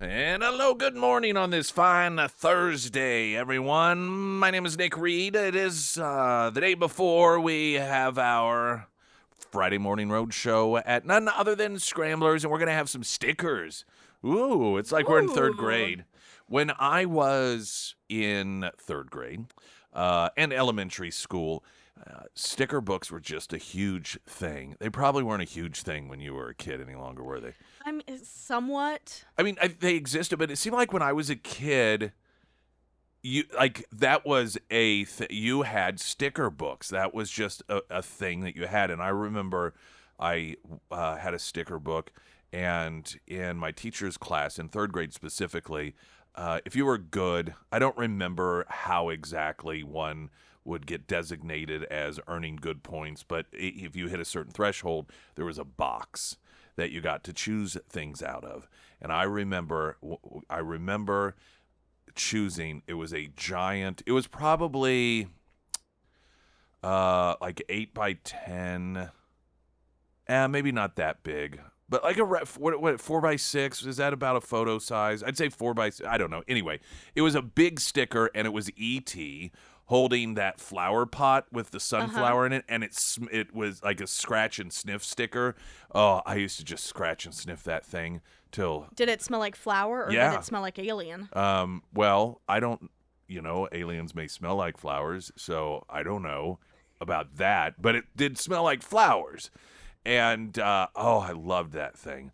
And hello, good morning on this fine Thursday, everyone. My name is Nick Reed. It is the day before we have our Friday morning road show at none other than Scramblers, and we're going to have some stickers. Ooh, it's like we're in third Ooh. grade. When I was in third grade and elementary school, sticker books were just a huge thing. They probably weren't a huge thing when you were a kid any longer, were they? I'm somewhat. I mean, they existed, but it seemed like when I was a kid, you like that was you had sticker books. That was just a thing that you had. And I remember I had a sticker book, and in my teacher's class in third grade specifically, if you were good, I don't remember how exactly one would get designated as earning good points, but if you hit a certain threshold, there was a box that you got to choose things out of. And I remember choosing. It was a giant. It was probably like 8 by 10. Maybe not that big, but like what 4 by 6, is that about a photo size? I'd say 4 by 6. I don't know. Anyway, it was a big sticker, and it was ET holding that flower pot with the Uh-huh. sunflower in it, and it was like a scratch and sniff sticker. Oh, I used to just scratch and sniff that thing till Did it smell like flour or did yeah. it smell like alien? Well, I don't, aliens may smell like flowers, so I don't know about that, but it did smell like flowers. And oh, I loved that thing.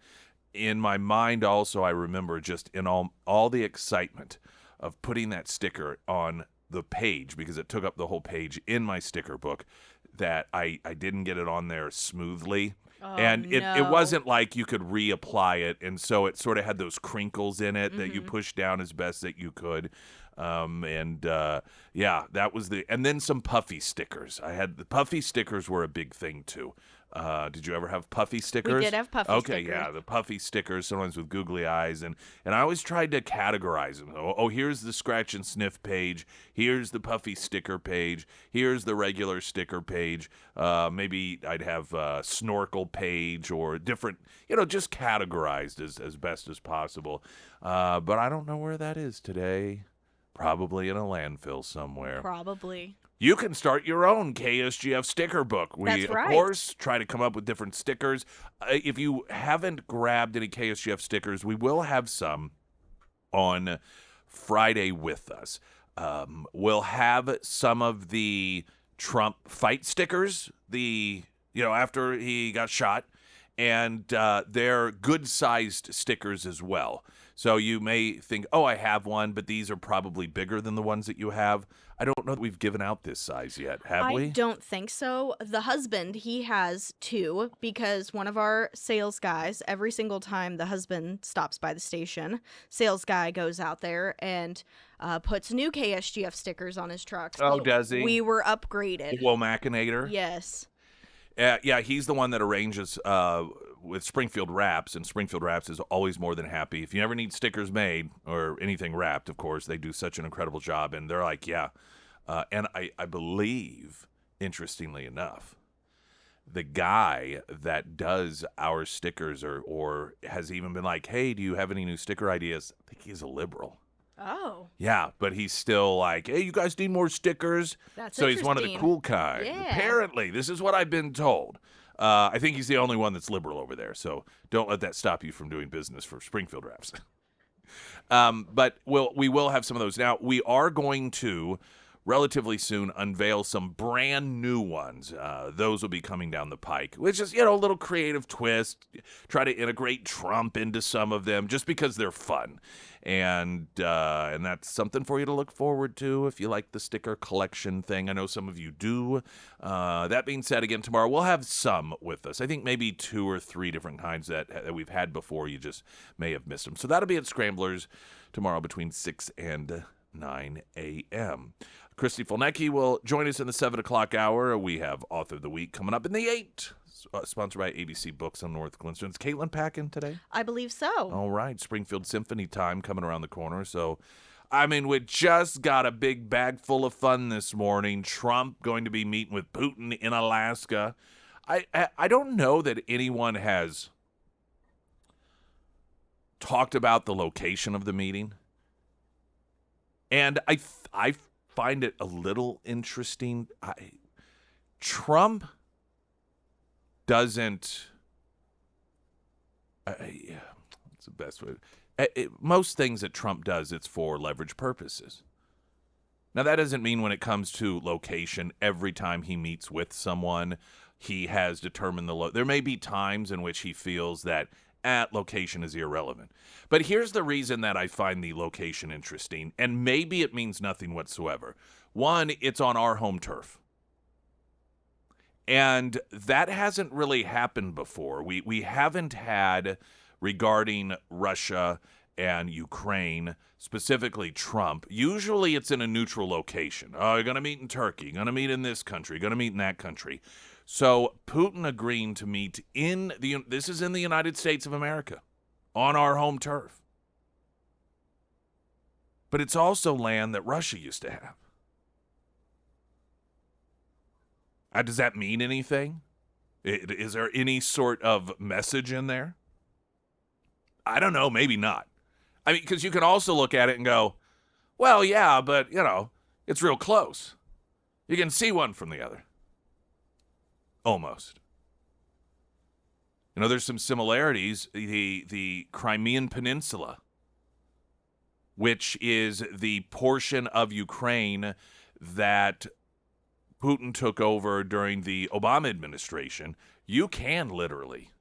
In my mind also, I remember just in all the excitement of putting that sticker on the page, because it took up the whole page in my sticker book, that I didn't get it on there smoothly. Oh And it no. wasn't like you could reapply it, and so it sort of had those crinkles in it that you Mm-hmm. pushed down as best that you could. And yeah, that was and then some puffy stickers. I had the puffy stickers were a big thing too. Did you ever have puffy We did stickers? have puffy Okay, stickers. yeah, the puffy stickers, sometimes with googly eyes, and I always tried to categorize them. Oh, here's the scratch and sniff page. Here's the puffy sticker page. Here's the regular sticker page. Maybe I'd have a snorkel page or different, just categorized as best as possible. But I don't know where that is today. Probably in a landfill somewhere. Probably. You can start your own KSGF sticker book. We, That's of right. course, try to come up with different stickers. If you haven't grabbed any KSGF stickers, we will have some on Friday with us. We'll have some of the Trump fight stickers, after he got shot, and they're good sized stickers as well. So you may think, oh, I have one, but these are probably bigger than the ones that you have. I don't know that we've given out this size yet, have I we? don't think so. The husband, he has two because one of our sales guys, every single time the husband stops by the station, sales guy goes out there and puts new KSGF stickers on his truck. Oh, So does he? we were The upgraded. Womacinator? Yes. Yeah, he's the one that arranges with Springfield Wraps, and Springfield Wraps is always more than happy. If you ever need stickers made or anything wrapped, of course, they do such an incredible job, and they're like, yeah. And I believe, interestingly enough, the guy that does our stickers or has even been like, hey, do you have any new sticker ideas? I think he's a liberal. Oh, Yeah, but he's still like, hey, you guys need more stickers? that's So he's one of the interesting. cool kind. Yeah. Apparently, this is what I've been told. I think he's the only one that's liberal over there, so don't let that stop you from doing business for Springfield Wraps. But we will have some of those. Now, we are going to relatively soon unveil some brand new ones. Those will be coming down the pike, which is, a little creative twist. Try to integrate Trump into some of them just because they're fun. And that's something for you to look forward to if you like the sticker collection thing. I know some of you do. That being said, again, tomorrow we'll have some with us. I think maybe 2 or 3 different kinds that we've had before. You just may have missed them. So that'll be at Scramblers tomorrow between 6 and 9 a.m. Christy Fulnecki will join us in the 7 o'clock hour. We have Author of the Week coming up in the 8, sponsored by ABC Books on North Glenstone. Is Caitlin packing today? I believe so. All right, Springfield Symphony time coming around the corner. So, I mean, we just got a big bag full of fun this morning. Trump going to be meeting with Putin in Alaska. I don't know that anyone has talked about the location of the meeting. And I find it a little interesting. Trump doesn't. What's the best way? Most things that Trump does, it's for leverage purposes. Now, that doesn't mean when it comes to location, every time he meets with someone, he has determined there may be times in which he feels that location is irrelevant. But here's the reason that I find the location interesting, and maybe it means nothing whatsoever. One, it's on our home turf. And that hasn't really happened before. We haven't had, regarding Russia and Ukraine, specifically Trump, usually it's in a neutral location. Oh, you're going to meet in Turkey, going to meet in this country, going to meet in that country. So Putin agreeing to meet this is in the United States of America, on our home turf. But it's also land that Russia used to have. Does that mean anything? Is there any sort of message in there? I don't know, maybe not. I mean, because you can also look at it and go, well, yeah, but, it's real close. You can see one from the other. Almost. There's some similarities. The Crimean Peninsula, which is the portion of Ukraine that Putin took over during the Obama administration, you can literally,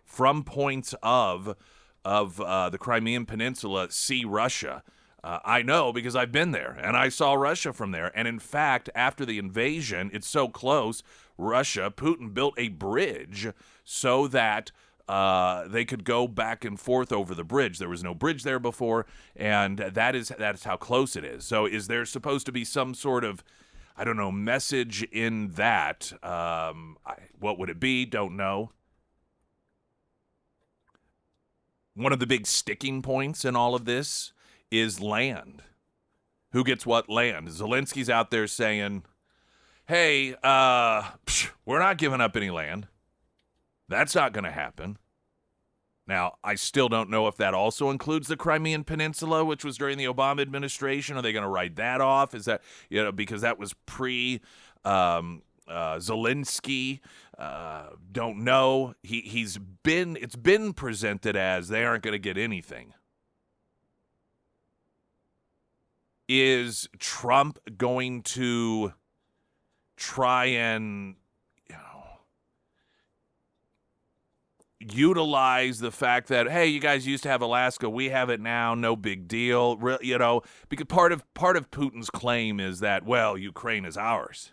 from points of the Crimean Peninsula, see Russia. I know because I've been there, and I saw Russia from there. And in fact, after the invasion, it's so close, Putin built a bridge so that they could go back and forth over the bridge. There was no bridge there before, and that is how close it is. So is there supposed to be some sort of, I don't know, message in that? What would it be? Don't know. One of the big sticking points in all of this is land. Who gets what land? Zelensky's out there saying, hey, we're not giving up any land. That's not going to happen. Now, I still don't know if that also includes the Crimean Peninsula, which was during the Obama administration. Are they going to write that off? Is that, because that was pre Zelensky? Don't know. It's been presented as they aren't going to get anything. Is Trump going to try and utilize the fact that, hey, you guys used to have Alaska, we have it now, no big deal, because part of Putin's claim is that, well, Ukraine is ours.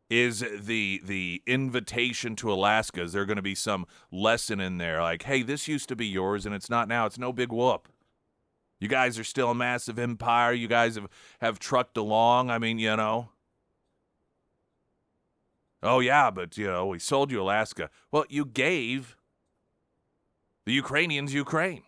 Is the invitation to Alaska, is there going to be some lesson in there like, hey, this used to be yours and it's not now, it's no big whoop. You guys are still a massive empire, you guys have trucked along, Oh, yeah, but, we sold you Alaska. Well, you gave the Ukrainians Ukraine.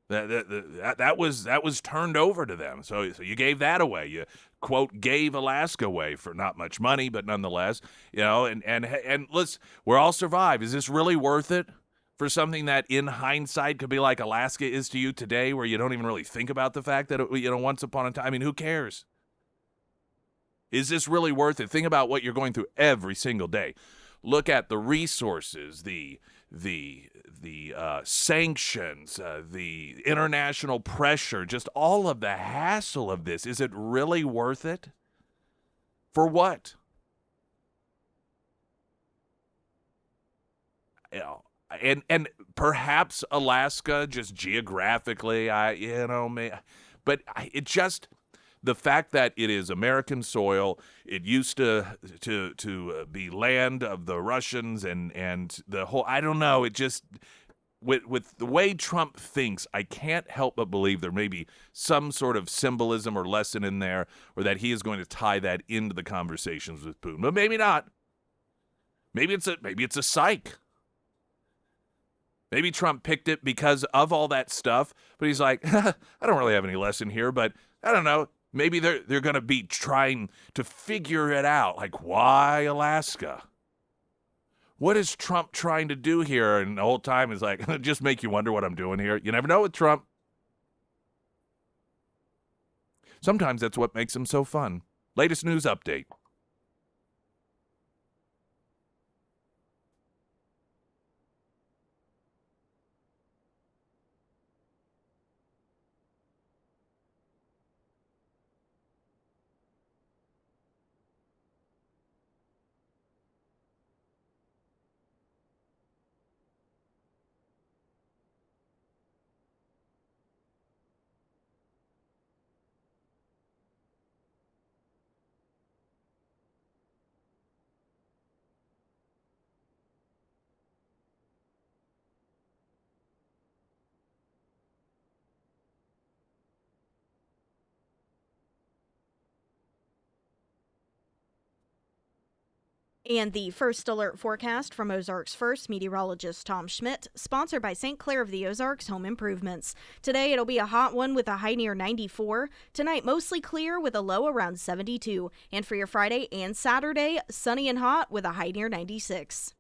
That was turned over to them. So you gave that away. You, quote, gave Alaska away for not much money, but nonetheless, and let's, we're all survive. Is this really worth it for something that in hindsight could be like Alaska is to you today, where you don't even really think about the fact that, once upon a time, who cares? Is this really worth it? Think about what you're going through every single day. Look at the resources, the sanctions, the international pressure, just all of the hassle of this. Is it really worth it? For what? And perhaps Alaska, just geographically, but it just. The fact that it is American soil, it used to be land of the Russians and the whole, I don't know, it just, with the way Trump thinks, I can't help but believe there may be some sort of symbolism or lesson in there, or that he is going to tie that into the conversations with Putin. But maybe not. Maybe it's a psych. Maybe Trump picked it because of all that stuff, but he's like, I don't really have any lesson here, but I don't know. Maybe they're going to be trying to figure it out, like, why Alaska? what is Trump trying to do here? And the whole time is like, just make you wonder what I'm doing here. You never know with Trump. Sometimes that's what makes him so fun. Latest news update. And the first alert forecast from Ozarks First meteorologist Tom Schmidt, sponsored by St. Clair of the Ozarks Home Improvements. Today it'll be a hot one with a high near 94. Tonight mostly clear with a low around 72. And for your Friday and Saturday, sunny and hot with a high near 96.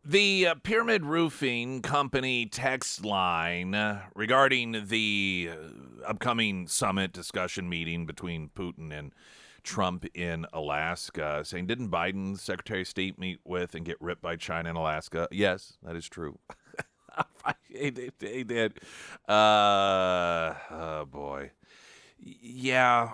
The Pyramid Roofing Company text line regarding the upcoming summit discussion meeting between Putin and Trump in Alaska, saying, didn't Biden, Secretary of State, meet with and get ripped by China in Alaska? Yes, that is true. He did. Oh, boy. Yeah,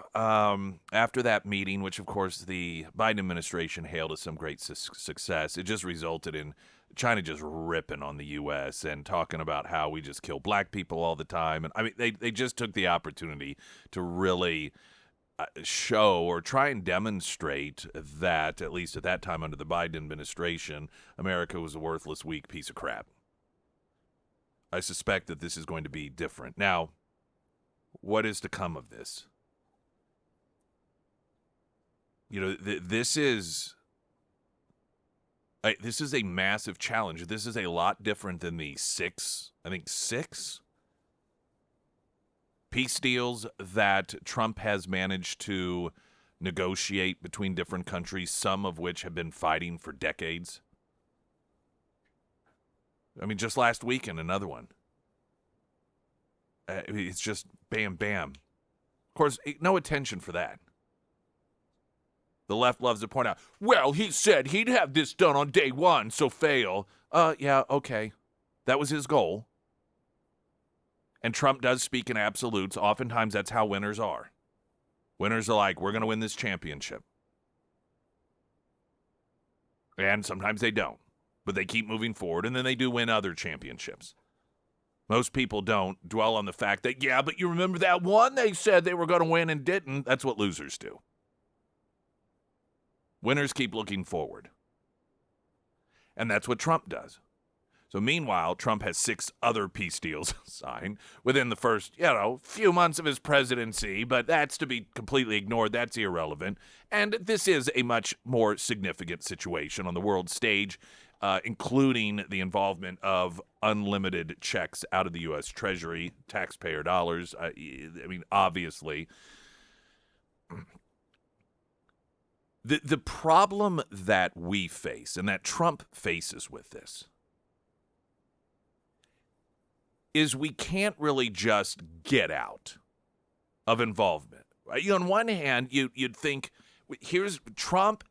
after that meeting, which of course the Biden administration hailed as some great success, it just resulted in China just ripping on the U.S. and talking about how we just kill black people all the time. And I mean, they just took the opportunity to really show or try and demonstrate that, at least at that time under the Biden administration, America was a worthless, weak piece of crap. I suspect that this is going to be different. Now, what is to come of this? You know, this is a massive challenge. This is a lot different than the six peace deals that Trump has managed to negotiate between different countries, some of which have been fighting for decades. I mean, just last weekend, another one. It's just bam, bam. Of course, no attention for that. The left loves to point out, well, he said he'd have this done on day one, so fail. Yeah, okay. That was his goal. And Trump does speak in absolutes. Oftentimes, that's how winners are. Winners are like, we're going to win this championship. And sometimes they don't. But they keep moving forward, and then they do win other championships. Most people don't dwell on the fact that, yeah, but you remember that one they said they were going to win and didn't. That's what losers do. Winners keep looking forward. And that's what Trump does. So meanwhile, Trump has 6 other peace deals signed within the first, few months of his presidency, but that's to be completely ignored. That's irrelevant. And this is a much more significant situation on the world stage, including the involvement of unlimited checks out of the U.S. Treasury, taxpayer dollars. I mean, obviously. The problem that we face and that Trump faces with this is we can't really just get out of involvement. Right? On one hand, you'd think, here's Trump.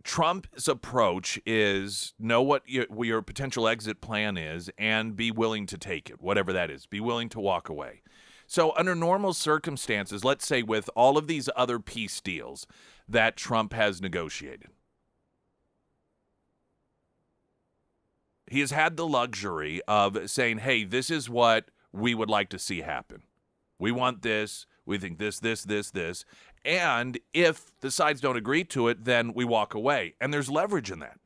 Trump's approach is know what your potential exit plan is and be willing to take it, whatever that is. Be willing to walk away. So under normal circumstances, let's say with all of these other peace deals that Trump has negotiated, he has had the luxury of saying, hey, this is what we would like to see happen. We want this. We think this. And if the sides don't agree to it, then we walk away. And there's leverage in that.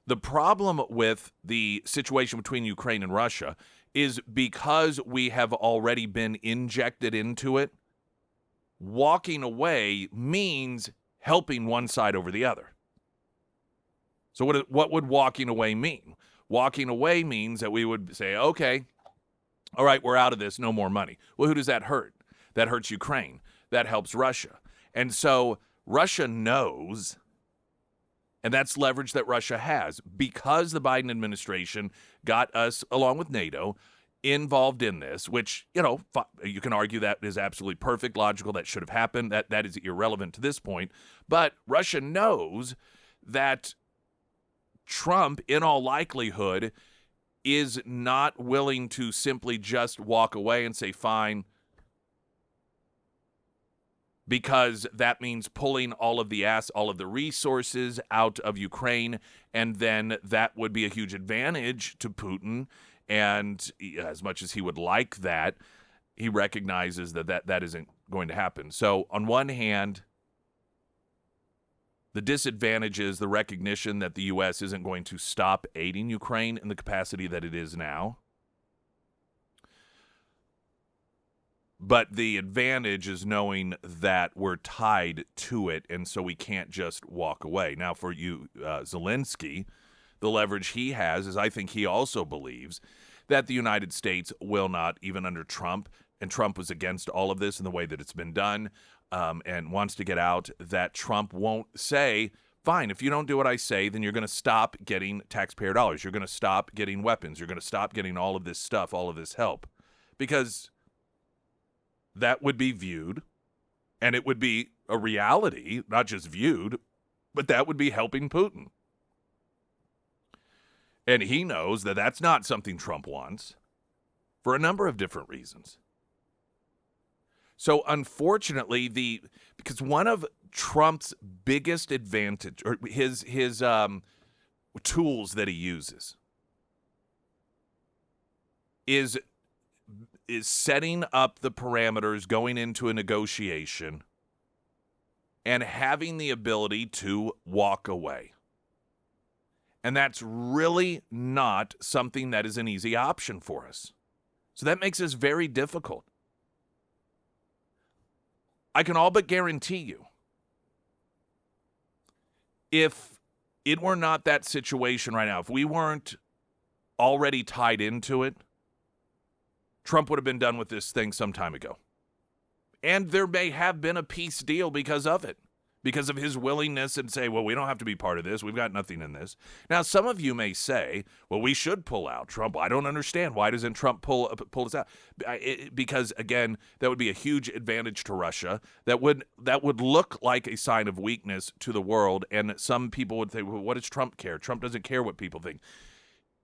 The problem with the situation between Ukraine and Russia is because we have already been injected into it, walking away means helping one side over the other. So what would walking away mean? Walking away means that we would say, okay, all right, we're out of this, no more money. Well, who does that hurt? That hurts Ukraine. That helps Russia. And so Russia knows, and that's leverage that Russia has, because the Biden administration got us, along with NATO, involved in this, which, you can argue that is absolutely perfect, logical, that should have happened. That is irrelevant to this point. But Russia knows that Trump, in all likelihood, is not willing to simply just walk away and say, fine, because that means pulling all of the resources out of Ukraine, and then that would be a huge advantage to Putin. And as much as he would like that, he recognizes that isn't going to happen. So on one hand, the disadvantage is the recognition that the U.S. isn't going to stop aiding Ukraine in the capacity that it is now. But the advantage is knowing that we're tied to it, and so we can't just walk away. Now, for you, Zelensky, the leverage he has is I think he also believes that the United States will not, even under Trump, and Trump was against all of this in the way that it's been done, and wants to get out, that Trump won't say, fine, if you don't do what I say, then you're going to stop getting taxpayer dollars. You're going to stop getting weapons. You're going to stop getting all of this stuff, all of this help. Because that would be viewed, and it would be a reality, not just viewed, but that would be helping Putin. And he knows that that's not something Trump wants for a number of different reasons. So unfortunately, because one of Trump's biggest advantage, or his tools that he uses, is is setting up the parameters going into a negotiation and having the ability to walk away. And that's really not something that is an easy option for us. So that makes this very difficult. I can all but guarantee you, if it were not that situation right now, if we weren't already tied into it, Trump would have been done with this thing some time ago. And there may have been a peace deal because of it, because of his willingness and say, well, we don't have to be part of this. We've got nothing in this. Now, some of you may say, well, we should pull out. Trump, I don't understand. Why doesn't Trump pull us out? Because, again, that would be a huge advantage to Russia. That would look like a sign of weakness to the world. And some people would say, well, what does Trump care? Trump doesn't care what people think.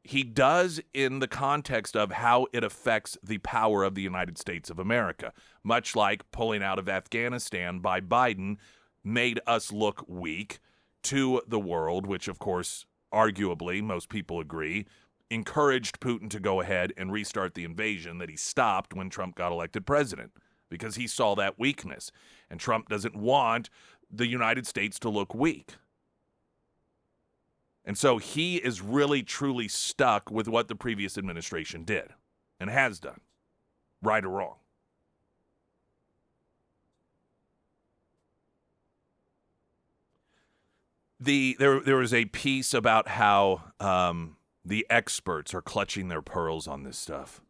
He does in the context of how it affects the power of the United States of America, much like pulling out of Afghanistan by Biden made us look weak to the world, which, of course, arguably, most people agree, encouraged Putin to go ahead and restart the invasion that he stopped when Trump got elected president, because he saw that weakness. And Trump doesn't want the United States to look weak. And so he is really, truly stuck with what the previous administration did and has done, right or wrong. There was a piece about how the experts are clutching their pearls on this stuff.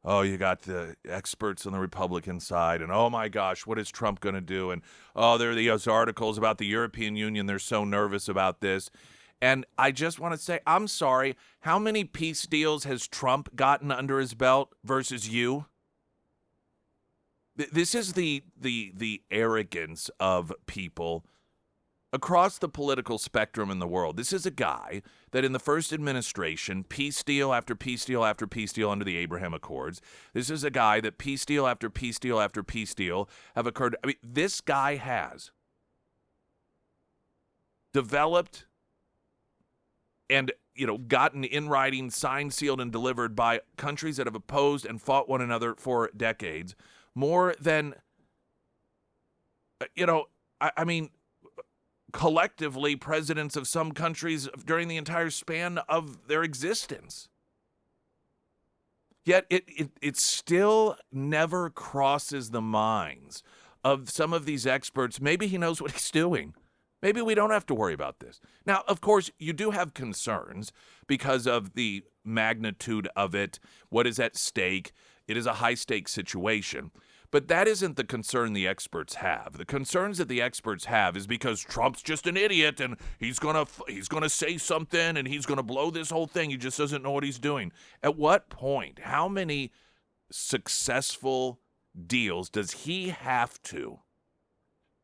Oh, you got the experts on the Republican side, and oh my gosh, what is Trump going to do? And oh, there are these articles about the European Union. They're so nervous about this. And I just want to say, I'm sorry, how many peace deals has Trump gotten under his belt versus you? This is the arrogance of people across the political spectrum in the world. This is a guy that in the first administration, peace deal after peace deal after peace deal under the Abraham Accords. This is a guy that peace deal after peace deal after peace deal have occurred. I mean, this guy has developed and, gotten in writing, signed, sealed, and delivered by countries that have opposed and fought one another for decades, more than, I mean, collectively presidents of some countries during the entire span of their existence. Yet it still never crosses the minds of some of these experts. Maybe he knows what he's doing. Maybe we don't have to worry about this. Now, of course, you do have concerns because of the magnitude of it, what is at stake. It is a high-stakes situation. But that isn't the concern the experts have. The concerns that the experts have is because Trump's just an idiot and he's gonna say something and he's gonna blow this whole thing. He just doesn't know what he's doing. At what point? How many successful deals does he have to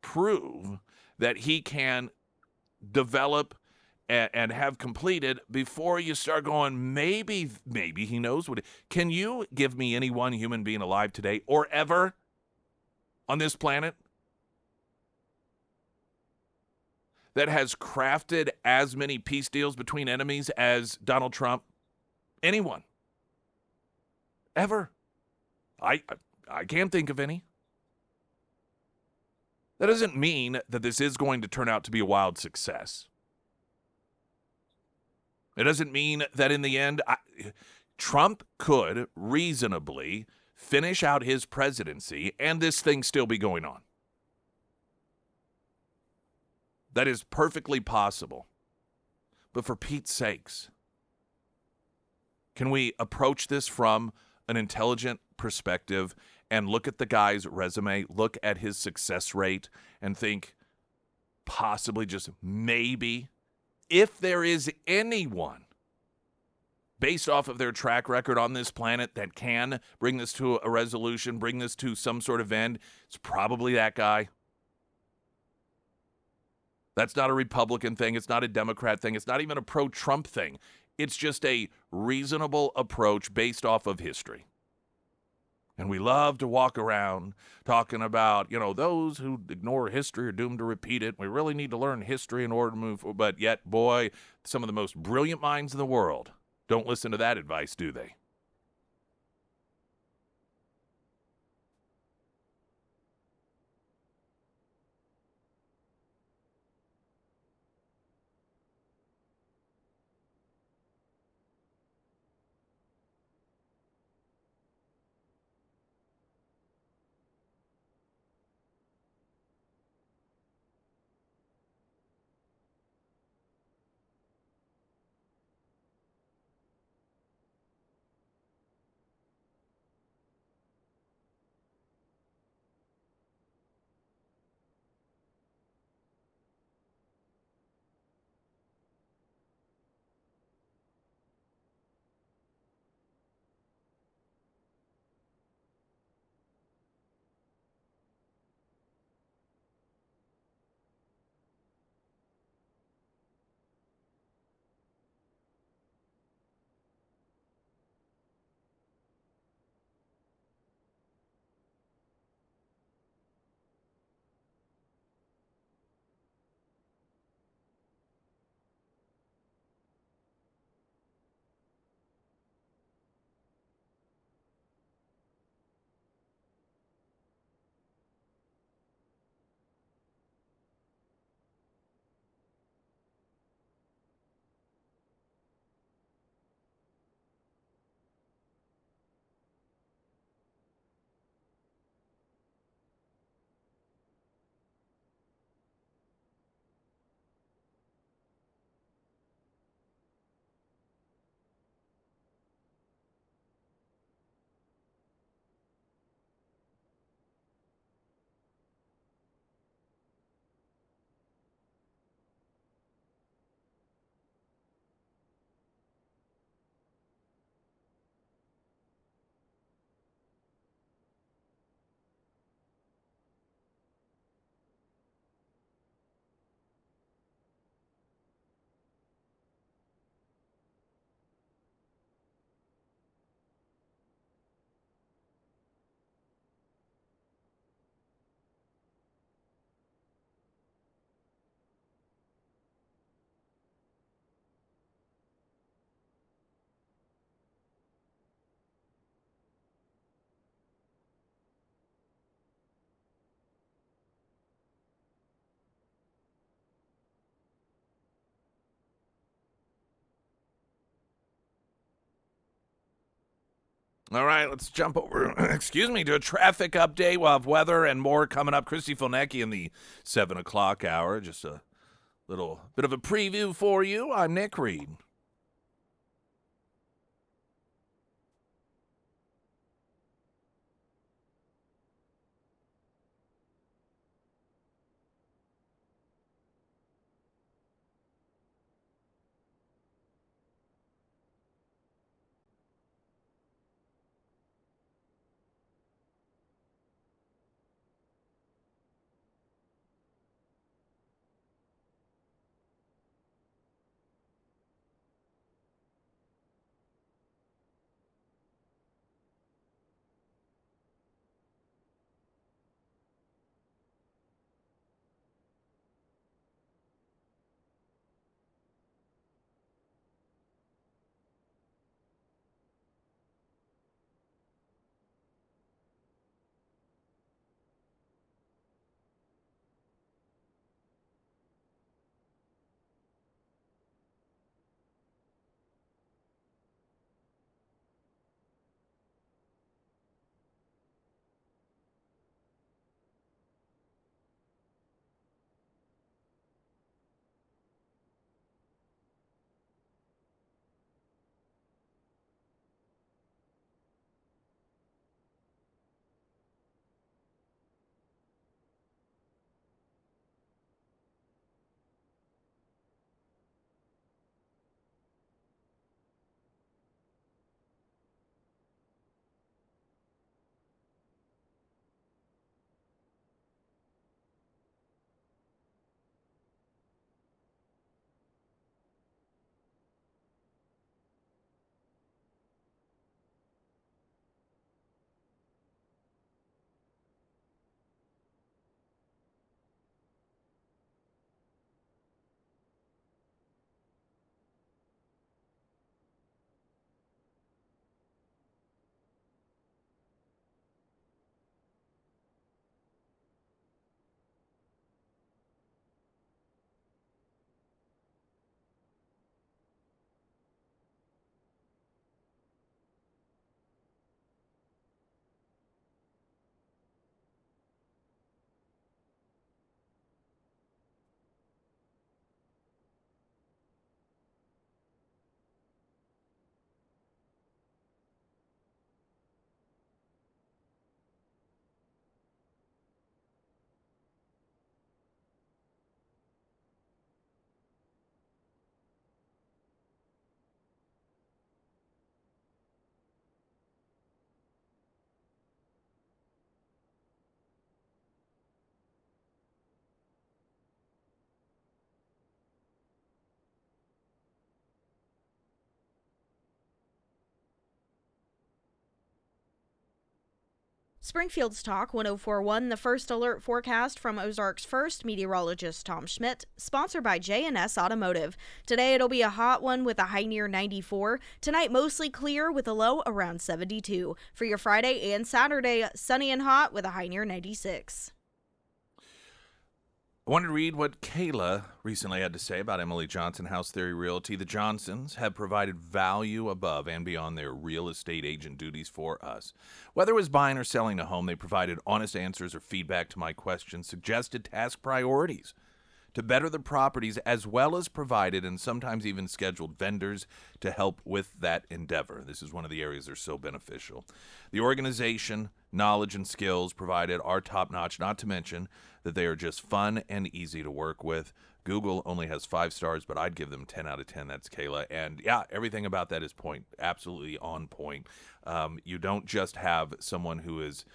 prove that he can develop and have completed before you start going, maybe he knows what can you give me any one human being alive today or ever on this planet that has crafted as many peace deals between enemies as Donald Trump? Anyone. Ever. I can't think of any. That doesn't mean that this is going to turn out to be a wild success. It doesn't mean that in the end, Trump could reasonably finish out his presidency and this thing still be going on. That is perfectly possible. But for Pete's sakes, can we approach this from an intelligent perspective and look at the guy's resume, look at his success rate, and think possibly just maybe, if there is anyone based off of their track record on this planet that can bring this to a resolution, bring this to some sort of end, it's probably that guy. That's not a Republican thing. It's not a Democrat thing. It's not even a pro-Trump thing. It's just a reasonable approach based off of history. And we love to walk around talking about, those who ignore history are doomed to repeat it. We really need to learn history in order to move forward. But yet, boy, some of the most brilliant minds in the world don't listen to that advice, do they? All right, let's jump over, excuse me, to a traffic update. We'll have weather and more coming up. Christy Filnecki in the 7 o'clock hour. Just a little bit of a preview for you. I'm Nick Reed. Springfield's Talk 1041, the first alert forecast from Ozark's first meteorologist, Tom Schmidt, sponsored by J&S Automotive. Today it'll be a hot one with a high near 94. Tonight mostly clear with a low around 72. For your Friday and Saturday, sunny and hot with a high near 96. I wanted to read what Kayla recently had to say about Emily Johnson House Theory Realty. The Johnsons have provided value above and beyond their real estate agent duties for us. Whether it was buying or selling a home, they provided honest answers or feedback to my questions, suggested task priorities to better the properties, as well as provided and sometimes even scheduled vendors to help with that endeavor. This is one of the areas they're so beneficial. The organization, knowledge, and skills provided are top-notch, not to mention that they are just fun and easy to work with. Google only has 5 stars, but I'd give them 10 out of 10. That's Kayla. And yeah, everything about that is absolutely on point. You don't just have someone who is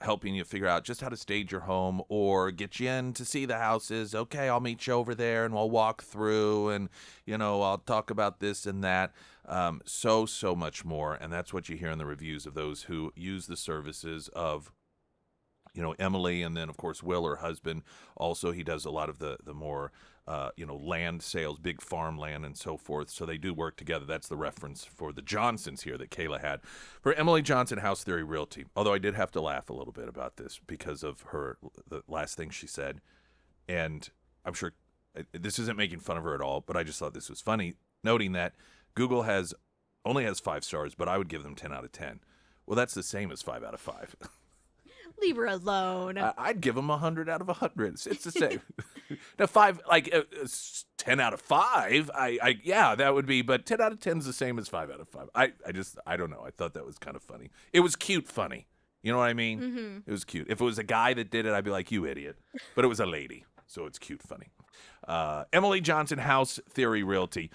helping you figure out just how to stage your home or get you in to see the houses. Okay, I'll meet you over there and we'll walk through and, I'll talk about this and that. So much more. And that's what you hear in the reviews of those who use the services of Emily, and then of course Will, her husband. Also, he does a lot of the more land sales, big farmland and so forth. So they do work together. That's the reference for the Johnsons here that Kayla had for Emily Johnson House Theory Realty. Although I did have to laugh a little bit about this because of the last thing she said, and I'm sure this isn't making fun of her at all, but I just thought this was funny, noting that Google only has 5 stars, but I would give them 10 out of 10. Well, that's the same as 5 out of 5. Leave her alone. I'd give him 100 out of 100. It's the same. Now, 5, like 10 out of 5, yeah, that would be, but 10 out of 10 is the same as 5 out of 5. I don't know. I thought that was kind of funny. It was cute funny. You know what I mean? Mm-hmm. It was cute. If it was a guy that did it, I'd be like, you idiot. But it was a lady, so it's cute funny. Emily Johnson, House Theory Realty.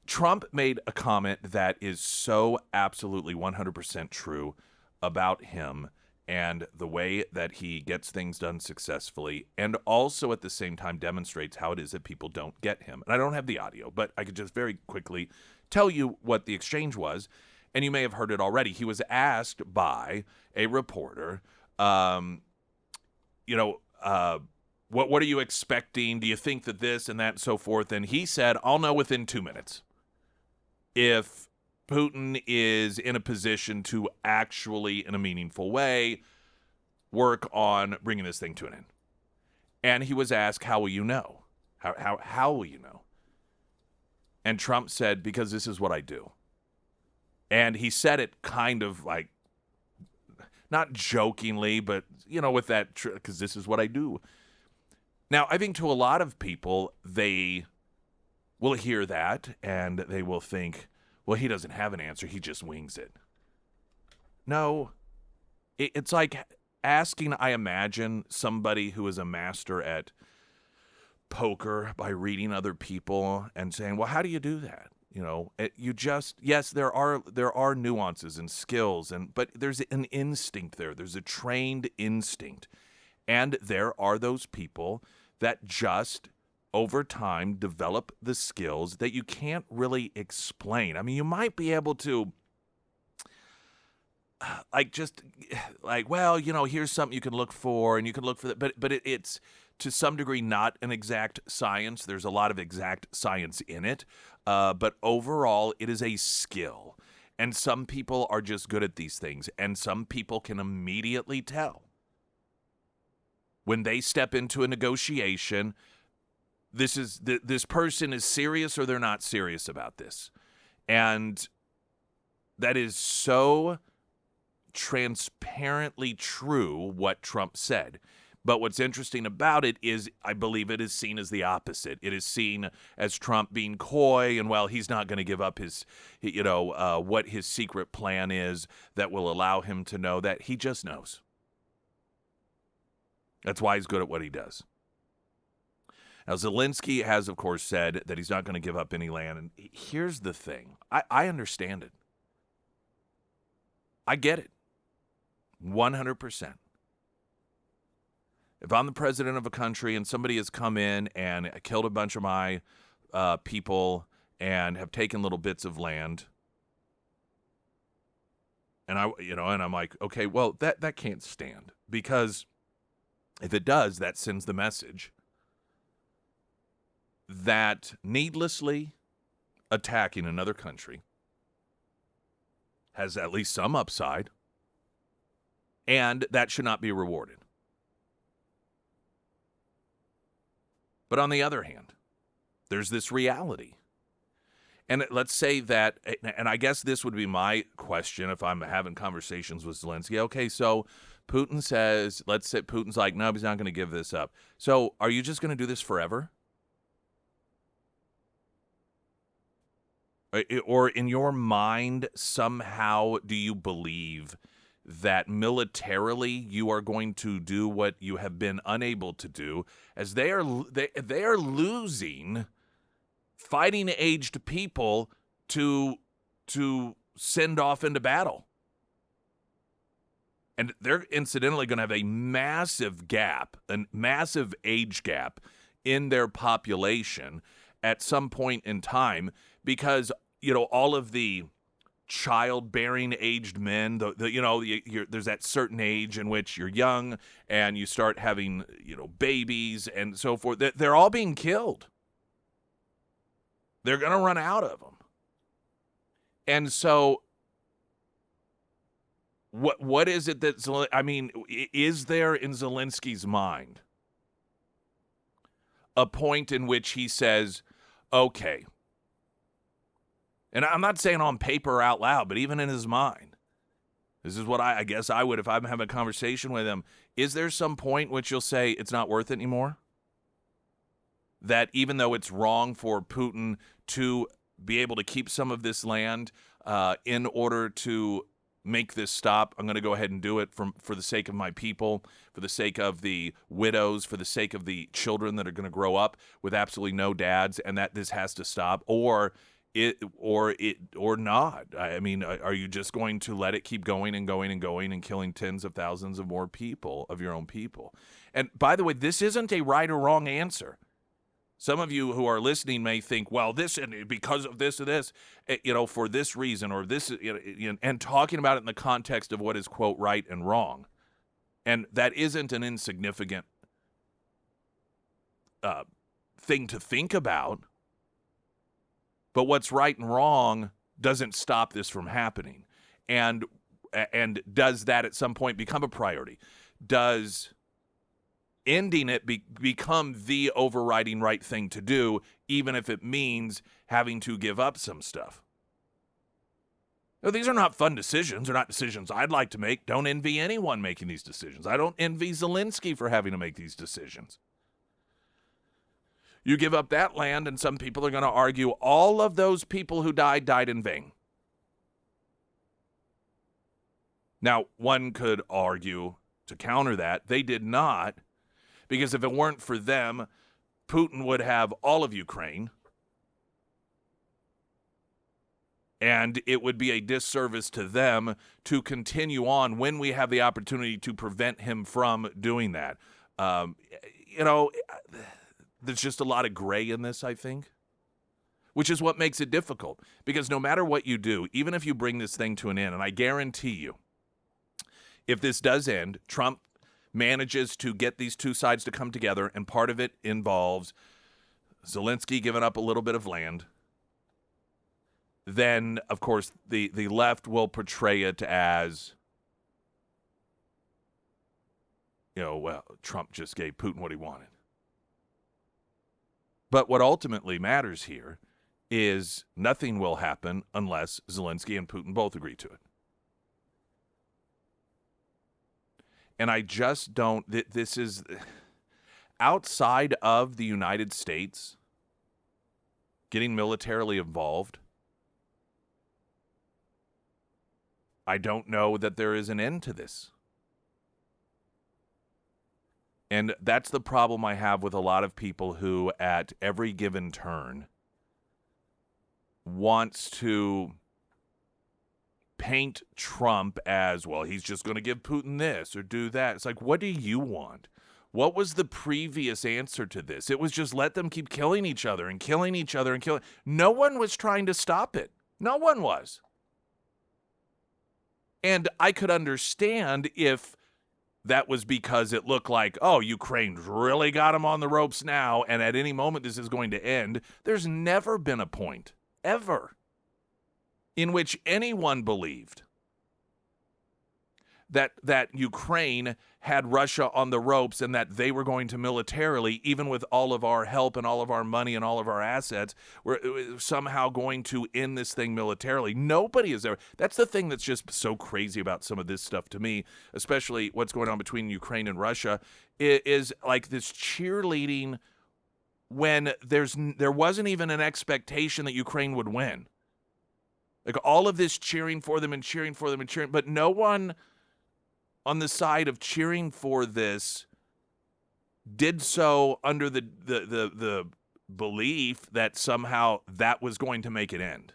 Trump made a comment that is so absolutely 100% true about him and the way that he gets things done successfully, and also at the same time demonstrates how it is that people don't get him. And I don't have the audio, but I could just very quickly tell you what the exchange was, and you may have heard it already. He was asked by a reporter, what are you expecting? Do you think that this and that and so forth? And he said, I'll know within 2 minutes if Putin is in a position to actually, in a meaningful way, work on bringing this thing to an end. And he was asked, how will you know? How will you know? And Trump said, because this is what I do. And he said it kind of like, not jokingly, but, with that, because this is what I do. Now, I think to a lot of people, they will hear that and they will think, well, he doesn't have an answer. He just wings it. No, it's like asking, I imagine, somebody who is a master at poker by reading other people and saying, well, how do you do that? Yes, there are nuances and skills, but there's an instinct there. There's a trained instinct. And there are those people that just over time develop the skills that you can't really explain. I mean, you might be able to here's something you can look for and you can look for that, but it's to some degree not an exact science. There's a lot of exact science in it, but overall it is a skill. And some people are just good at these things, and some people can immediately tell when they step into a negotiation, this person is serious or they're not serious about this. And that is so transparently true what Trump said. But what's interesting about it is I believe it is seen as the opposite. It is seen as Trump being coy and, well, he's not going to give up his, what his secret plan is that will allow him to know that he just knows. That's why he's good at what he does. Now, Zelensky has, of course, said that he's not going to give up any land. And here's the thing. I understand it. I get it. 100%. If I'm the president of a country and somebody has come in and killed a bunch of my people and have taken little bits of land, and I'm like, okay, well, that can't stand, because if it does, that sends the message that needlessly attacking another country has at least some upside, and that should not be rewarded. But on the other hand, there's this reality. And let's say that, and I guess this would be my question if I'm having conversations with Zelensky. Okay, so Putin says, let's say Putin's like, no, he's not going to give this up. So are you just going to do this forever? Or in your mind, somehow do you believe that militarily you are going to do what you have been unable to do, as they are losing fighting-aged people to send off into battle? And they're incidentally going to have a massive gap, a massive age gap in their population at some point in time, because all of the childbearing aged men, there's that certain age in which you're young and you start having babies and so forth. They're all being killed. They're going to run out of them. And so what is it that is there in Zelensky's mind a point in which he says, okay, and I'm not saying on paper or out loud, but even in his mind, This is what I guess I would if I'm having a conversation with him. Is there some point which you'll say it's not worth it anymore? That even though it's wrong for Putin to be able to keep some of this land in order to make this stop, I'm going to go ahead and do it for the sake of my people, for the sake of the widows, for the sake of the children that are going to grow up with absolutely no dads, and that this has to stop, or not. I mean, are you just going to let it keep going and going and going and killing tens of thousands of more people, of your own people? And by the way, this isn't a right or wrong answer. Some of you who are listening may think, well, this and because of this or this, for this reason or this, and talking about it in the context of what is, quote, right and wrong. And that isn't an insignificant thing to think about. But what's right and wrong doesn't stop this from happening. And does that at some point become a priority? Does ending it become the overriding right thing to do, even if it means having to give up some stuff? Now, these are not fun decisions. They're not decisions I'd like to make. Don't envy anyone making these decisions. I don't envy Zelensky for having to make these decisions. You give up that land, and some people are going to argue all of those people who died in vain. Now, one could argue to counter that they did not, because if it weren't for them, Putin would have all of Ukraine, and it would be a disservice to them to continue on when we have the opportunity to prevent him from doing that. There's just a lot of gray in this, I think, which is what makes it difficult. Because no matter what you do, even if you bring this thing to an end, and I guarantee you, if this does end, Trump manages to get these two sides to come together, and part of it involves Zelensky giving up a little bit of land, then, of course, the left will portray it as, well, Trump just gave Putin what he wanted. But what ultimately matters here is nothing will happen unless Zelensky and Putin both agree to it. And I just don't, this is outside of the United States getting militarily involved. I don't know that there is an end to this. And that's the problem I have with a lot of people who, at every given turn, wants to paint Trump as, well, he's just going to give Putin this or do that. It's like, what do you want? What was the previous answer to this? It was just let them keep killing each other and killing each other and killing. No one was trying to stop it. No one was. And I could understand if that was because it looked like, oh, Ukraine's really got him on the ropes now, and at any moment this is going to end. There's never been a point, ever, in which anyone believed that Ukraine had Russia on the ropes and that they were going to militarily, even with all of our help and all of our money and all of our assets, were somehow going to end this thing militarily. Nobody has ever. That's the thing that's just so crazy about some of this stuff to me, especially what's going on between Ukraine and Russia, is like this cheerleading when there wasn't even an expectation that Ukraine would win. Like all of this cheering for them and cheering for them and cheering, but no one on the side of cheering for this did so under the belief that somehow that was going to make it end.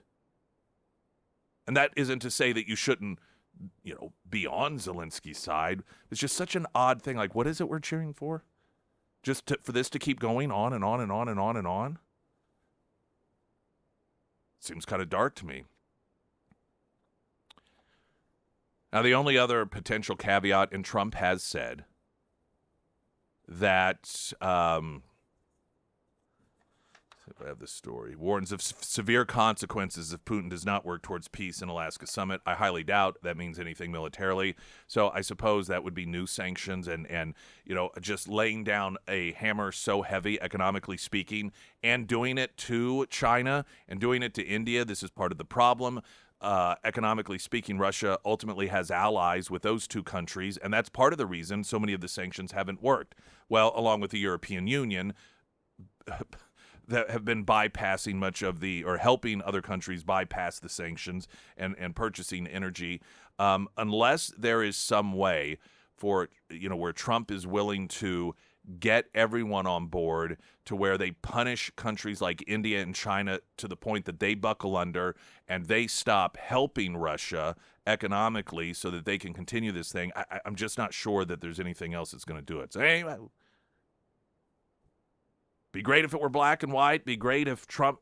And that isn't to say that you shouldn't, be on Zelensky's side. It's just such an odd thing. Like, what is it we're cheering for? Just for this to keep going on and on and on and on and on? Seems kind of dark to me. Now, the only other potential caveat, and Trump has said that, I have this story, warns of severe consequences if Putin does not work towards peace in Alaska summit. I highly doubt that means anything militarily. So I suppose that would be new sanctions and just laying down a hammer so heavy, economically speaking, and doing it to China and doing it to India. This is part of the problem. economically speaking, Russia ultimately has allies with those two countries, and that's part of the reason so many of the sanctions haven't worked. Well, along with the European Union, that have been bypassing much of or helping other countries bypass the sanctions and purchasing energy, unless there is some way for, where Trump is willing to get everyone on board to where they punish countries like India and China to the point that they buckle under and they stop helping Russia economically so that they can continue this thing. I'm just not sure that there's anything else that's going to do it. So anyway, be great if it were black and white. Be great if Trump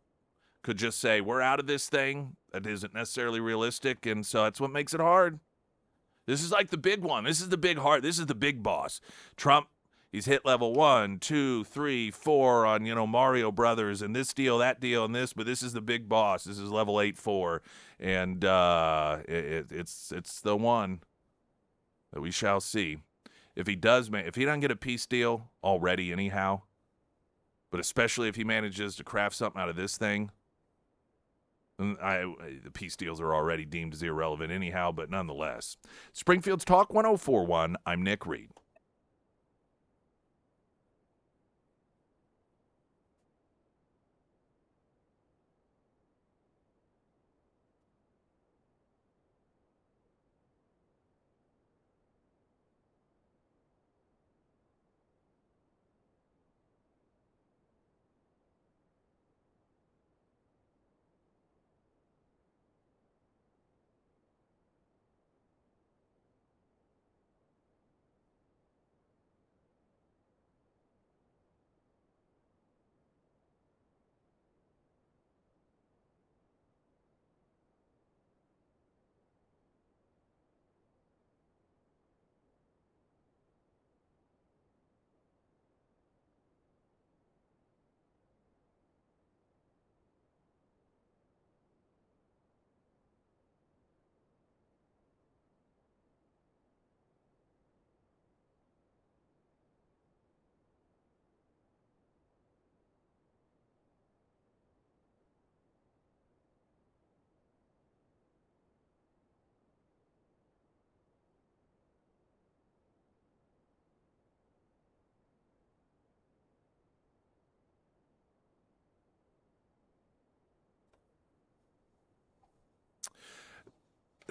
could just say, we're out of this thing. That isn't necessarily realistic, and so that's what makes it hard. This is like the big one. This is the big heart. This is the big boss. Trump, he's hit level 1, 2, 3, 4 on, Mario Brothers and this deal, that deal, and this, but this is the big boss. This is level 8-4, and it's the one that we shall see. If he doesn't get a peace deal already anyhow, but especially if he manages to craft something out of this thing, the peace deals are already deemed as irrelevant anyhow, but nonetheless. Springfield's Talk 1041, I'm Nick Reed.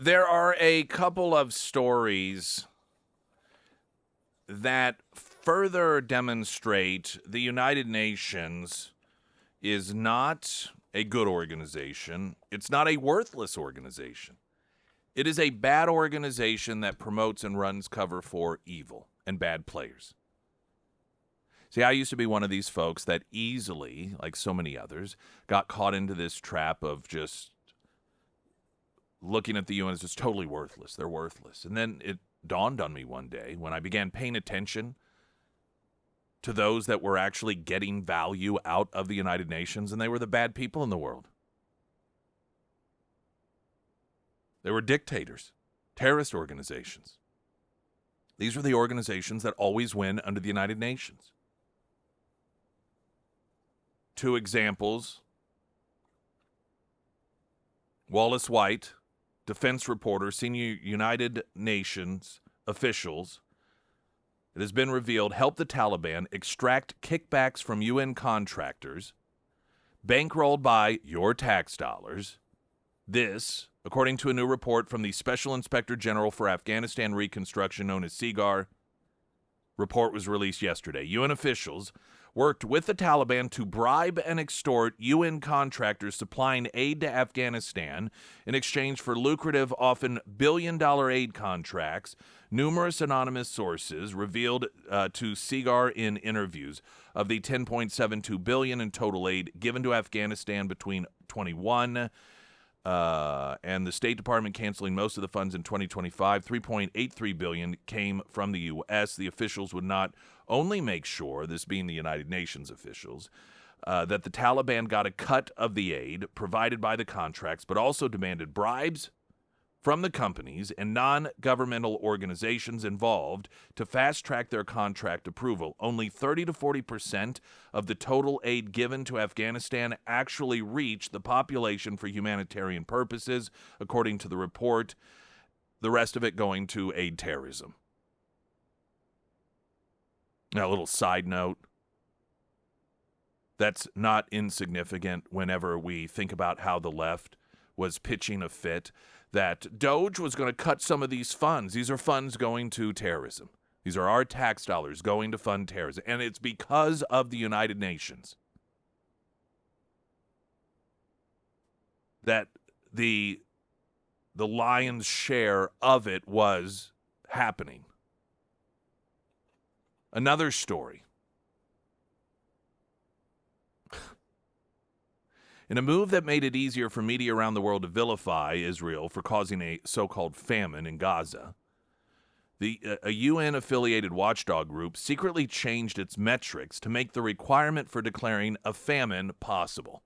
There are a couple of stories that further demonstrate the United Nations is not a good organization. It's not a worthless organization. It is a bad organization that promotes and runs cover for evil and bad players. See, I used to be one of these folks that easily, like so many others, got caught into this trap of just looking at the UN as just totally worthless. They're worthless. And then it dawned on me one day when I began paying attention to those that were actually getting value out of the United Nations, and they were the bad people in the world. They were dictators, terrorist organizations. These were the organizations that always win under the United Nations. Two examples. Wallace White, defense reporter, senior United Nations officials, it has been revealed, helped the Taliban extract kickbacks from UN contractors, bankrolled by your tax dollars. This, according to a new report from the Special Inspector General for Afghanistan Reconstruction, known as SIGAR, report was released yesterday. UN officials worked with the Taliban to bribe and extort UN contractors supplying aid to Afghanistan in exchange for lucrative, often billion-dollar aid contracts. Numerous anonymous sources revealed to SIGAR in interviews of the $10.72 billion in total aid given to Afghanistan between 21 and the State Department canceling most of the funds in 2025. $3.83 billion came from the U.S. The officials would not only make sure, this being the United Nations officials, that the Taliban got a cut of the aid provided by the contracts, but also demanded bribes, from the companies and non-governmental organizations involved to fast-track their contract approval. Only 30 to 40% of the total aid given to Afghanistan actually reached the population for humanitarian purposes, according to the report, the rest of it going to aid terrorism. Now, a little side note. That's not insignificant whenever we think about how the left was pitching a fit that Doge was going to cut some of these funds. These are funds going to terrorism. These are our tax dollars going to fund terrorism. And it's because of the United Nations that the lion's share of it was happening. Another story. In a move that made it easier for media around the world to vilify Israel for causing a so-called famine in Gaza, a UN-affiliated watchdog group secretly changed its metrics to make the requirement for declaring a famine possible.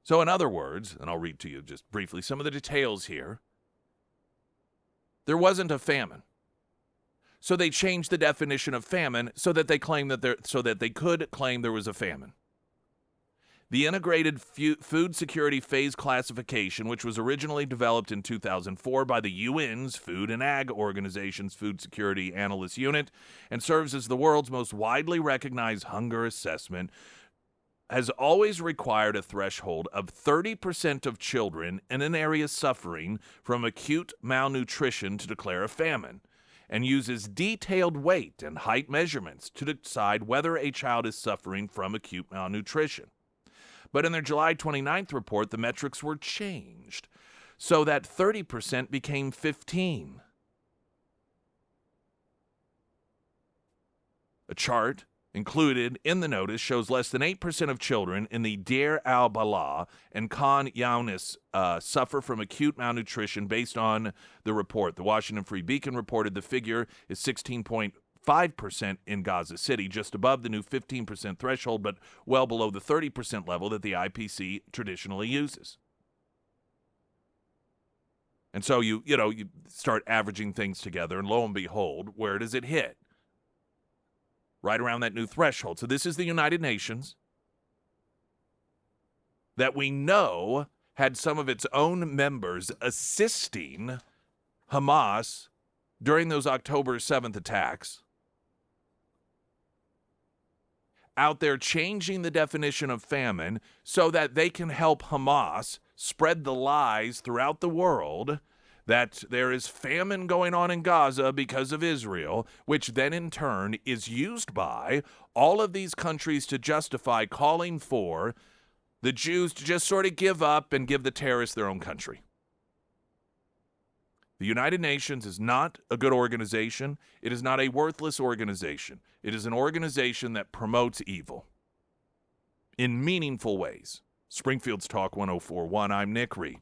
So in other words, and I'll read to you just briefly some of the details here, there wasn't a famine. So they changed the definition of famine so that they could claim there was a famine. The Integrated Food Security Phase Classification, which was originally developed in 2004 by the UN's Food and Ag Organization's Food Security Analyst Unit and serves as the world's most widely recognized hunger assessment, has always required a threshold of 30% of children in an area suffering from acute malnutrition to declare a famine, and uses detailed weight and height measurements to decide whether a child is suffering from acute malnutrition. But in their July 29th report, the metrics were changed so that 30% became 15%. A chart included in the notice shows less than 8% of children in the Deir al-Balah and Khan Younis suffer from acute malnutrition based on the report. The Washington Free Beacon reported the figure is 16.5% in Gaza City, just above the new 15% threshold, but well below the 30% level that the IPC traditionally uses. And so you start averaging things together, and lo and behold, where does it hit? Right around that new threshold. So this is the United Nations that we know had some of its own members assisting Hamas during those October 7th attacks, out there changing the definition of famine so that they can help Hamas spread the lies throughout the world that there is famine going on in Gaza because of Israel, which then in turn is used by all of these countries to justify calling for the Jews to just sort of give up and give the terrorists their own country. The United Nations is not a good organization. It is not a worthless organization. It is an organization that promotes evil in meaningful ways. Springfield's Talk 104.1. I'm Nick Reed.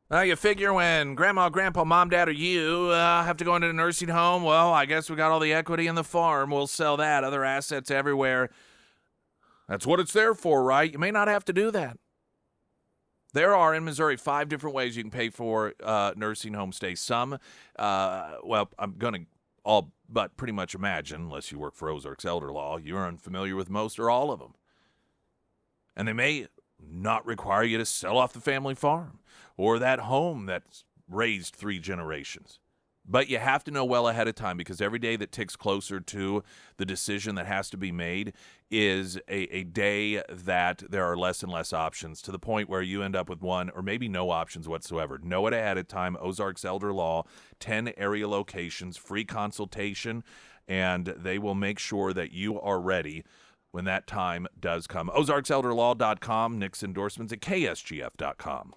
You figure when grandma, grandpa, mom, dad, or you have to go into a nursing home, well, I guess we got all the equity in the farm. We'll sell that, other assets everywhere. That's what it's there for, right? You may not have to do that. There are in Missouri 5 different ways you can pay for nursing home stays. Some, well, I'm going to all but pretty much imagine, unless you work for Ozarks Elder Law, you're unfamiliar with most or all of them. And they may not require you to sell off the family farm or that home that's raised 3 generations. But you have to know well ahead of time, because every day that ticks closer to the decision that has to be made is a day that there are less and less options, to the point where you end up with one or maybe no options whatsoever. Know it ahead of time. Ozarks Elder Law, 10 area locations, free consultation, and they will make sure that you are ready when that time does come. OzarksElderLaw.com, Nick's endorsements at KSGF.com.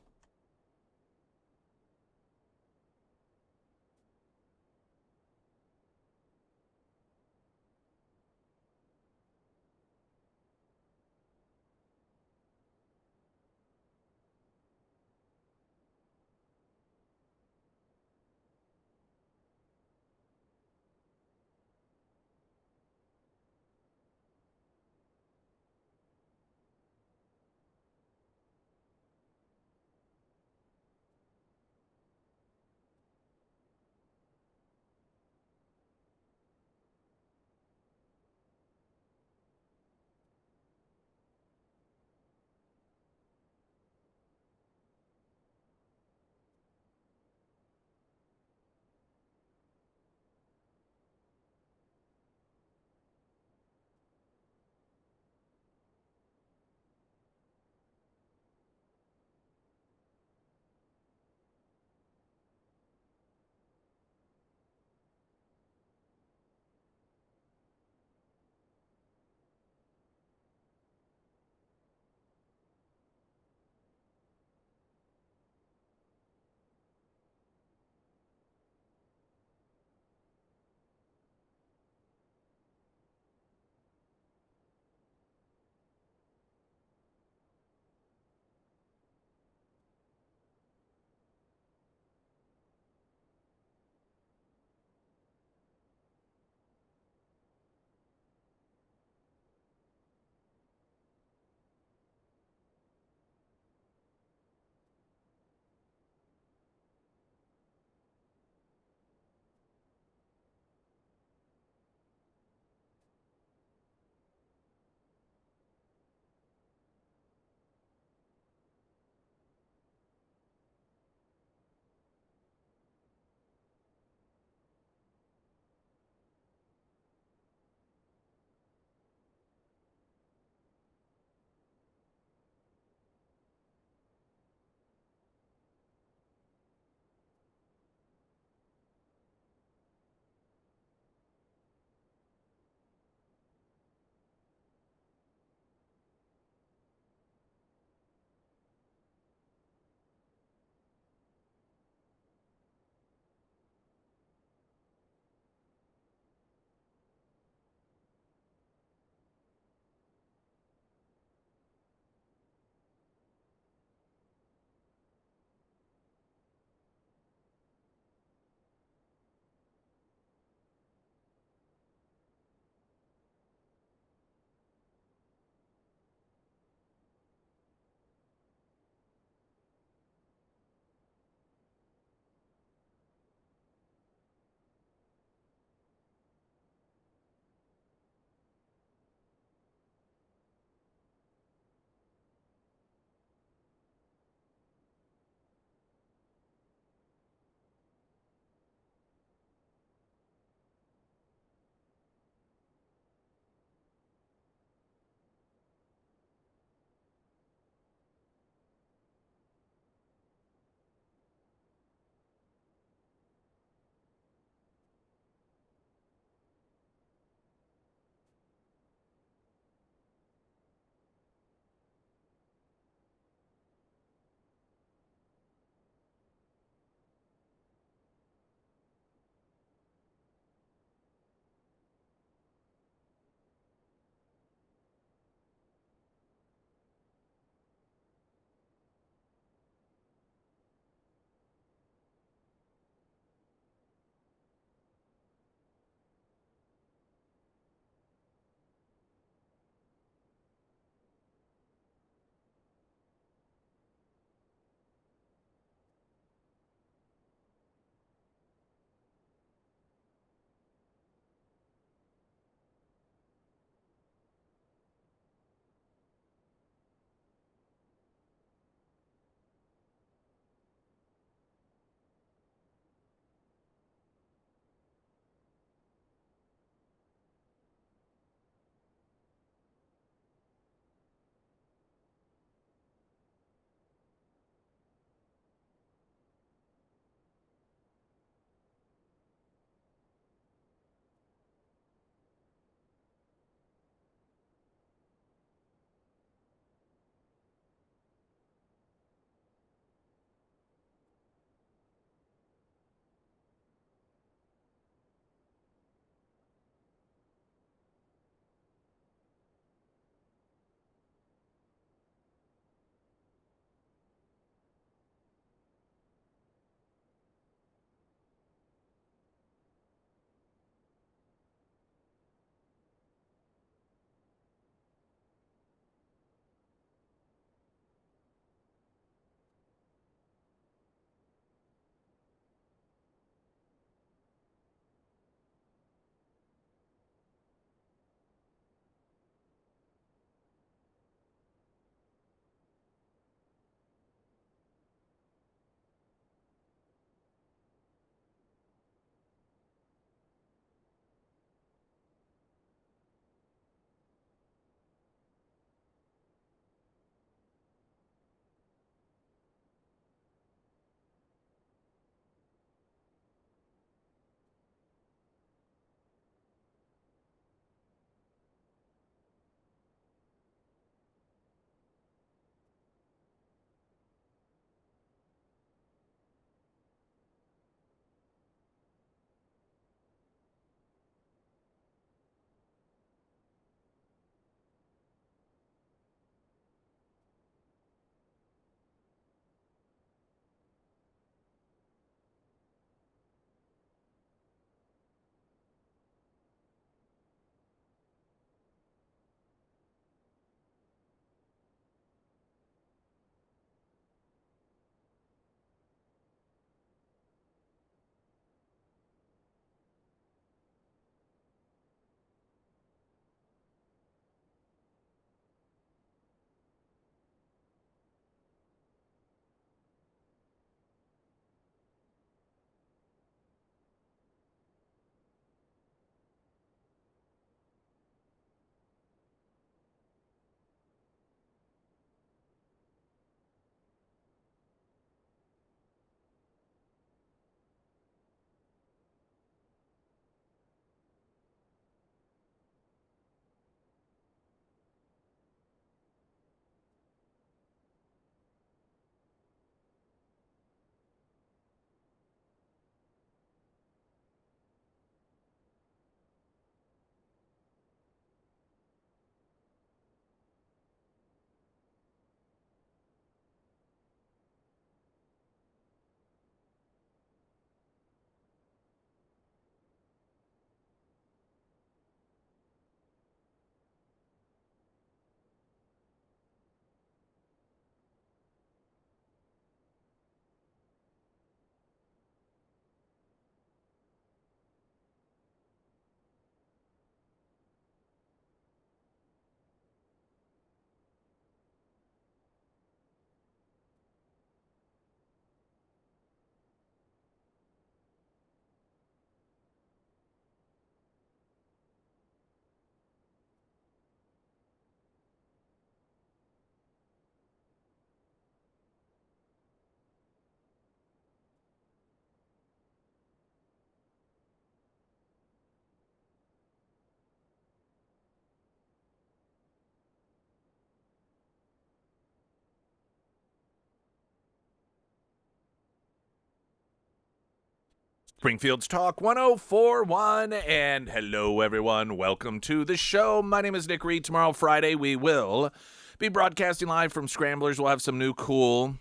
Springfield's Talk 1041. And hello, everyone. Welcome to the show. My name is Nick Reed. Tomorrow, Friday, we will be broadcasting live from Scramblers. We'll have some new cool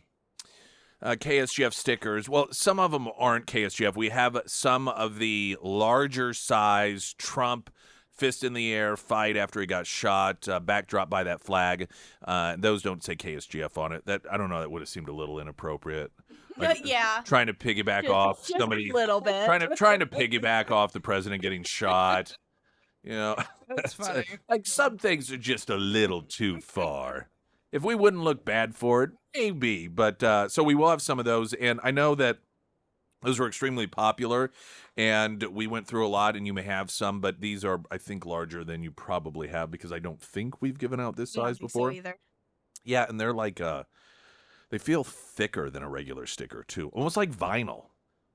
KSGF stickers. Well, some of them aren't KSGF. We have some of the larger size Trump fist in the air fight after he got shot, backdrop by that flag. Those don't say KSGF on it. That I don't know. That would have seemed a little inappropriate. Yeah. Trying to piggyback off Just somebody. a little bit. Trying to piggyback off the president getting shot. You know, That's funny. like some things are just a little too far. If we wouldn't look bad for it, maybe. But so we will have some of those, and I know that those were extremely popular, and we went through a lot, and you may have some, but these are, I think, larger than you probably have because I don't think we've given out this I don't size think so before. either. Yeah, and they're like they feel thicker than a regular sticker too, almost like vinyl.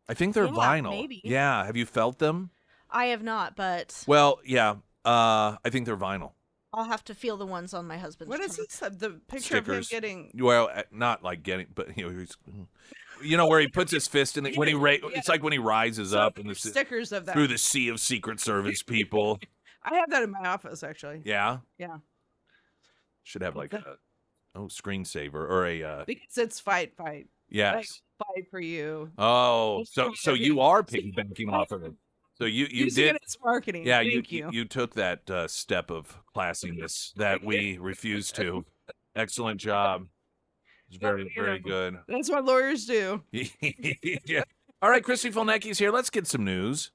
I think they're Yeah, vinyl. maybe. Yeah, have you felt them? I have not, but Well, yeah. I think they're vinyl. I'll have to feel the ones on my husband's. What is trunk. he said? The picture Stickers. of him getting. Well, not like getting, but where he puts his fist in it when he it's like when he rises up in the stickers of that. through the sea of Secret Service people. I have that in my office actually. Yeah. Yeah. Should have like a screensaver or a Because it's fight. yes. Like, fight for you. Oh, It's so kind so of you you. are piggybacking off of it. So you Using did. it as marketing. Yeah, Thank you took that step of classiness that we refuse to. Excellent job. It's very, very good. That's what lawyers do. Yeah. All right, Christy Fulnecki's here. Let's get some news.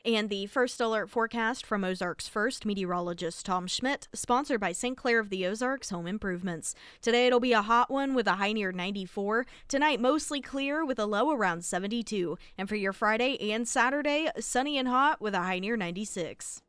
And the first alert forecast from Ozarks First meteorologist Tom Schmidt, sponsored by St. Clair of the Ozarks Home Improvements. Today it'll be a hot one with a high near 94. Tonight mostly clear with a low around 72. And for your Friday and Saturday, sunny and hot with a high near 96.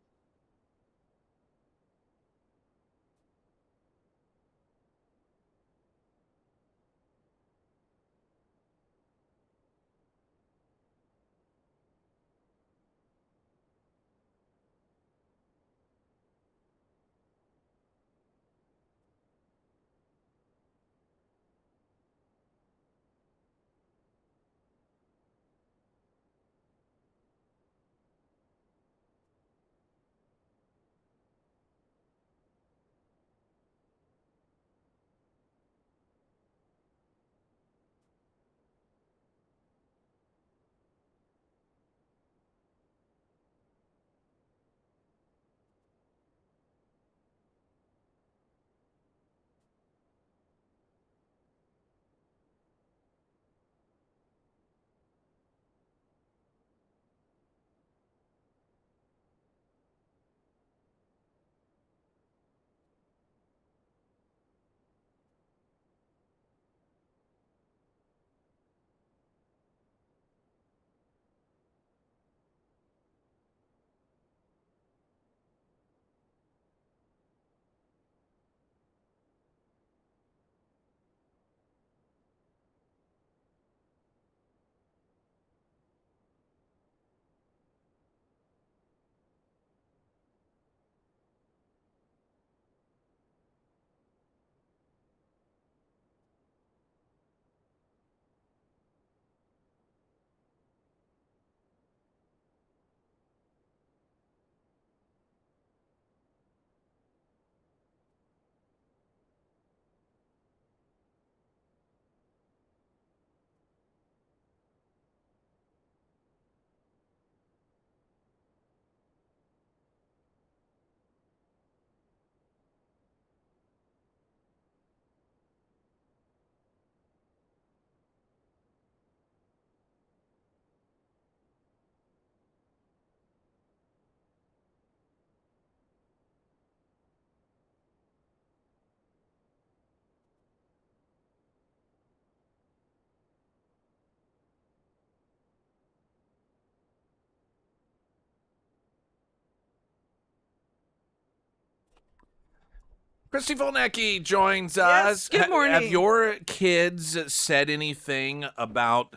Christy Volnecki joins Yes, us. good Have morning. your kids said anything about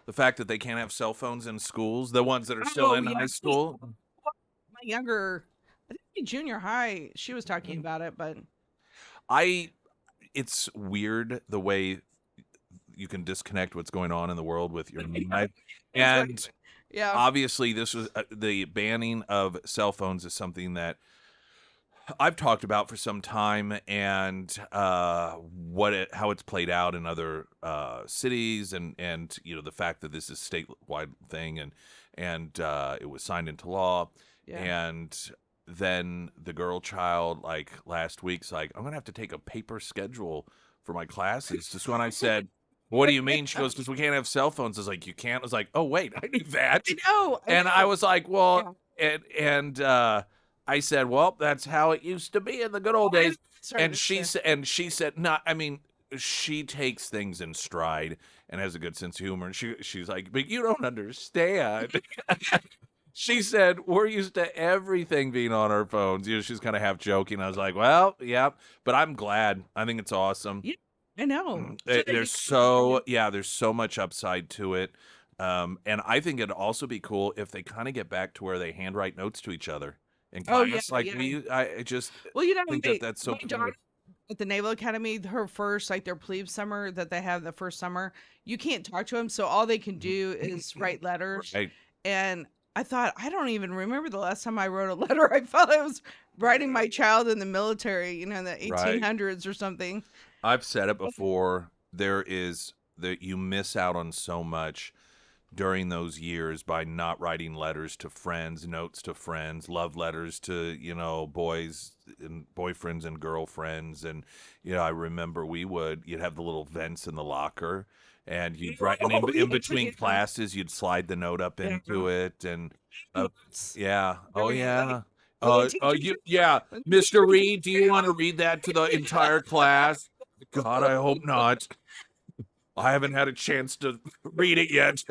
the fact that they can't have cell phones in schools? The ones that are still Oh, in yeah. high school? My younger, I think junior high, she was talking about it, but It's weird the way you can disconnect what's going on in the world with your life. And yeah, obviously, this was the banning of cell phones is something that I've talked about for some time, and how it's played out in other cities, and the fact that this is statewide thing, and it was signed into law, yeah. and then the girl child like last week's like, I'm gonna have to take a paper schedule for my classes. Just when I said, what do you mean? She goes, because we can't have cell phones. I was like, you can't. I was like, oh wait, I knew that. I And I know. was like, Yeah. well, and I said, well, that's how it used to be in the good old days. Sorry, And she said, no, I mean, she takes things in stride and has a good sense of humor. And she's like, but you don't understand. She said, we're used to everything being on our phones. She's kind of half joking. I was like, well, yeah, but I'm glad. I think it's awesome. Yeah, I know. There's so much upside to it. And I think it'd also be cool if they kind of get back to where they handwrite notes to each other in Oh, yeah, class. Like yeah. I just Well, think that's so my cool. daughter at the Naval Academy, her first, like their plebe summer that they have the first summer, you can't talk to them. So all they can do is write letters. Right. And I thought, I don't even remember the last time I wrote a letter. I felt I was writing my child in the military, in the Right. 1800s or something. I've said it before. You miss out on so much during those years by not writing letters to friends, notes to friends, love letters to, boys and boyfriends and girlfriends. And, I remember you'd have the little vents in the locker, and you'd write, and in between classes, you'd slide the note up into it. And, yeah. Oh, yeah. Yeah. Mr. Reed, do you want to read that to the entire class? God, I hope not. I haven't had a chance to read it yet.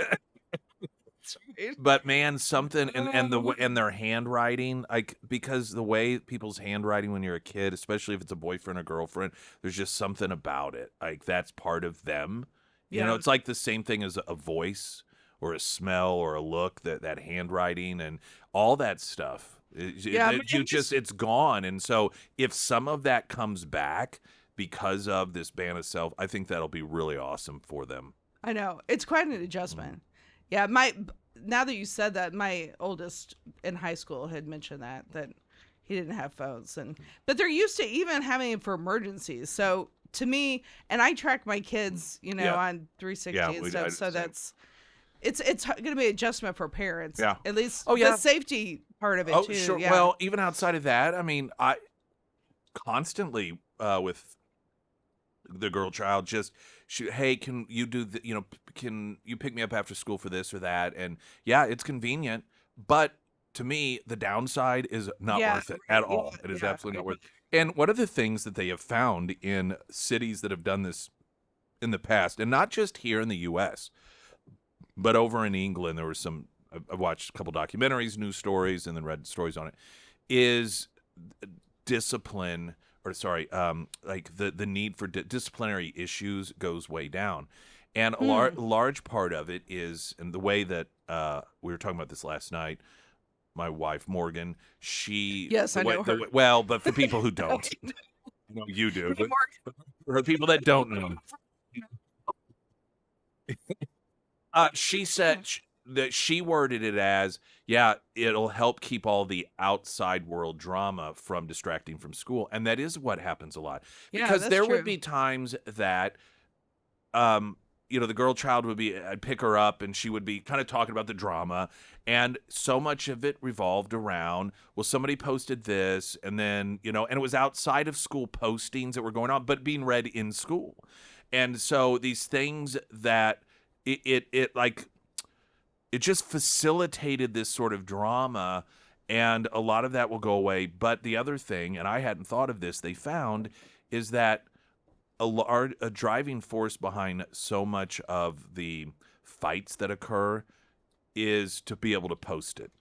But man, something and their handwriting, like, because the way people's handwriting when you're a kid, especially if it's a boyfriend or girlfriend, there's just something about it. Like, that's part of them. Yeah. It's like the same thing as a voice or a smell or a look, that handwriting and all that stuff. It's gone. And so if some of that comes back because of this ban of self, I think that'll be really awesome for them. I know. It's quite an adjustment. Yeah, now that you said that, my oldest in high school had mentioned that he didn't have phones, but they're used to even having it for emergencies. So to me, and I track my kids, on 360 and stuff. So it's going to be an adjustment for parents. Yeah. At least Oh, yeah. the safety part of it too. Sure. Yeah. Well, even outside of that, I mean, I constantly with the girl child just hey, can you do can you pick me up after school for this or that? And yeah, it's convenient, but to me the downside is not worth it at all. It is absolutely not worth it. And one of the things that they have found in cities that have done this in the past, and not just here in the US, but over in England, there was I watched a couple documentaries, news stories, and then read stories on it, is discipline, or sorry, like the need for disciplinary issues goes way down. And a large part of it is, and the way that we were talking about this last night, my wife, Morgan, Yes, I know her. Well, but for people who don't, I know you do, but for the people that don't know, she said that she worded it as, yeah, it'll help keep all the outside world drama from distracting from school. And that is what happens a lot. Yeah, Because that's there true. would be times that, the girl child I'd pick her up and she would be kind of talking about the drama. And so much of it revolved around, well, somebody posted this, and then, and it was outside of school postings that were going on, but being read in school. And so these things that it just facilitated this sort of drama, and a lot of that will go away. But the other thing, and I hadn't thought of this, they found is that a driving force behind so much of the fights that occur is to be able to post it.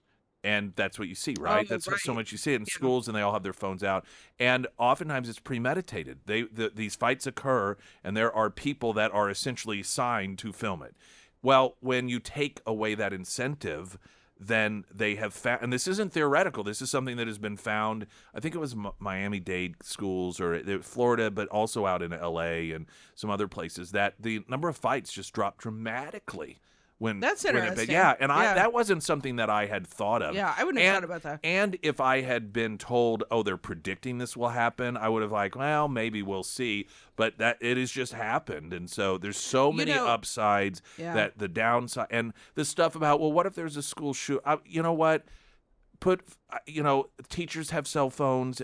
And that's what you see, right? Oh, That's so right. much you see it in Yeah. schools, and they all have their phones out. And oftentimes it's premeditated. These fights occur, and there are people that are essentially assigned to film it. Well, when you take away that incentive, then they have found, and this isn't theoretical. This is something that has been found. I think it was Miami-Dade schools or Florida, but also out in L.A. and some other places, that the number of fights just dropped dramatically That's when interesting. yeah, and Yeah. that wasn't something that I had thought of. Yeah, I wouldn't have thought about that. And if I had been told, oh, they're predicting this will happen, I would have like, well, maybe we'll see. But that it has just happened, and so there's so many upsides Yeah. that the downside, and the stuff about, well, what if there's a school shoot? You know what? Teachers have cell phones.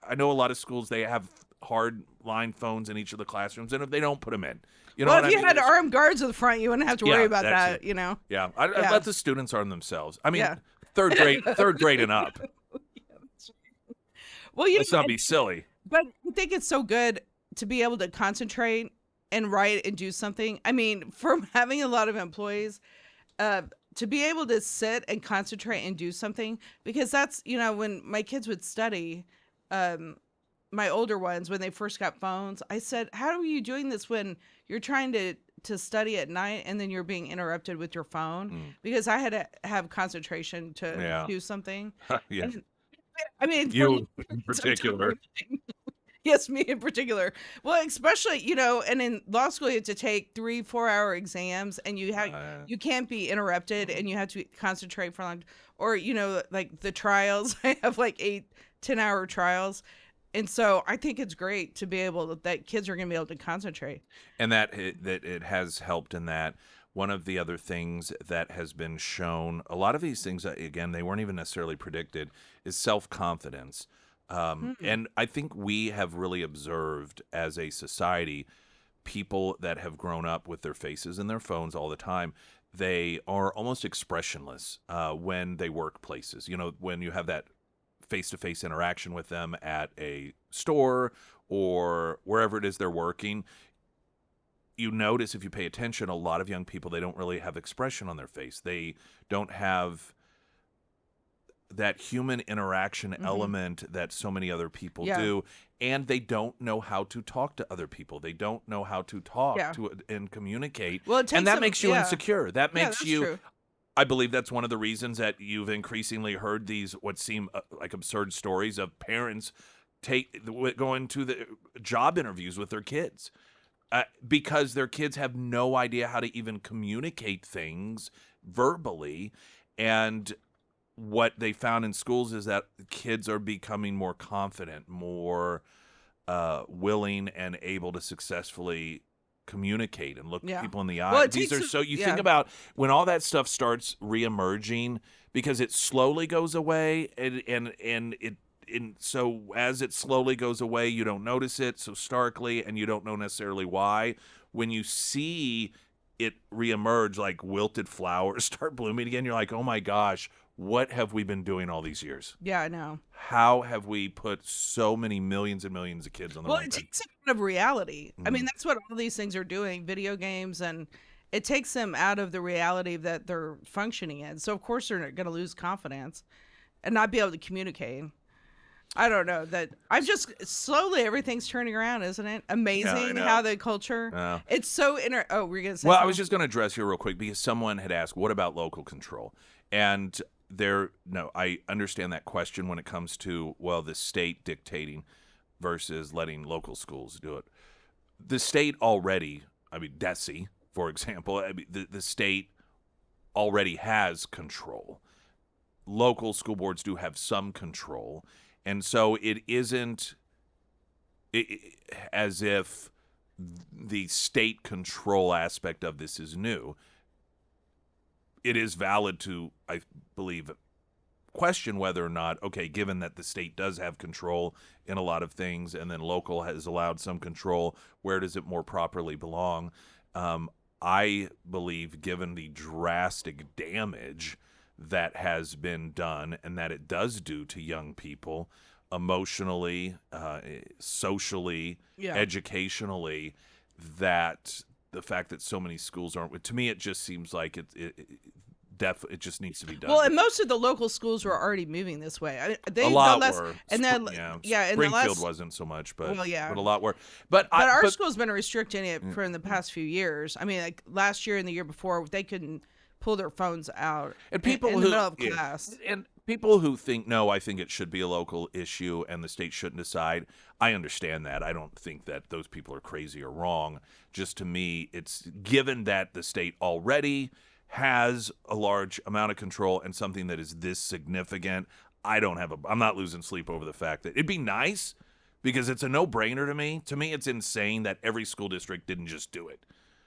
I know a lot of schools, they have hard line phones in each of the classrooms, and if they don't put them in, Well, if you had armed guards at the front, you wouldn't have to worry about that, Yeah, I'd let the students arm themselves. I mean, Yeah. third grade and up. Well, Let's not be silly. but I think it's so good to be able to concentrate and write and do something. I mean, from having a lot of employees, to be able to sit and concentrate and do something, because that's, when my kids would study, my older ones, when they first got phones, I said, how are you doing this when you're trying to study at night and then you're being interrupted with your phone? Because I had to have concentration to do something. Yeah. And, I mean, You in particular. Yes, me in particular. Well, especially, and in law school, you have to take 3-4 hour exams, and you can't be interrupted, and you have to concentrate for long. Or, like the trials, I have like 8-10 hour trials. And so I think it's great to be able that kids are going to be able to concentrate. And that it has helped in that. One of the other things that has been shown, a lot of these things, again, they weren't even necessarily predicted, is self-confidence. And I think we have really observed as a society, people that have grown up with their faces in their phones all the time, they are almost expressionless when they work places. When you have that face-to-face interaction with them at a store or wherever it is they're working, you notice, if you pay attention, a lot of young people, they don't really have expression on their face. They don't have that human interaction element that so many other people do, and they don't know how to talk to other people. They don't know how to talk to and communicate. Well, and that makes you insecure. That makes that's you true. I believe that's one of the reasons that you've increasingly heard these what seem like absurd stories of parents going to the job interviews with their kids because their kids have no idea how to even communicate things verbally. And what they found in schools is that kids are becoming more confident, more willing and able to successfully communicate and look people in the eye. Well, These are so you think about when all that stuff starts reemerging, because it slowly goes away, and so as it slowly goes away, you don't notice it so starkly, and you don't know necessarily why. When you see it reemerge, like wilted flowers start blooming again, you're like, oh my gosh, what have we been doing all these years? Yeah, I know. How have we put so many millions and millions of kids on the Well, wrong it path? takes them out of reality. I mean, that's what all these things are doing, video games, and it takes them out of the reality that they're functioning in. So, of course, they're going to lose confidence and not be able to communicate. I don't know. That I'm just slowly everything's turning around, isn't it? Amazing know. how the culture. It's so Oh, we're gonna say. Well, I something? was just going to address here real quick because someone had asked, "What about local control?" And I understand that question when it comes to the state dictating versus letting local schools do it. The state already, DESE, for example, the state already has control. Local school boards do have some control. And so it isn't as if the state control aspect of this is new. It is valid to, I believe, question whether or not, okay, given that the state does have control in a lot of things and then local has allowed some control, where does it more properly belong? I believe, given the drastic damage that has been done and that it does do to young people emotionally, socially, educationally, that the fact that so many schools aren't, to me, it just seems like it just needs to be done. Well, and most of the local schools were already moving this way. A lot the were. and then in the Springfield last, wasn't so much, but well, yeah. but a lot were. But our but school's been restricting it for in the past few years. I mean, like last year and the year before, they couldn't pull their phones out and people in who the middle of class. and people who think no, I think it should be a local issue and the state shouldn't decide. I understand that. I don't think that those people are crazy or wrong. Just to me, it's given that the state already has a large amount of control and something that is this significant. I'm not losing sleep over the fact that it'd be nice because it's a no-brainer to me. To me, it's insane that every school district didn't just do it.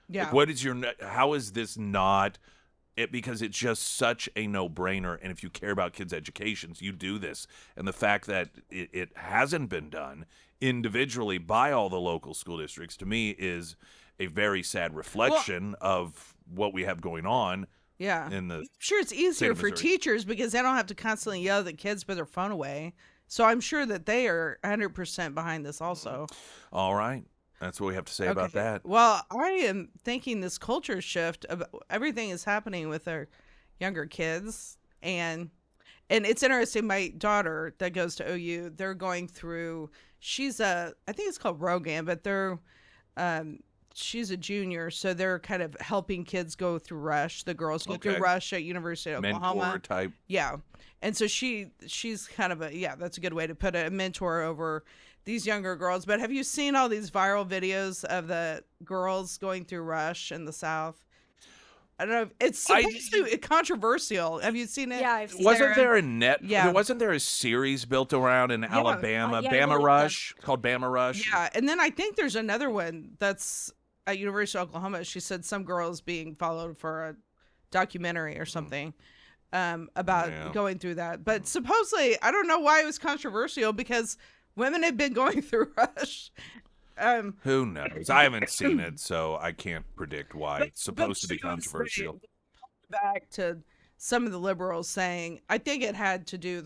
Yeah. Like, how is this not it? Because it's just such a no-brainer, and if you care about kids' educations, you do this. And the fact that it hasn't been done individually by all the local school districts, to me, is a very sad reflection of what we have going on. Yeah. I'm sure it's easier for teachers because they don't have to constantly yell at the kids put their phone away. So I'm sure that they are 100% behind this also. All right. That's what we have to say about that. Well, I am thinking this culture shift of everything is happening with our younger kids, and it's interesting. My daughter that goes to OU, they're going through. I think it's called Rogan, but she's a junior, so they're kind of helping kids go through Rush. The girls go through Rush at University of Oklahoma. Mentor type. Yeah, and so she's kind of that's a good way to put it, a mentor over these younger girls. But have you seen all these viral videos of the girls going through Rush in the South? I don't know. It's supposed to be controversial. Have you seen it? Yeah, I've seen Wasn't it. there a net? Yeah. Wasn't there a series built around in Alabama, Bama Rush, called Bama Rush? Yeah, and then I think there's another one that's at University of Oklahoma. She said some girls being followed for a documentary or something about going through that. But supposedly, I don't know why it was controversial because women have been going through Rush. Who knows? I haven't seen it, so I can't predict why it's supposed to be controversial. Back to some of the liberals saying, I think it had to do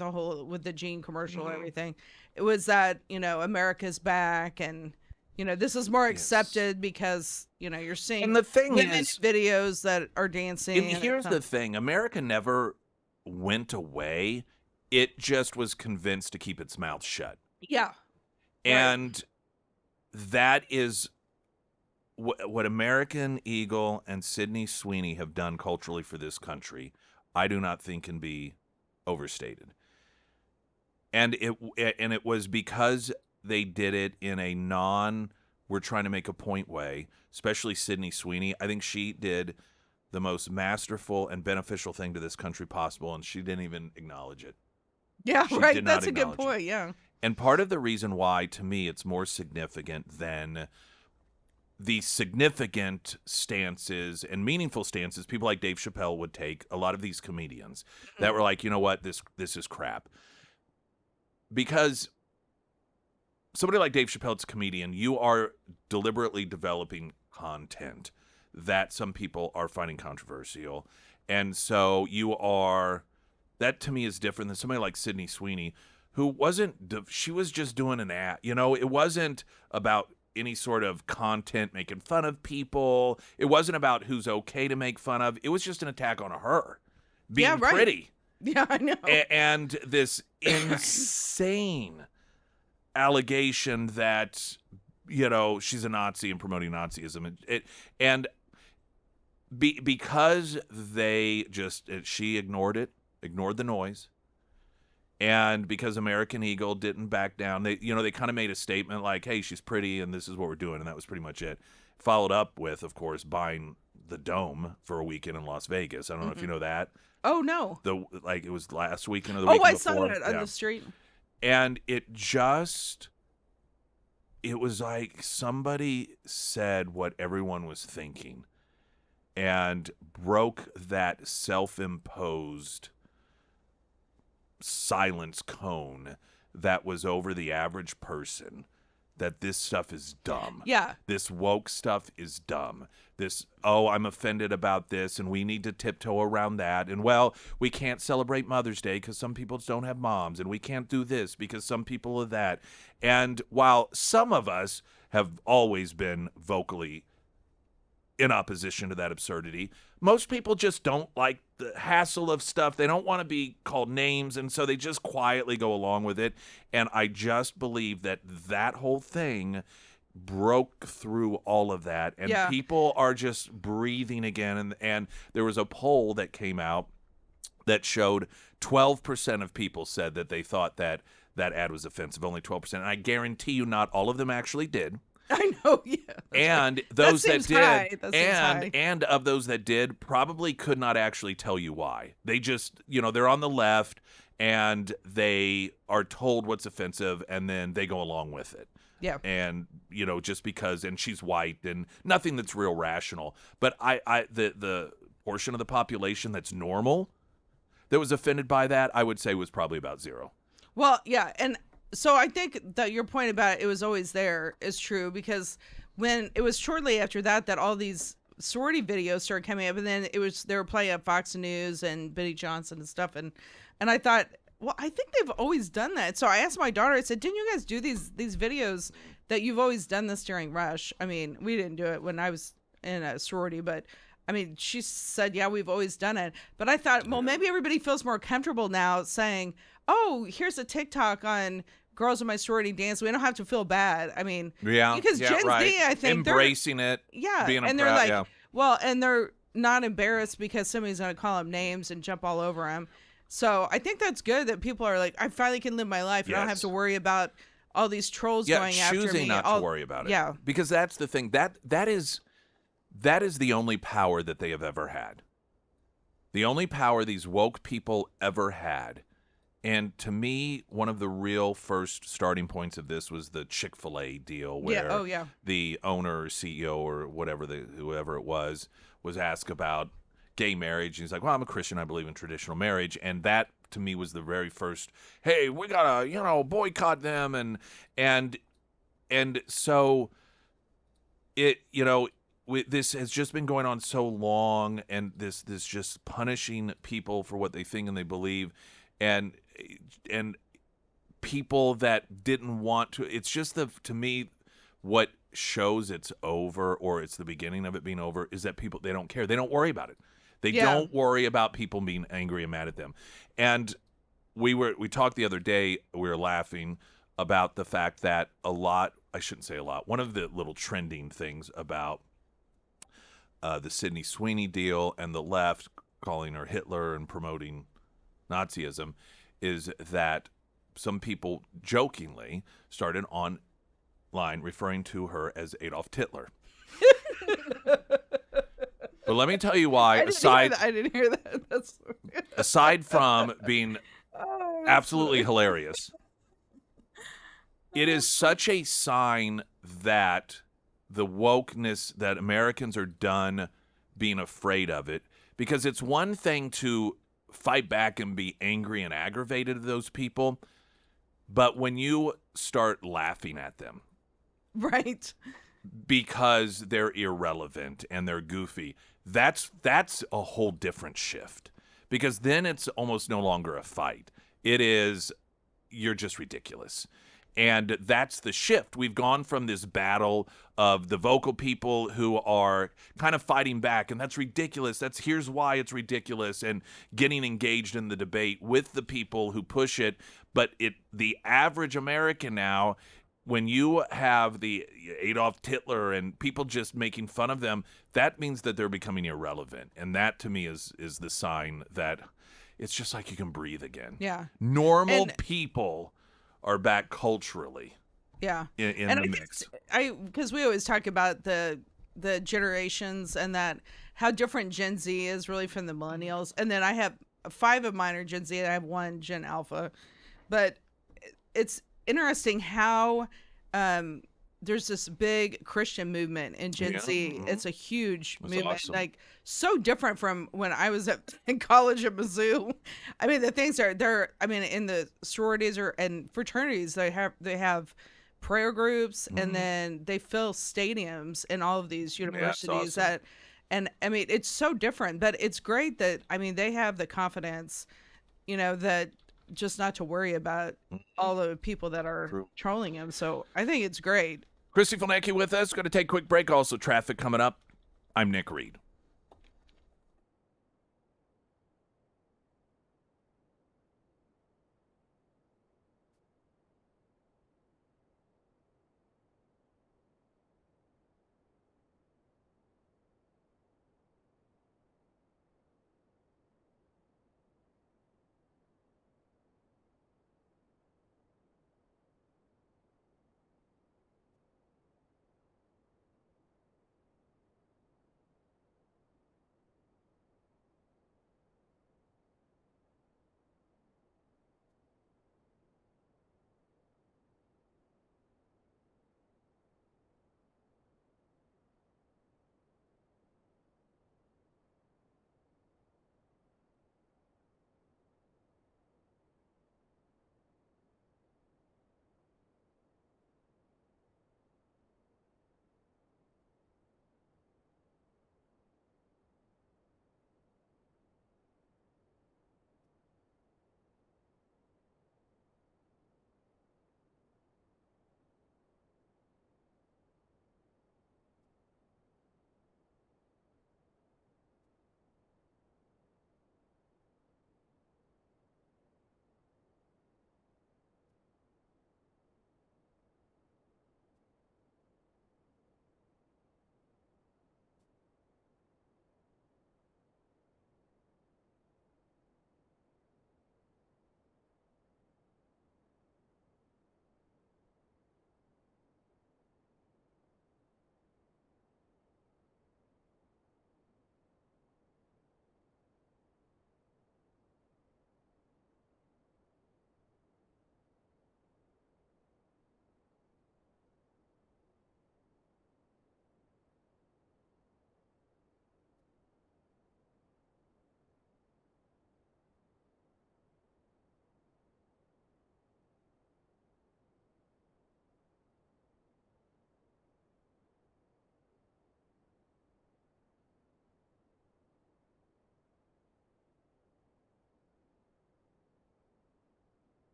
with the Gene commercial and everything. It was that, America's back and, this is more accepted because, you're seeing and the thing women is, in videos that are dancing. And here's the thing. America never went away. It just was convinced to keep its mouth shut. Yeah. And that is what American Eagle and Sydney Sweeney have done culturally for this country. I do not think can be overstated. And it was because they did it in a we're trying to make a point way, especially Sydney Sweeney. I think she did the most masterful and beneficial thing to this country possible, and she didn't even acknowledge it. Yeah, She right. did not That's a good acknowledge point. it. Yeah. And part of the reason why, to me, it's more significant than the significant stances and meaningful stances people like Dave Chappelle would take, a lot of these comedians that were like, you know what, this is crap. Because somebody like Dave Chappelle's a comedian, you are deliberately developing content that some people are finding controversial. And so that to me is different than somebody like Sydney Sweeney, who she was just doing an act. It wasn't about any sort of content making fun of people. It wasn't about who's okay to make fun of. It was just an attack on her being pretty. Yeah, I know. And this insane allegation that, she's a Nazi and promoting Nazism. Because she ignored the noise. And because American Eagle didn't back down, they kind of made a statement like, hey, she's pretty and this is what we're doing. And that was pretty much it. Followed up with, of course, buying the Dome for a weekend in Las Vegas. I don't know if you know that. Oh, no. It was last weekend or the weekend before. Oh, I saw it on the street. And it was like somebody said what everyone was thinking and broke that self-imposed silence cone that was over the average person, that this stuff is dumb. Yeah. This woke stuff is dumb. I'm offended about this and we need to tiptoe around that. And we can't celebrate Mother's Day because some people don't have moms, and we can't do this because some people are that. And while some of us have always been vocally in opposition to that absurdity. Most people just don't like the hassle of stuff. They don't want to be called names, and so they just quietly go along with it. And I just believe that that whole thing broke through all of that, and Yeah. people are just breathing again. And there was a poll that came out that showed 12% of people said that they thought that that ad was offensive, only 12%. And I guarantee you not all of them actually did. I know, yeah. And those that seems high. did, That seems high. and of those that did, probably could not actually tell you why. They just, they're on the left and they are told what's offensive, and then they go along with it. Yeah. And just because, and she's white, and nothing that's real rational. But the portion of the population that's normal that was offended by that, I would say was probably about zero. Well, yeah, and so I think that your point about it was always there is true, because when it was shortly after that all these sorority videos started coming up, and then they were playing up Fox News and Biddy Johnson and stuff, and I thought, well, I think they've always done that. So I asked my daughter, I said, didn't you guys do these videos that you've always done this during Rush? I mean, we didn't do it when I was in a sorority, but I mean, she said, yeah, we've always done it. But I thought, well, maybe everybody feels more comfortable now saying, oh, here's a TikTok on girls in my sorority dance. We don't have to feel bad. I mean, because Gen Z, I think, embracing it, being and they're like, well, and they're not embarrassed because somebody's going to call them names and jump all over them. So I think that's good that people are like, I finally can live my life. I don't have to worry about all these trolls going after me. Choosing not to worry about it. Yeah, because that's the thing. That is the only power that they have ever had. The only power these woke people ever had. And to me, one of the real first starting points of this was the Chick-fil-A deal, where the owner or CEO or whoever it was asked about gay marriage. And he's like, well, I'm a Christian. I believe in traditional marriage. And that, to me, was the very first, hey, we got to, boycott them. And so it, this has just been going on so long, and this just punishing people for what they think and they believe. And people that didn't want to, it's just to me, what shows it's over, or it's the beginning of it being over, is that people, they don't care. They don't worry about it. They don't worry about people being angry and mad at them. And we talked the other day, we were laughing about the fact that I shouldn't say a lot, one of the little trending things about the Sydney Sweeney deal and the left calling her Hitler and promoting Nazism is that some people jokingly started online referring to her as Adolf Hitler. But let me tell you why. I didn't hear that. That's aside from being absolutely hilarious, it is such a sign that the wokeness, that Americans are done being afraid of it, because it's one thing to fight back and be angry and aggravated at those people, but when you start laughing at them, right, because they're irrelevant and they're goofy, that's a whole different shift, because then it's almost no longer a fight. It is, you're just ridiculous. And that's the shift. We've gone from this battle of the vocal people who are kind of fighting back, and that's ridiculous. Here's why it's ridiculous, and getting engaged in the debate with the people who push it. But the average American now, when you have the Adolf Hitler and people just making fun of them, that means that they're becoming irrelevant. And that, to me, is the sign that it's just like you can breathe again. Yeah. Normal people are back culturally. Yeah. In the mix. Because we always talk about the generations, and that how different Gen Z is really from the millennials. And then I have 5 of mine are Gen Z, and I have 1 Gen Alpha. But it's interesting how there's this big Christian movement in Gen Z. Mm-hmm. It's a huge movement, awesome. Like so different from when I was in college at Mizzou. I mean, the things in the sororities and fraternities, they have prayer groups, mm-hmm. and then they fill stadiums in all of these universities. Awesome. And I mean, it's so different, but it's great that, I mean, they have the confidence, that just not to worry about all the people that are trolling him. So I think it's great. Christy Fulnecki with us. Going to take a quick break. Also, traffic coming up. I'm Nick Reed.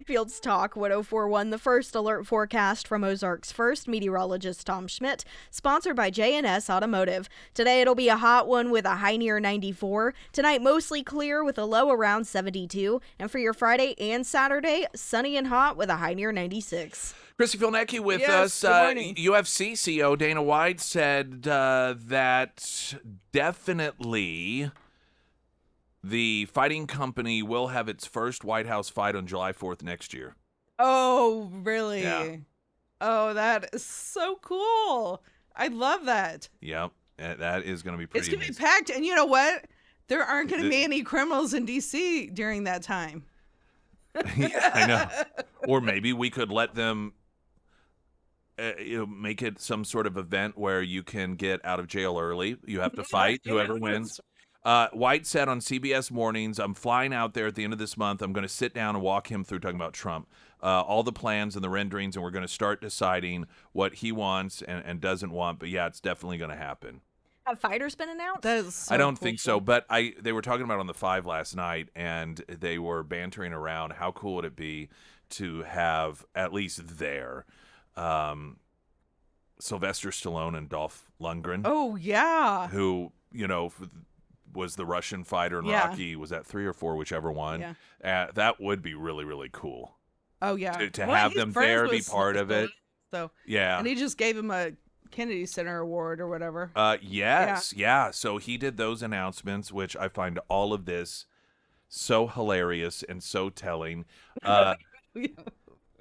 Springfield's Talk 1041, the first alert forecast from Ozark's first meteorologist Tom Schmidt, sponsored by J&S Automotive. Today it'll be a hot one with a high near 94. Tonight mostly clear with a low around 72. And for your Friday and Saturday, sunny and hot with a high near 96. Chrissy Filnecki with Yes, us. good morning. UFC CEO Dana White said that definitely the fighting company will have its first White House fight on July 4th next year. Oh, really? Yeah. Oh, that is so cool. I love that. Yep, that is going to be pretty It's going to be amazing. packed. And you know what? There aren't going to be any criminals in D.C. during that time. Yeah, I know. Or maybe we could let them make it some sort of event where you can get out of jail early. You have to fight whoever wins. White said on CBS Mornings, I'm flying out there at the end of this month. I'm going to sit down and walk him through, talking about Trump, all the plans and the renderings, and we're going to start deciding what he wants and doesn't want. But yeah, it's definitely going to happen. Have fighters been announced? That is so I don't cool. think so, but they were talking about on the 5 last night, and they were bantering around how cool would it be to have at least there Sylvester Stallone and Dolph Lundgren, Oh yeah. who, was the Russian fighter in Yeah. Rocky. Was that 3 or 4, whichever one? Yeah. That would be really, really cool Oh yeah. to Well, have he's them friends there, with be part of it. So, Yeah. and he just gave him a Kennedy Center Award or whatever. Yes. Yeah. So he did those announcements, which I find all of this so hilarious and so telling. I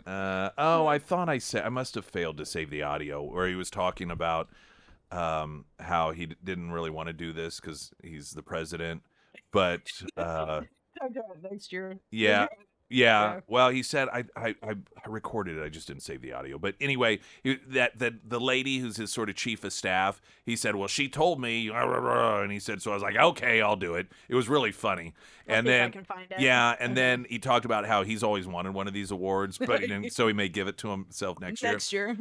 thought I must have failed to save the audio where he was talking about how he didn't really want to do this because he's the president, but Next year. yeah. Yeah. Well, he said I recorded it. I just didn't save the audio. But anyway, that the lady who's his sort of chief of staff, he said, well, she told me, and he said, so I was like, okay, I'll do it. It was really funny. And then I can find it. yeah, and then he talked about how he's always wanted one of these awards, but so he may give it to himself next year. Next year.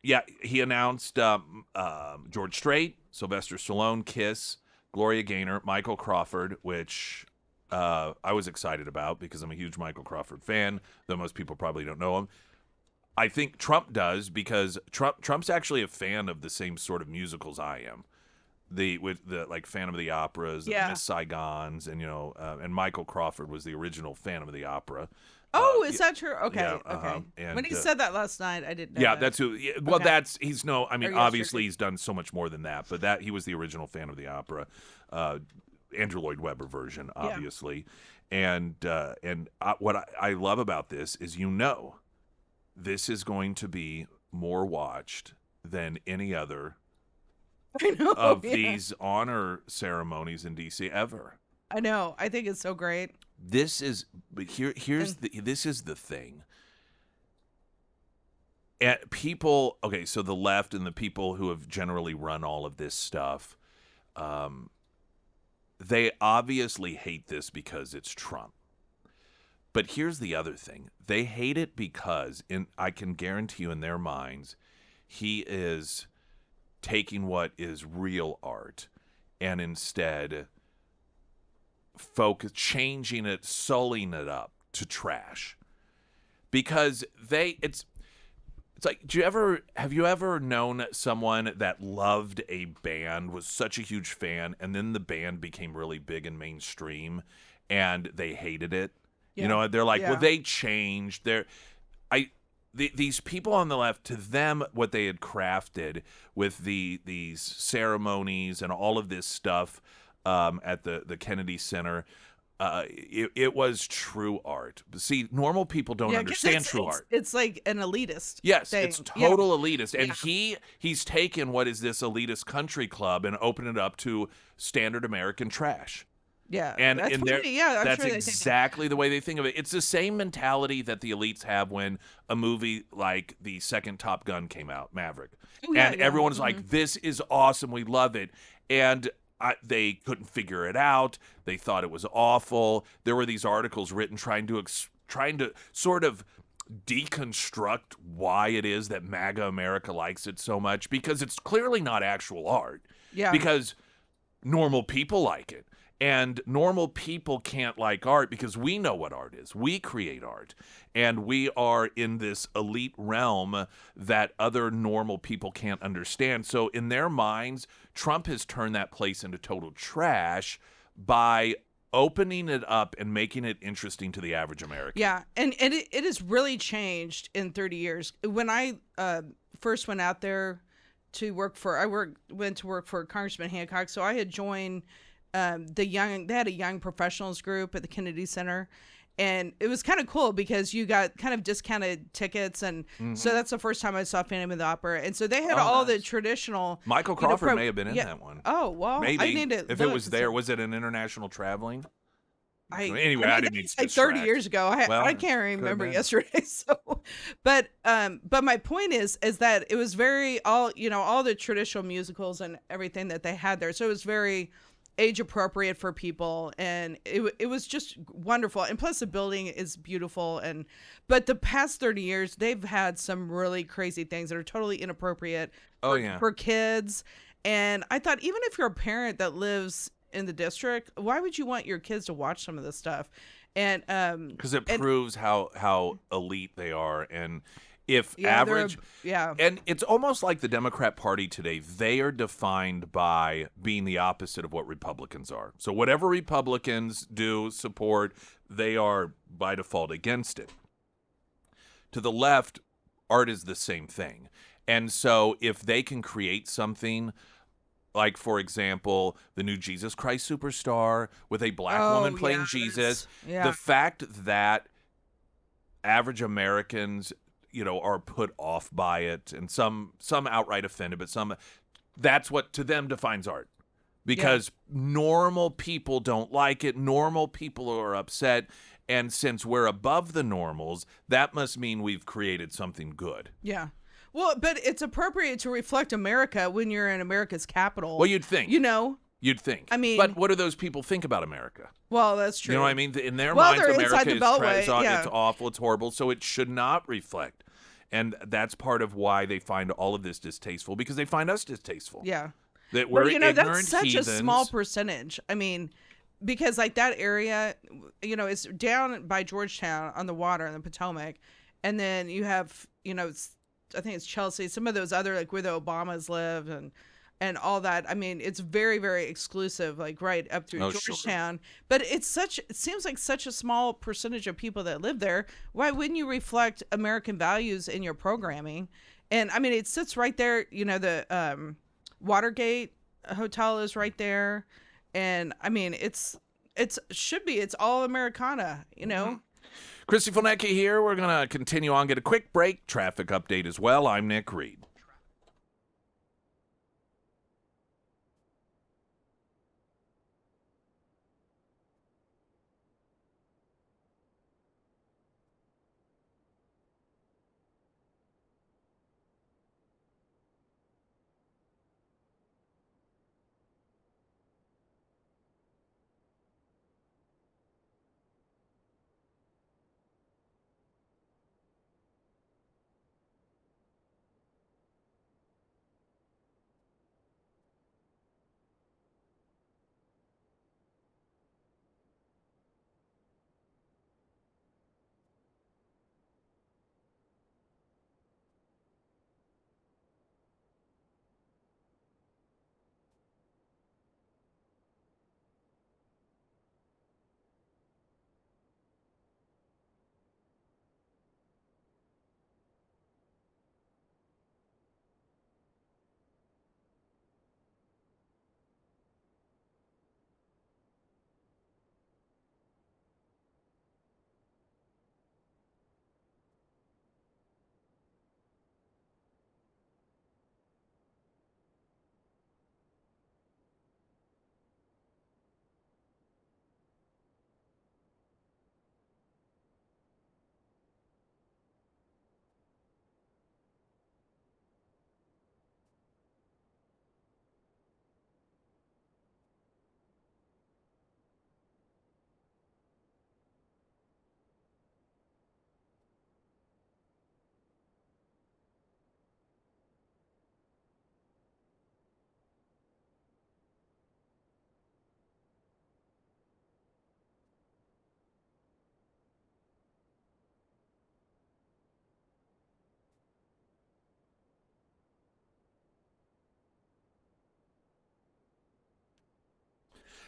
Yeah, he announced George Strait, Sylvester Stallone, Kiss, Gloria Gaynor, Michael Crawford, which I was excited about because I'm a huge Michael Crawford fan, though most people probably don't know him. I think Trump does because Trump's actually a fan of the same sort of musicals I am. With the like Phantom of the Operas, the Miss Saigons, and and Michael Crawford was the original Phantom of the Opera. Oh, is that true? Okay, yeah, okay. and, When he said that last night, I didn't know. Yeah, that. that's who. Yeah, well, Okay. he's no. I mean, Or obviously yesterday. he's done so much more than that, but he was the original Phantom of the Opera, Andrew Lloyd Webber version, obviously, and what I love about this is this is going to be more watched than any other I know. of yeah. these honor ceremonies in DC ever. I know. I think it's so great. This is, but this is the thing. And people, okay, so the left and the people who have generally run all of this stuff, they obviously hate this because it's Trump. But here's the other thing. They hate it because, I can guarantee you in their minds, he is taking what is real art and instead changing it, sullying it up to trash. Because it's like, have you ever known someone that loved a band, was such a huge fan, and then the band became really big and mainstream and they hated it? Yeah. They're like, Yeah. well, they changed. These people on the left, to them, what they had crafted with these ceremonies and all of this stuff at the Kennedy Center, it was true art. See, normal people don't 'cause understand true art. It's like an elitist. Yes, thing. it's total elitist. And Yeah. he's taken what is this elitist country club and opened it up to standard American trash. Yeah. And that's in what there, they- yeah, I'm that's sure they think that. exactly the way they think of it. It's the same mentality that the elites have when a movie like the second Top Gun came out, Maverick. Oh, yeah, and yeah. everyone's like, this is awesome. We love it. And they couldn't figure it out. They thought it was awful. There were these articles written trying to sort of deconstruct why it is that MAGA America likes it so much, because it's clearly not actual art. Yeah. Because normal people like it. And normal people can't like art because we know what art is. We create art. And we are in this elite realm that other normal people can't understand. So in their minds, Trump has turned that place into total trash by opening it up and making it interesting to the average American. Yeah, and it has really changed in 30 years. When I first went out there to went to work for Congressman Hancock, so I had joined they had a young professionals group at the Kennedy Center, and it was kind of cool because you got kind of discounted tickets, and so that's the first time I saw Phantom of the Opera, and so they had all the traditional. Michael Crawford may have been in that one. Oh well, Maybe. I need to if look. it was there, was it an international traveling? Anyway, I I didn't mean, mean it's to like 30 distract. years ago. I can't remember yesterday. So, but my point is that it was very all the traditional musicals and everything that they had there. So it was very age appropriate for people, and it was just wonderful. And plus, the building is beautiful. But the past 30 years, they've had some really crazy things that are totally inappropriate for kids. And I thought, even if you're a parent that lives in the district, why would you want your kids to watch some of this stuff? And because it proves how elite they are, and If Yeah, average, yeah. and it's almost like the Democrat Party today, they are defined by being the opposite of what Republicans are. So whatever Republicans do support, they are by default against it. To the left, art is the same thing. And so if they can create something like, for example, the new Jesus Christ Superstar with a black woman playing Jesus, the fact that average Americans, are put off by it, and some outright offended, but some, that's what to them defines art. Because normal people don't like it, normal people are upset, and since we're above the normals, that must mean we've created something good. Yeah. Well, but it's appropriate to reflect America when you're in America's capital. Well, you'd think. You'd think. I mean, but what do those people think about America? Well, that's true. You know what I mean? In their minds, they're America inside the is Beltway, it's awful, it's horrible, so it should not reflect. And that's part of why they find all of this distasteful, because they find us distasteful. Yeah. That we're ignorant that's such heathens. a small percentage. I mean, because like that area, it's down by Georgetown on the water in the Potomac, and then you have, I think it's Chelsea, some of those other, like where the Obamas live and all that. I mean, it's very, very exclusive, like right up through Georgetown. Sure. But it seems like such a small percentage of people that live there. Why wouldn't you reflect American values in your programming? And I mean, it sits right there. The Watergate Hotel is right there, and I mean, it's all Americana. Mm-hmm. Christy Fonecki here. We're going to continue on, get a quick break, traffic update as well. I'm Nick Reed.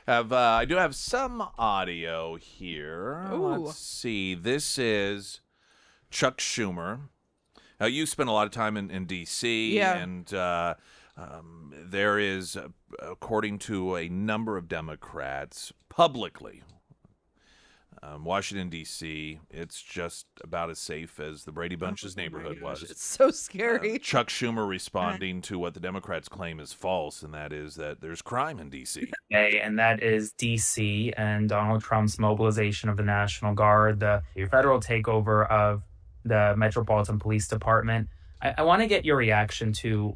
I do have some audio here. Ooh. Let's see. This is Chuck Schumer. Now, you spent a lot of time in D.C., and there is, according to a number of Democrats, publicly, Washington, D.C., it's just about as safe as the Brady Bunch's neighborhood was. It's so scary. Chuck Schumer responding to what the Democrats claim is false, and that is that there's crime in D.C. And that is D.C. and Donald Trump's mobilization of the National Guard, the federal takeover of the Metropolitan Police Department. I want to get your reaction to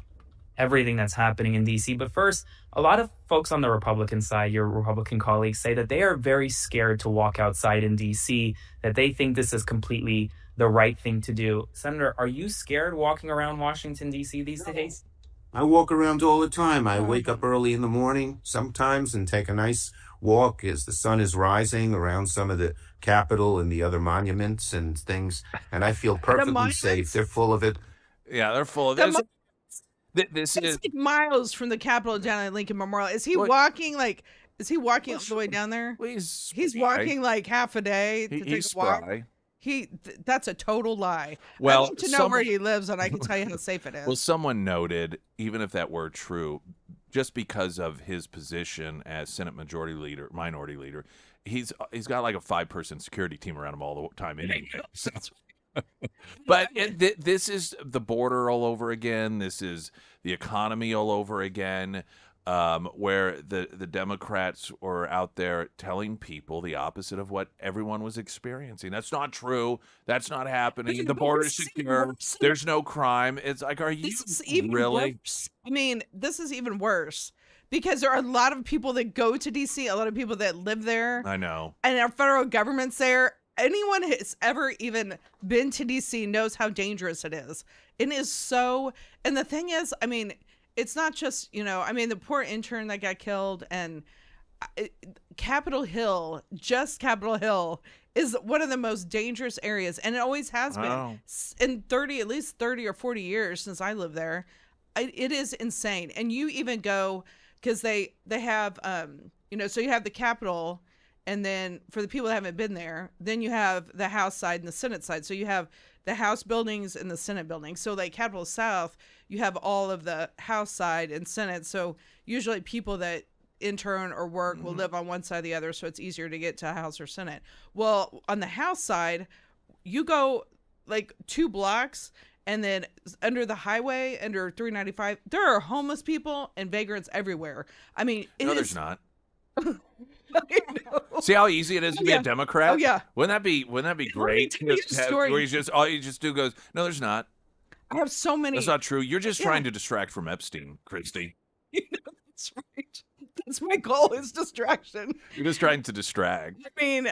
everything that's happening in D.C. But first, a lot of folks on the Republican side, your Republican colleagues, say that they are very scared to walk outside in D.C., that they think this is completely the right thing to do. Senator, are you scared walking around Washington, D.C. these days? I walk around all the time. I wake up early in the morning sometimes and take a nice walk as the sun is rising around some of the Capitol and the other monuments and things, and I feel perfectly safe. They're full of it. Yeah, they're full of The this. mon- This It's is like miles from the Capitol down at Lincoln Memorial. Is he What? walking all the way down there? well, he's He's spry. walking like half a day to take He's a walk. spry. That's a total lie. Well, I'd like to know where he lives, and I can tell you how safe it is. Well, someone noted, even if that were true, just because of his position as Senate Minority Leader, he's got like a 5-person security team around him all the time anyway. So. But this is the border all over again. This is the economy all over again, where the Democrats were out there telling people the opposite of what everyone was experiencing. That's not true. That's not happening. The border's secure. There's no crime. It's like, are you This is even really? worse. I mean, this is even worse because there are a lot of people that go to DC, a lot of people that live there, I know. and our federal government's there. Anyone who's ever even been to DC knows how dangerous it is. It is so, and the thing is, I mean, it's not just, the poor intern that got killed, and Capitol Hill, just Capitol Hill, is one of the most dangerous areas, and it always has been. Wow. In at least 30 or 40 years since I lived there. It is insane. And you even go, because they have, so you have the Capitol, and then for the people that haven't been there, then you have the House side and the Senate side. So you have the House buildings and the Senate buildings. So like Capitol South, you have all of the House side and Senate. So usually people that intern or work will live on one side or the other, so it's easier to get to House or Senate. Well, on the House side, you go like 2 blocks, and then under the highway, under 395, there are homeless people and vagrants everywhere. I mean, No, there's not. I know. See how easy it is to be a Democrat? Oh, yeah. Wouldn't that be great? tell you a story. Where all you just do goes, no, there's not. I have so many. That's not true. You're just trying to distract from Epstein, Christy. That's right. That's my goal, is distraction. You're just trying to distract. I mean,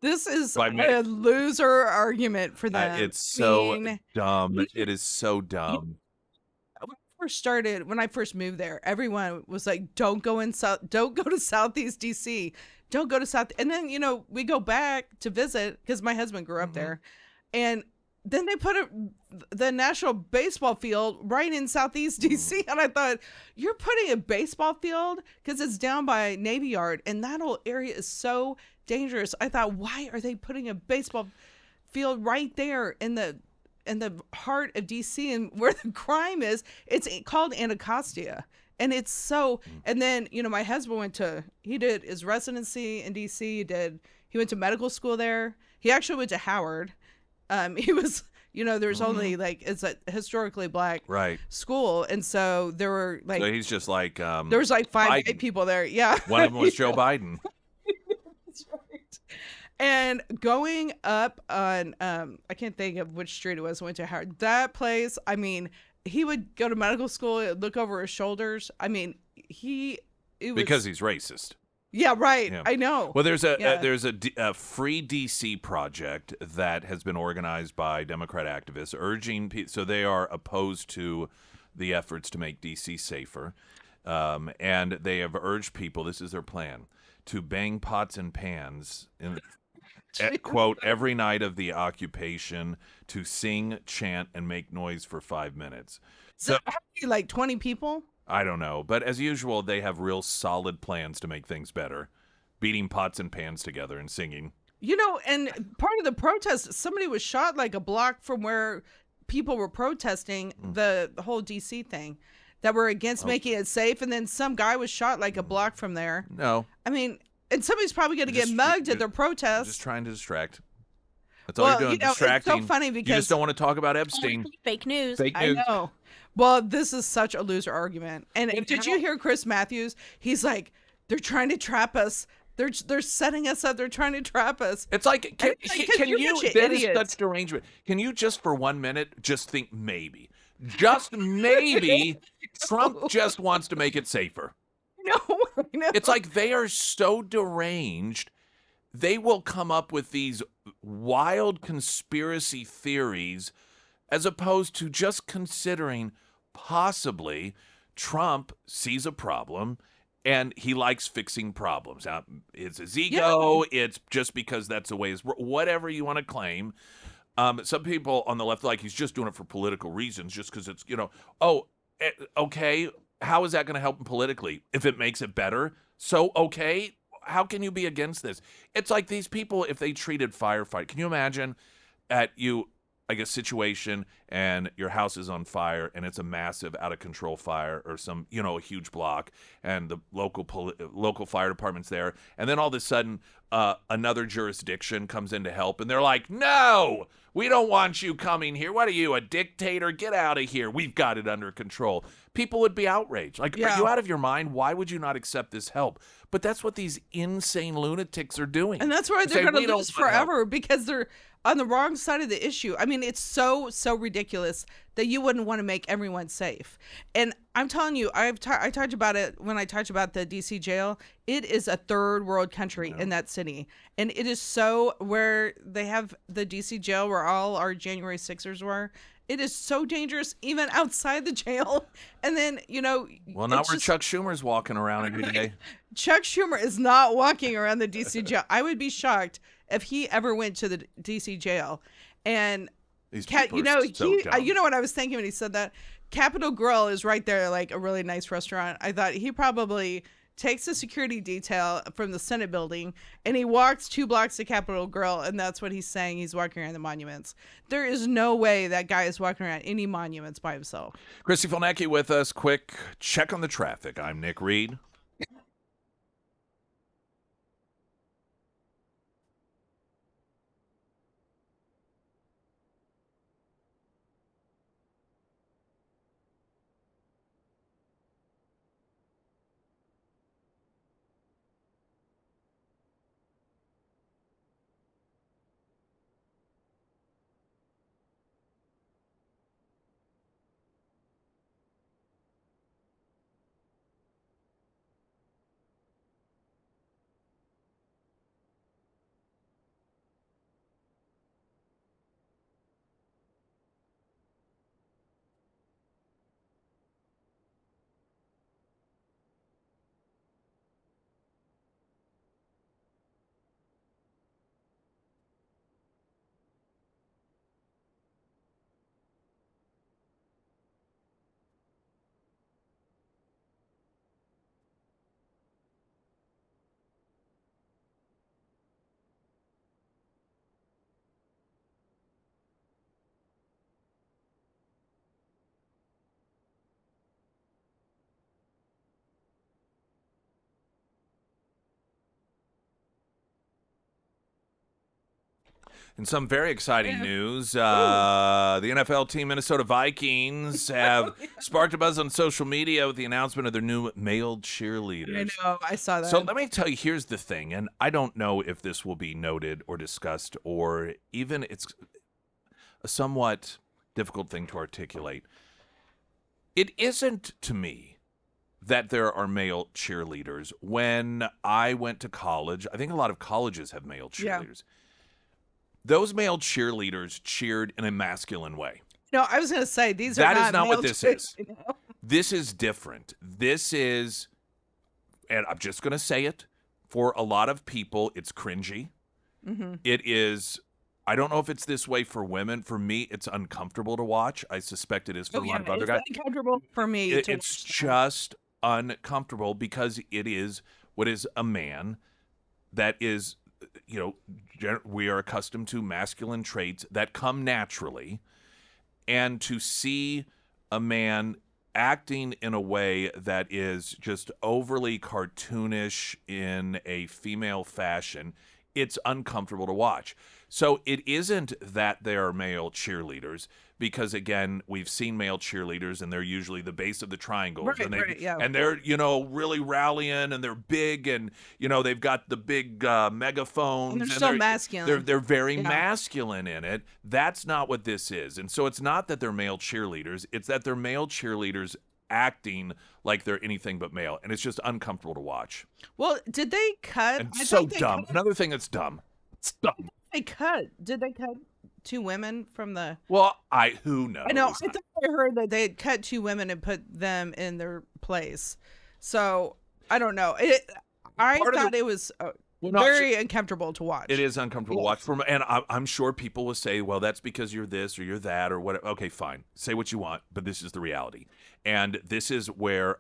this is By me. a loser argument for them. It's so I mean, dumb. It is so dumb. when I first moved there, everyone was like, don't go to Southeast DC. Don't go to South. And then, we go back to visit because my husband grew up there. And then they put the National Baseball Field right in Southeast DC. And I thought, you're putting a baseball field because it's down by Navy Yard. And that whole area is so dangerous. I thought, why are they putting a baseball field right there in the heart of DC and where the crime is? It's called Anacostia. And it's so, and then, my husband he did his residency in DC. He went to medical school there. He actually went to Howard. He was, there's only it's a historically black school. And so there were So he's just like, there was like 5 Biden. white people there. Yeah. One of them was Joe Biden. That's right. And going up on, I can't think of which street it was. I went to Howard. That place, I mean, he would go to medical school, look over his shoulders. I mean, Because he's racist. Yeah, right. Yeah. I know. Well, there's a free DC project that has been organized by Democrat activists urging people. So they are opposed to the efforts to make DC safer. And they have urged people, this is their plan, to bang pots and pans quote, every night of the occupation, to sing, chant, and make noise for 5 minutes. So like 20 people? I don't know. But as usual, they have real solid plans to make things better. Beating pots and pans together and singing. And part of the protest, somebody was shot like a block from where people were protesting the whole DC thing that were against making it safe. And then some guy was shot like a block from there. No. I mean, and somebody's probably going to get mugged at their protest. Just trying to distract. That's all you're doing, distracting. It's so funny because you just don't want to talk about Epstein. Fake news. Fake news. I know. Well, this is such a loser argument. And did you hear Chris Matthews? He's like, they're trying to trap us. They're setting us up. They're trying to trap us. It's like, can you? That is idiots. such derangement. Can you just for 1 minute just think maybe, just maybe, Trump just wants to make it safer. No, I know. It's like they are so deranged. They will come up with these wild conspiracy theories as opposed to just considering possibly Trump sees a problem and he likes fixing problems. It's his ego. It's just because that's the way his whatever you want to claim. Some people on the left like he's just doing it for political reasons, just because it's okay. How is that going to help him politically? If it makes it better, so okay. How can you be against this? It's like these people, if they treated firefight. Can you imagine like a situation and your house is on fire and it's a massive out of control fire or some, a huge block, and the local fire department's there. And then all of a sudden another jurisdiction comes in to help, and they're like, no, we don't want you coming here. What are you, a dictator? Get out of here. We've got it under control. People would be outraged. Like, are you out of your mind? Why would you not accept this help? But that's what these insane lunatics are doing. And that's why they're going to lose forever, because they're on the wrong side of the issue. I mean, it's so ridiculous that you wouldn't want to make everyone safe. And I'm telling you, I talked about it when I talked about the DC jail. It is a third world country in that city. And it is so, where they have the DC jail where all our January 6ers were. It is so dangerous, even outside the jail. And then, well, not where Chuck Schumer's walking around every day. Chuck Schumer is not walking around the DC jail. I would be shocked if he ever went to the DC jail. And you know what I was thinking when he said that? Capitol Grill is right there, like a really nice restaurant. I thought he probably takes the security detail from the Senate building and he walks 2 blocks to Capitol Grill, and that's what he's saying. He's walking around the monuments. There is no way that guy is walking around any monuments by himself. Christy Fulnecki with us. Quick check on the traffic. I'm Nick Reed. In some very exciting news, the NFL team Minnesota Vikings have sparked a buzz on social media with the announcement of their new male cheerleaders. I know, I saw that. So let me tell you, here's the thing, and I don't know if this will be noted or discussed, or even it's a somewhat difficult thing to articulate. It isn't, to me, that there are male cheerleaders. When I went to college, I think a lot of colleges have male cheerleaders. Yeah. Those male cheerleaders cheered in a masculine way. No, I was going to say, that is not what this is. You know? This is different. This is, and I'm just going to say it, for a lot of people, it's cringy. Mm-hmm. It is, I don't know if it's this way for women. For me, it's uncomfortable to watch. I suspect it is for a lot of other guys. It's uncomfortable for me. It's just uncomfortable because it is what is a man that is, we are accustomed to masculine traits that come naturally, and to see a man acting in a way that is just overly cartoonish in a female fashion, it's uncomfortable to watch. So it isn't that they are male cheerleaders, because again, we've seen male cheerleaders and they're usually the base of the triangles, and they're really rallying, and they're big, and they've got the big megaphones, and they're so masculine. They're very masculine in it. That's not what this is. And so it's not that they're male cheerleaders, it's that they're male cheerleaders acting like they're anything but male, and it's just uncomfortable to watch. Well, did they cut? And so dumb. Another thing that's dumb. It's dumb. Did they cut 2 women from the? Well, who knows? I know. I thought I heard that they had cut 2 women and put them in their place. So I don't know. I Part of thought the- it was Well, no, very uncomfortable to watch. It is uncomfortable to watch from, and I'm sure people will say, "Well, that's because you're this or you're that or whatever." Okay, fine, say what you want, but this is the reality, and this is where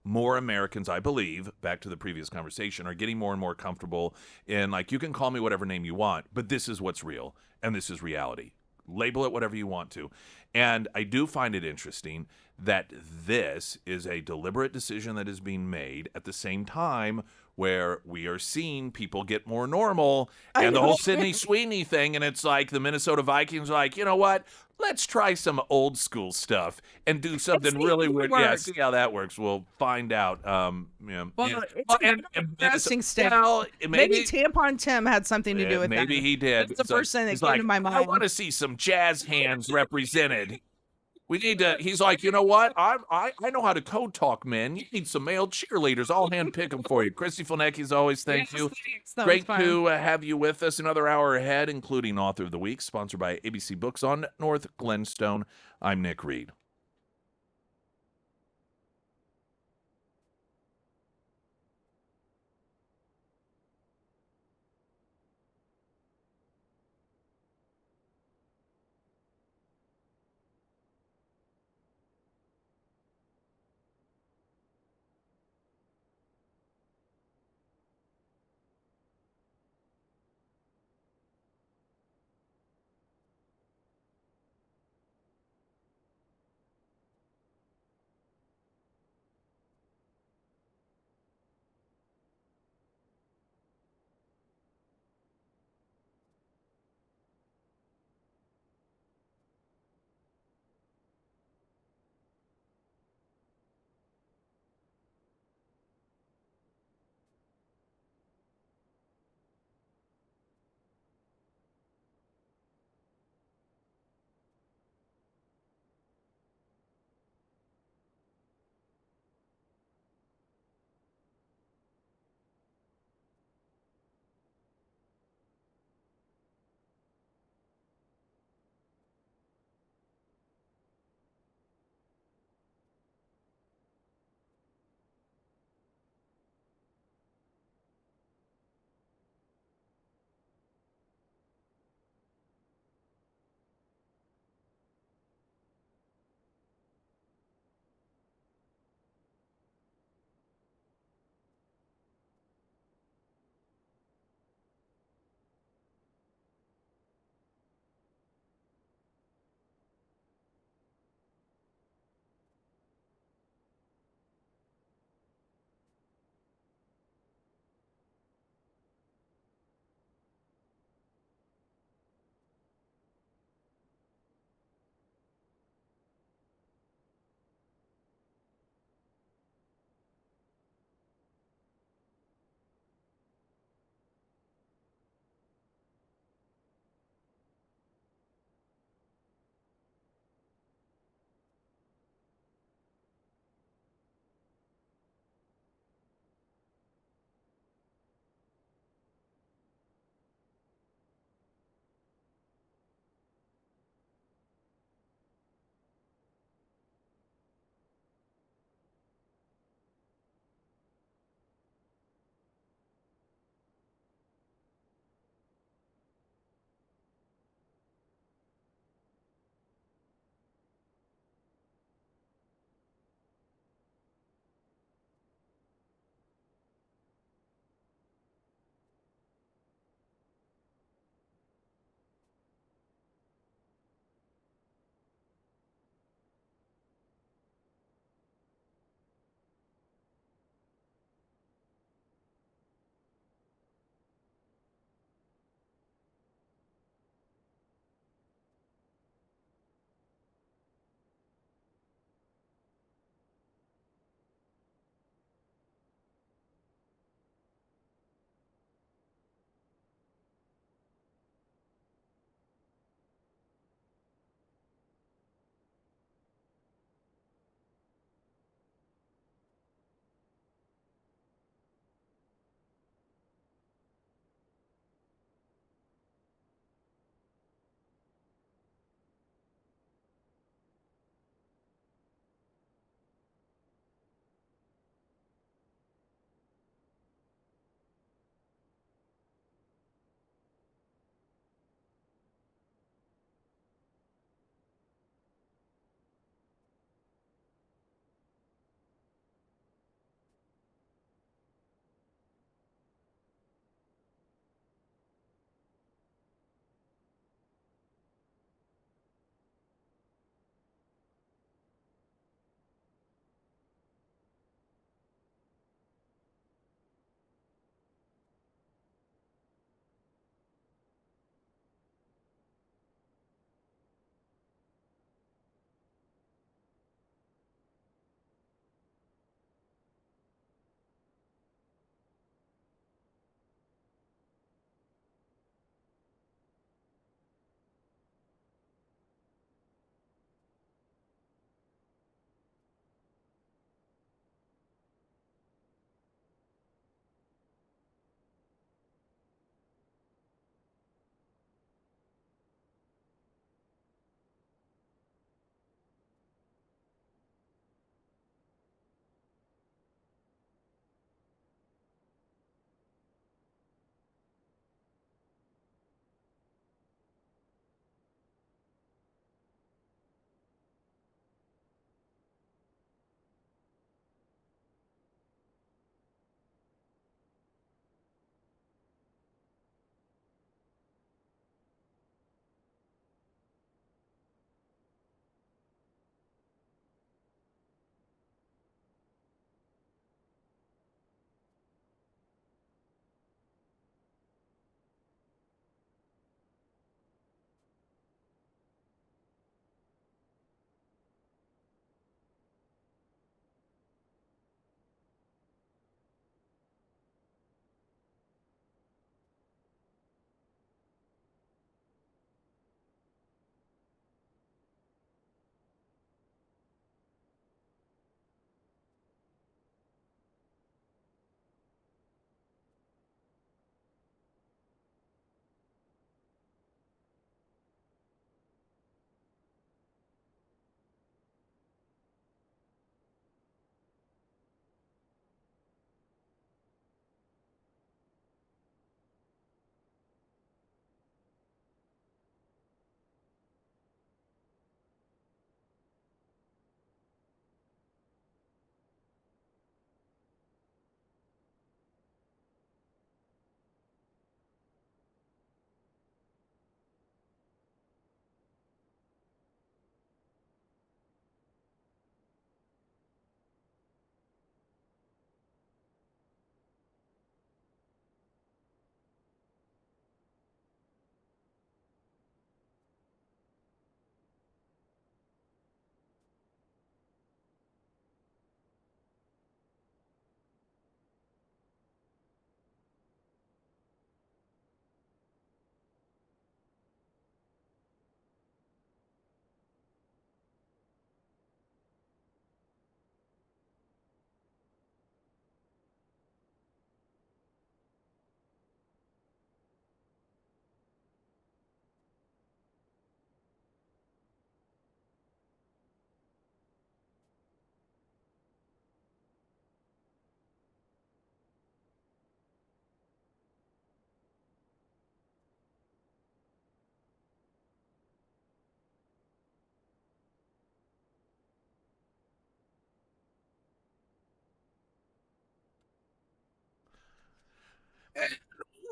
more Americans, I believe, back to the previous conversation, are getting more and more comfortable in, like, you can call me whatever name you want, but this is what's real and this is reality. Label it whatever you want to, and I do find it interesting that this is a deliberate decision that is being made at the same time where we are seeing people get more normal and the whole Sydney Sweeney thing. And it's like the Minnesota Vikings are like, you know what? Let's try some old school stuff and do something really weird. Yeah, see how that works. We'll find out. Yeah. Well, it's an interesting state. Well, maybe Tampon Tim had something to do with maybe that. he did. That's the first thing that He's came like, to my I mind. want to see some jazz hands represented. We need to. He's like, you know what? I know how to code talk, men. You need some male cheerleaders. I'll handpick them for you. Christy Fulnecki, as always, thank you. Thanks. That Great was fun. to have you with us. Another hour ahead, including Author of the Week, sponsored by ABC Books on North Glenstone. I'm Nick Reed.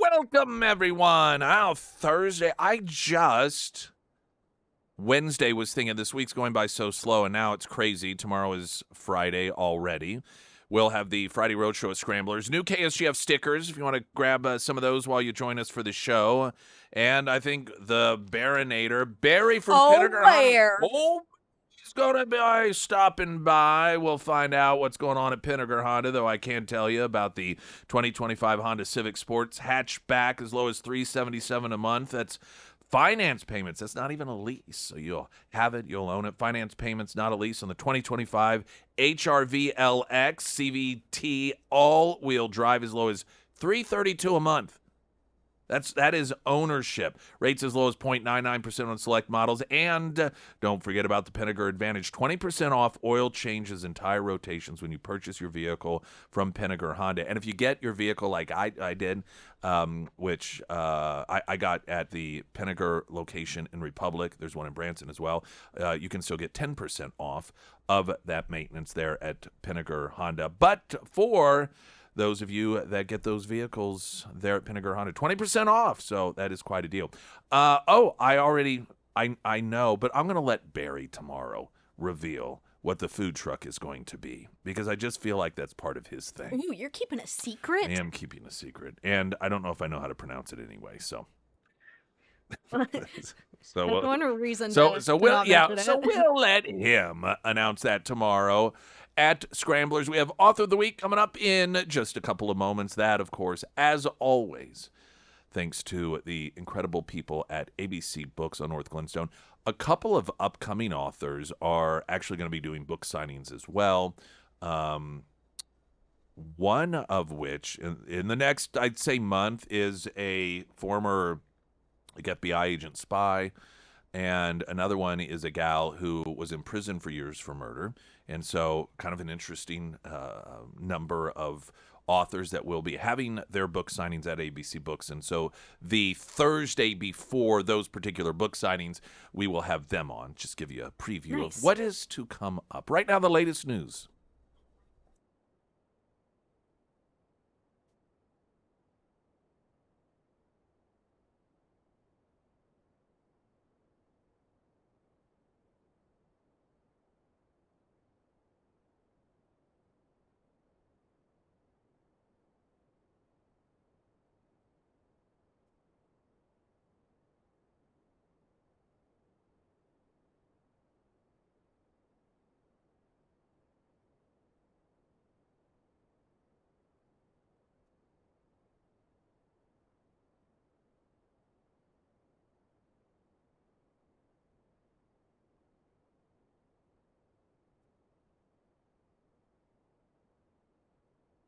Welcome, everyone. Thursday. Wednesday was thinking this week's going by so slow, and now it's crazy. Tomorrow is Friday already. We'll have the Friday Roadshow of Scramblers. New KSGF stickers, if you want to grab some of those while you join us for the show. And I think the Baronator, Barry from Pinnaker. Bear. He's going to be stopping by. We'll find out what's going on at Pinnaker Honda, though I can tell you about the 2025 Honda Civic Sports hatchback as low as $377 a month. That's finance payments. That's not even a lease. So you'll have it, you'll own it. Finance payments, not a lease, on the 2025 HRV LX CVT all-wheel drive as low as $332 a month. That is ownership. Rates as low as 0.99% on select models. And don't forget about the Pinnaker Advantage. 20% off oil changes and tire rotations when you purchase your vehicle from Pinnaker Honda. And if you get your vehicle like I did, which I got at the Pinnaker location in Republic, there's one in Branson as well, you can still get 10% off of that maintenance there at Pinnaker Honda. But for those of you that get those vehicles there at Pinnaker Honda, 20% off. So that is quite a deal. I know, but I'm going to let Barry tomorrow reveal what the food truck is going to be, because I just feel like that's part of his thing. Ooh, you're keeping a secret? I am keeping a secret. And I don't know if I know how to pronounce it anyway, so. So one reason. So we'll let him announce that tomorrow at Scramblers. We have Author of the Week coming up in just a couple of moments. That, of course, as always, thanks to the incredible people at ABC Books on North Glenstone. A couple of upcoming authors are actually going to be doing book signings as well. One of which, in the next, I'd say, month, is a former FBI agent spy. And another one is a gal who was in prison for years for murder. And so kind of an interesting number of authors that will be having their book signings at ABC Books. And so the Thursday before those particular book signings, we will have them on. Just give you a preview of what is to come up. Right now, the latest news.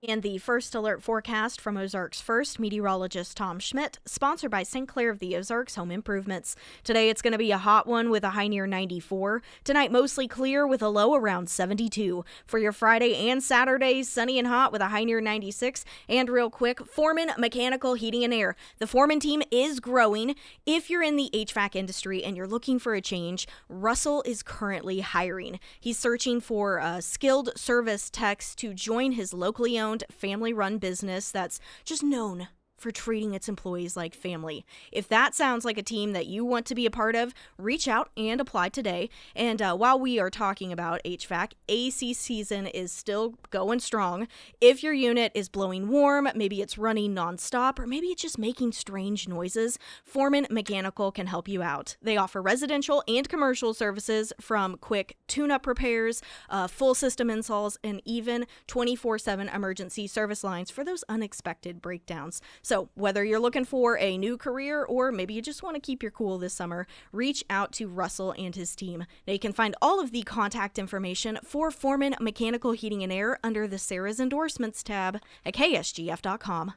And the first alert forecast from Ozarks First meteorologist Tom Schmidt, sponsored by St. Clair of the Ozarks Home Improvements. Today it's going to be a hot one with a high near 94. Tonight mostly clear with a low around 72. For your Friday and Saturday, sunny and hot with a high near 96. And real quick, Foreman Mechanical Heating and Air. The Foreman team is growing. If you're in the HVAC industry and you're looking for a change, Russell is currently hiring. He's searching for skilled service techs to join his locally owned family-run business that's just known for treating its employees like family. If that sounds like a team that you want to be a part of, reach out and apply today. And while we are talking about HVAC, AC season is still going strong. If your unit is blowing warm, maybe it's running nonstop, or maybe it's just making strange noises, Foreman Mechanical can help you out. They offer residential and commercial services, from quick tune-up repairs, full system installs, and even 24/7 emergency service lines for those unexpected breakdowns. So whether you're looking for a new career or maybe you just want to keep your cool this summer, reach out to Russell and his team. Now you can find all of the contact information for Foreman Mechanical Heating and Air under the Sarah's Endorsements tab at ksgf.com.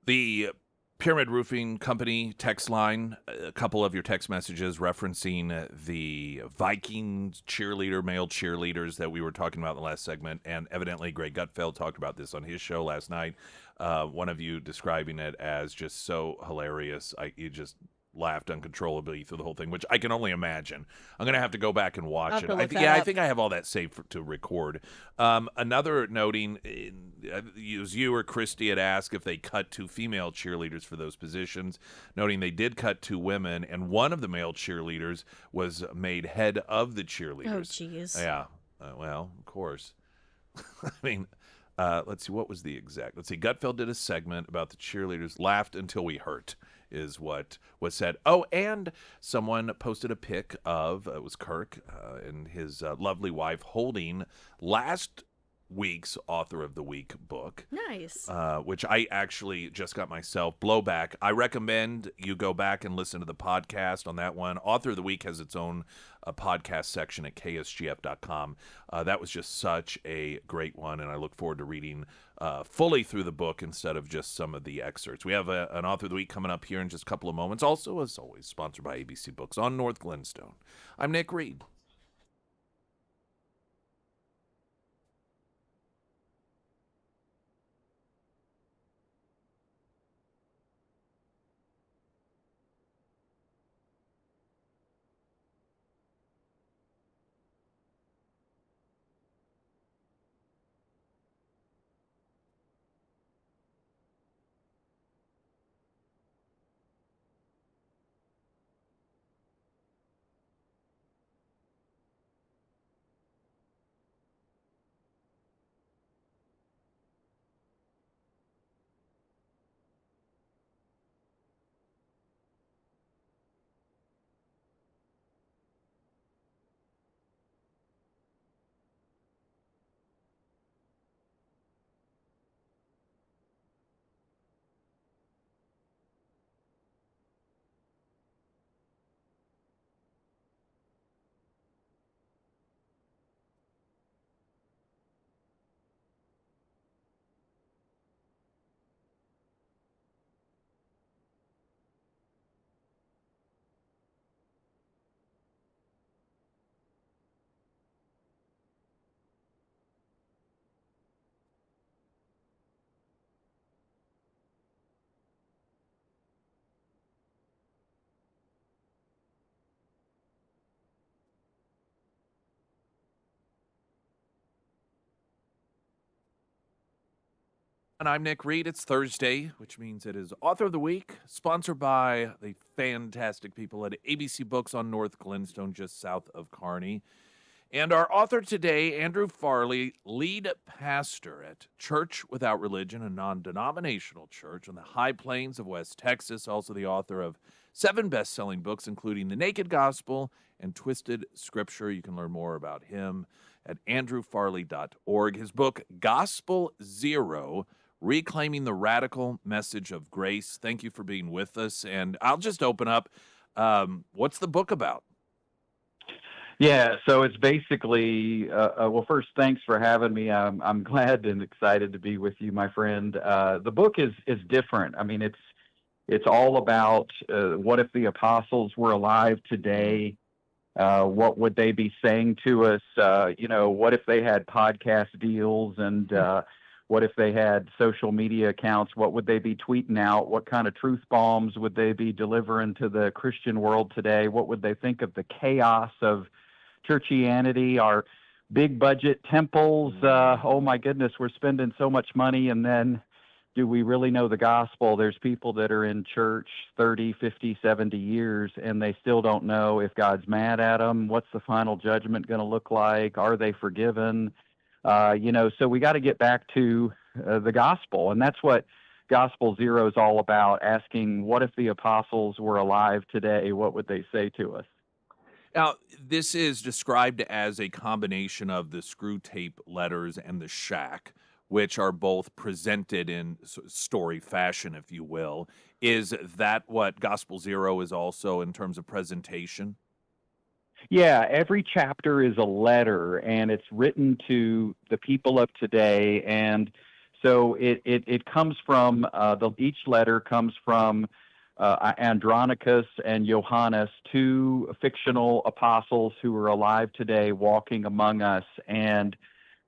The Pyramid Roofing Company text line, a couple of your text messages referencing the Vikings male cheerleaders that we were talking about in the last segment, and evidently Greg Gutfeld talked about this on his show last night. One of you describing it as just so hilarious. laughed uncontrollably through the whole thing, which I can only imagine. I'm going to have to go back and watch I'll have it. to look that I up. think I have all that saved to record. Another noting, you or Christy had asked if they cut 2 female cheerleaders for those positions, noting they did cut 2 women, and one of the male cheerleaders was made head of the cheerleaders. Oh, jeez. Yeah. Well, of course. I mean, let's see, what was the exact? Let's see, Gutfeld did a segment about the cheerleaders, laughed until we hurt, is what was said. Oh, and someone posted a pic of, it was Kirk and his lovely wife holding last week's Author of the Week book. Nice. Which I actually just got myself blowback. I recommend you go back and listen to the podcast on that one. Author of the Week has its own podcast section at ksgf.com. That was just such a great one, and I look forward to reading fully through the book instead of just some of the excerpts. We have an Author of the Week coming up here in just a couple of moments. Also, as always, sponsored by ABC Books on North Glenstone. I'm Nick Reed. And I'm Nick Reed. It's Thursday, which means it is Author of the Week, sponsored by the fantastic people at ABC Books on North Glenstone, just south of Kearney. And our author today, Andrew Farley, lead pastor at Church Without Religion, a non-denominational church on the high plains of West Texas, also the author of 7 best-selling books, including The Naked Gospel and Twisted Scripture. You can learn more about him at andrewfarley.org. His book, Gospel Zero, Reclaiming the Radical Message of Grace. Thank you for being with us. And I'll just open up. What's the book about? Yeah, so it's basically, well, first, thanks for having me. I'm glad and excited to be with you, my friend. The book is different. I mean, it's all about what if the apostles were alive today? What would they be saying to us? What if they had podcast deals and what if they had social media accounts? What would they be tweeting out? What kind of truth bombs would they be delivering to the Christian world today? What would they think of the chaos of churchianity, our big budget temples? Oh my goodness, we're spending so much money, and then do we really know the gospel? There's people that are in church 30, 50, 70 years, and they still don't know if God's mad at them. What's the final judgment going to look like? Are they forgiven? So we got to get back to the gospel, and that's what Gospel Zero is all about, asking, what if the apostles were alive today? What would they say to us? Now, this is described as a combination of the Screw Tape Letters and the Shack, which are both presented in story fashion, if you will. Is that what Gospel Zero is also in terms of presentation? Yeah, every chapter is a letter, and it's written to the people of today. And so it comes from, each letter comes from Andronicus and Johannes, 2 fictional apostles who are alive today walking among us. And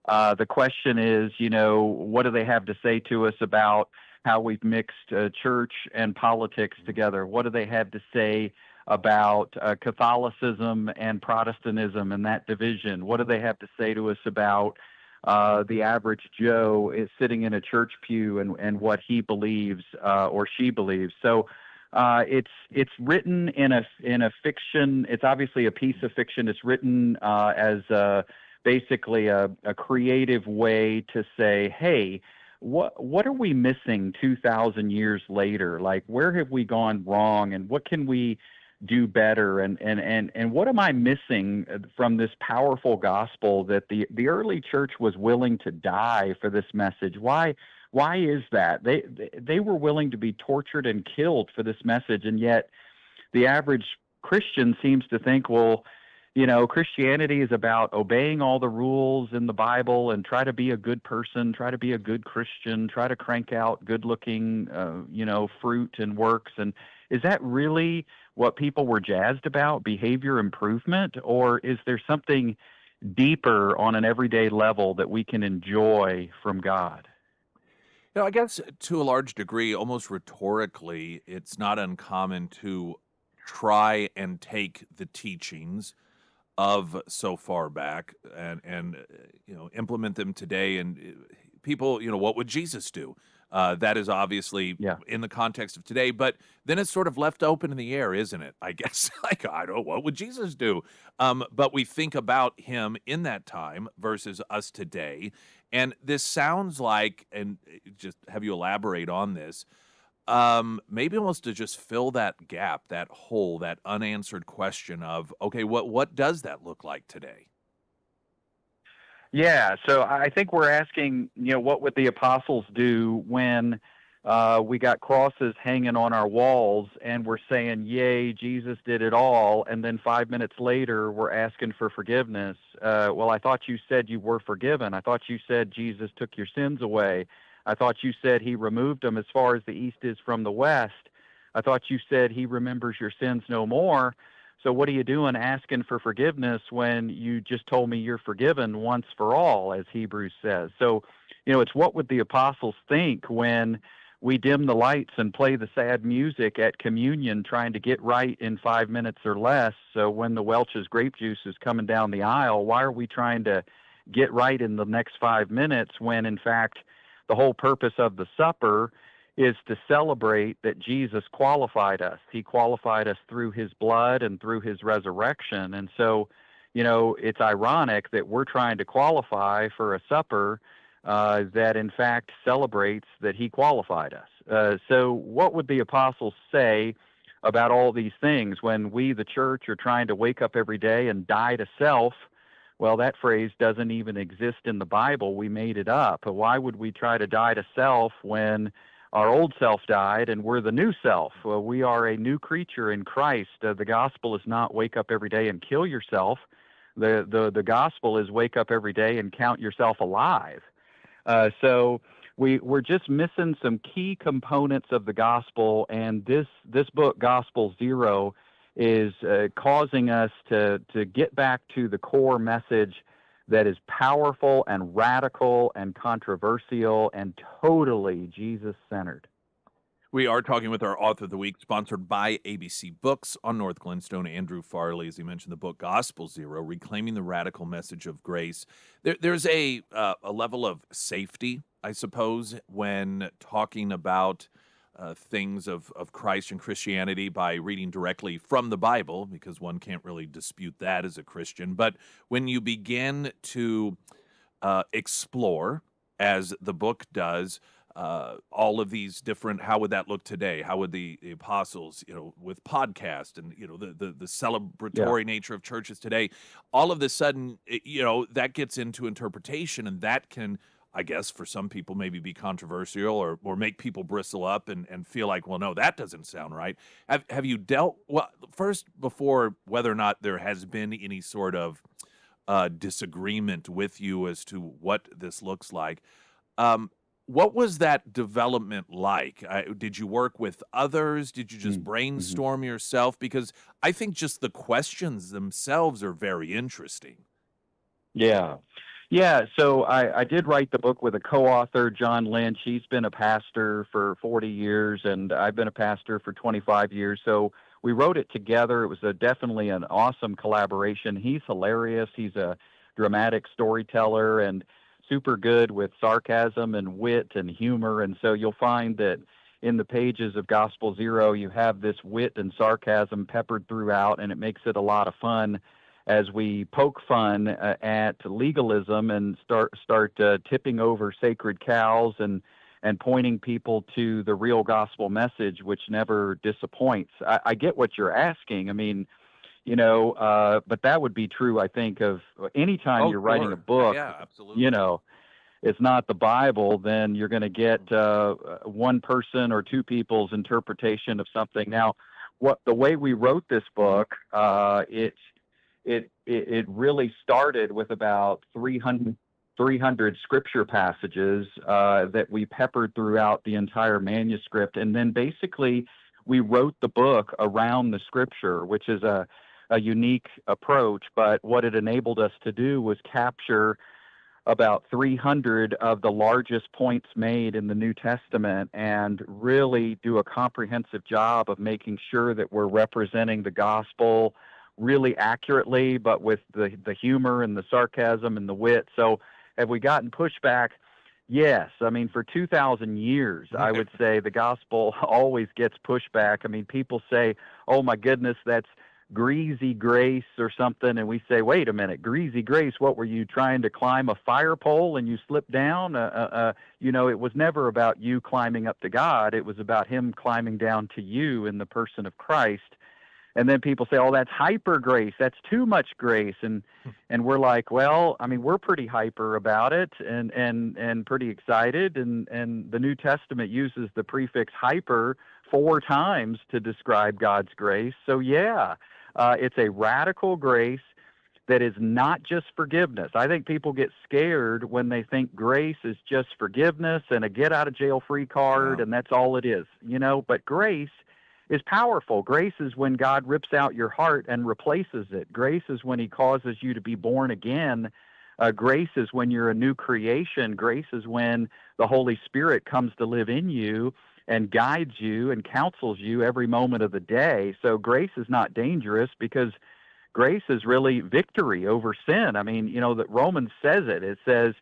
the question is, what do they have to say to us about how we've mixed church and politics together. What do they have to say about Catholicism and Protestantism and that division? What do they have to say to us about the average Joe is sitting in a church pew and what he believes or she believes? So it's written in a fiction. It's obviously a piece of fiction. It's written as basically a creative way to say, hey, what are we missing 2,000 years later? Like, where have we gone wrong, and what can we do better? And what am I missing from this powerful gospel that the early church was willing to die for this message? Why is that? They were willing to be tortured and killed for this message, and yet the average Christian seems to think, well, Christianity is about obeying all the rules in the Bible and try to be a good person, try to be a good Christian, try to crank out good-looking, fruit and works. And is that really what people were jazzed about, behavior improvement? Or is there something deeper on an everyday level that we can enjoy from God? I guess to a large degree, almost rhetorically, it's not uncommon to try and take the teachings of so far back and implement them today. And people, what would Jesus do? That is obviously in the context of today, but then it's sort of left open in the air, isn't it? I guess, like, I don't know, what would Jesus do? But we think about him in that time versus us today. And this sounds like, and just have you elaborate on this, maybe almost to just fill that gap, that hole, that unanswered question of, okay, what does that look like today? Yeah, so I think we're asking, what would the apostles do when we got crosses hanging on our walls and we're saying, yay, Jesus did it all, and then 5 minutes later we're asking for forgiveness. Well, I thought you said you were forgiven. I thought you said Jesus took your sins away. I thought you said he removed them as far as the east is from the west. I thought you said he remembers your sins no more. So what are you doing asking for forgiveness when you just told me you're forgiven once for all, as Hebrews says? So, it's what would the apostles think when we dim the lights and play the sad music at communion trying to get right in 5 minutes or less? So when the Welch's grape juice is coming down the aisle, why are we trying to get right in the next 5 minutes when, in fact, the whole purpose of the supper is to celebrate that Jesus qualified us. He qualified us through his blood and through his resurrection. And so, it's ironic that we're trying to qualify for a supper that in fact celebrates that he qualified us. So what would the apostles say about all these things when we, the church, are trying to wake up every day and die to self? Well, that phrase doesn't even exist in the Bible. We made it up. Why would we try to die to self when our old self died and we're the new self? Well, we are a new creature in Christ. The gospel is not wake up every day and kill yourself. The gospel is wake up every day and count yourself alive. So we're just missing some key components of the gospel, and this book, Gospel Zero, is causing us to get back to the core message that is powerful and radical and controversial and totally Jesus-centered. We are talking with our author of the week, sponsored by ABC Books on North Glenstone, Andrew Farley. As he mentioned, the book Gospel Zero, Reclaiming the Radical Message of Grace. There's a level of safety, I suppose, when talking about things of Christ and Christianity by reading directly from the Bible, because one can't really dispute that as a Christian. But when you begin to explore, as the book does, all of these different, how would that look today? How would the apostles, with podcast and, the celebratory nature of churches today, all of a sudden, that gets into interpretation, and that can, I guess, for some people maybe be controversial or make people bristle up and feel like, well, no, that doesn't sound right. Have you dealt, well, first, before whether or not there has been any sort of disagreement with you as to what this looks like, what was that development like? Did you work with others? Did you just brainstorm yourself? Because I think just the questions themselves are very interesting. Yeah. Yeah, so I did write the book with a co-author, John Lynch. He's been a pastor for 40 years, and I've been a pastor for 25 years. So we wrote it together. It was definitely an awesome collaboration. He's hilarious. He's a dramatic storyteller and super good with sarcasm and wit and humor. And so you'll find that in the pages of Gospel Zero, you have this wit and sarcasm peppered throughout, and it makes it a lot of fun as we poke fun at legalism and start tipping over sacred cows and pointing people to the real gospel message, which never disappoints. I get what you're asking. I mean, but that would be true, I think, of anytime you're writing a book. Yeah, absolutely. It's not the Bible, then you're going to get one person or two people's interpretation of something. Now, the way we wrote this book, it really started with about 300 scripture passages that we peppered throughout the entire manuscript. And then basically we wrote the book around the scripture, which is a unique approach. But what it enabled us to do was capture about 300 of the largest points made in the New Testament and really do a comprehensive job of making sure that we're representing the gospel really accurately, but with the humor and the sarcasm and the wit. So have we gotten pushback? Yes. I mean, for 2,000 years, I would say the gospel always gets pushback. I mean, people say, oh my goodness, that's greasy grace or something. And we say, wait a minute, greasy grace, what were you trying to climb a fire pole and you slipped down? It was never about you climbing up to God. It was about him climbing down to you in the person of Christ. And then people say, oh, that's hyper grace. That's too much grace. And we're like, well, I mean, we're pretty hyper about it and pretty excited. And the New Testament uses the prefix hyper 4 times to describe God's grace. So, yeah, it's a radical grace that is not just forgiveness. I think people get scared when they think grace is just forgiveness and a get-out-of-jail-free card, and that's all it is, But grace is powerful. Grace is when God rips out your heart and replaces it. Grace is when he causes you to be born again. Grace is when you're a new creation. Grace is when the Holy Spirit comes to live in you and guides you and counsels you every moment of the day. So grace is not dangerous because grace is really victory over sin. I mean, that Romans says it. It says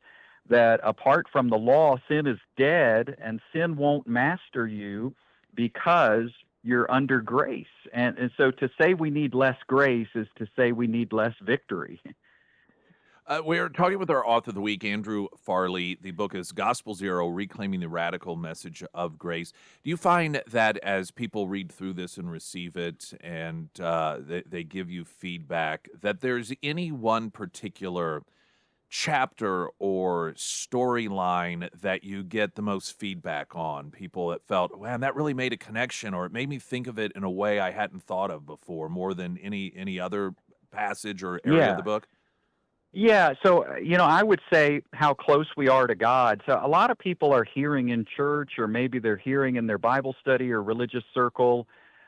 that apart from the law, sin is dead and sin won't master you because you're under grace. And so to say we need less grace is to say we need less victory. We're talking with our author of the week, Andrew Farley. The book is Gospel Zero, Reclaiming the Radical Message of Grace. Do you find that as people read through this and receive it and they give you feedback, that there's any one particular chapter or storyline that you get the most feedback on? People that felt, man, that really made a connection, or it made me think of it in a way I hadn't thought of before, more than any other passage or area of the book? Yeah, so, I would say how close we are to God. So a lot of people are hearing in church, or maybe they're hearing in their Bible study or religious circle.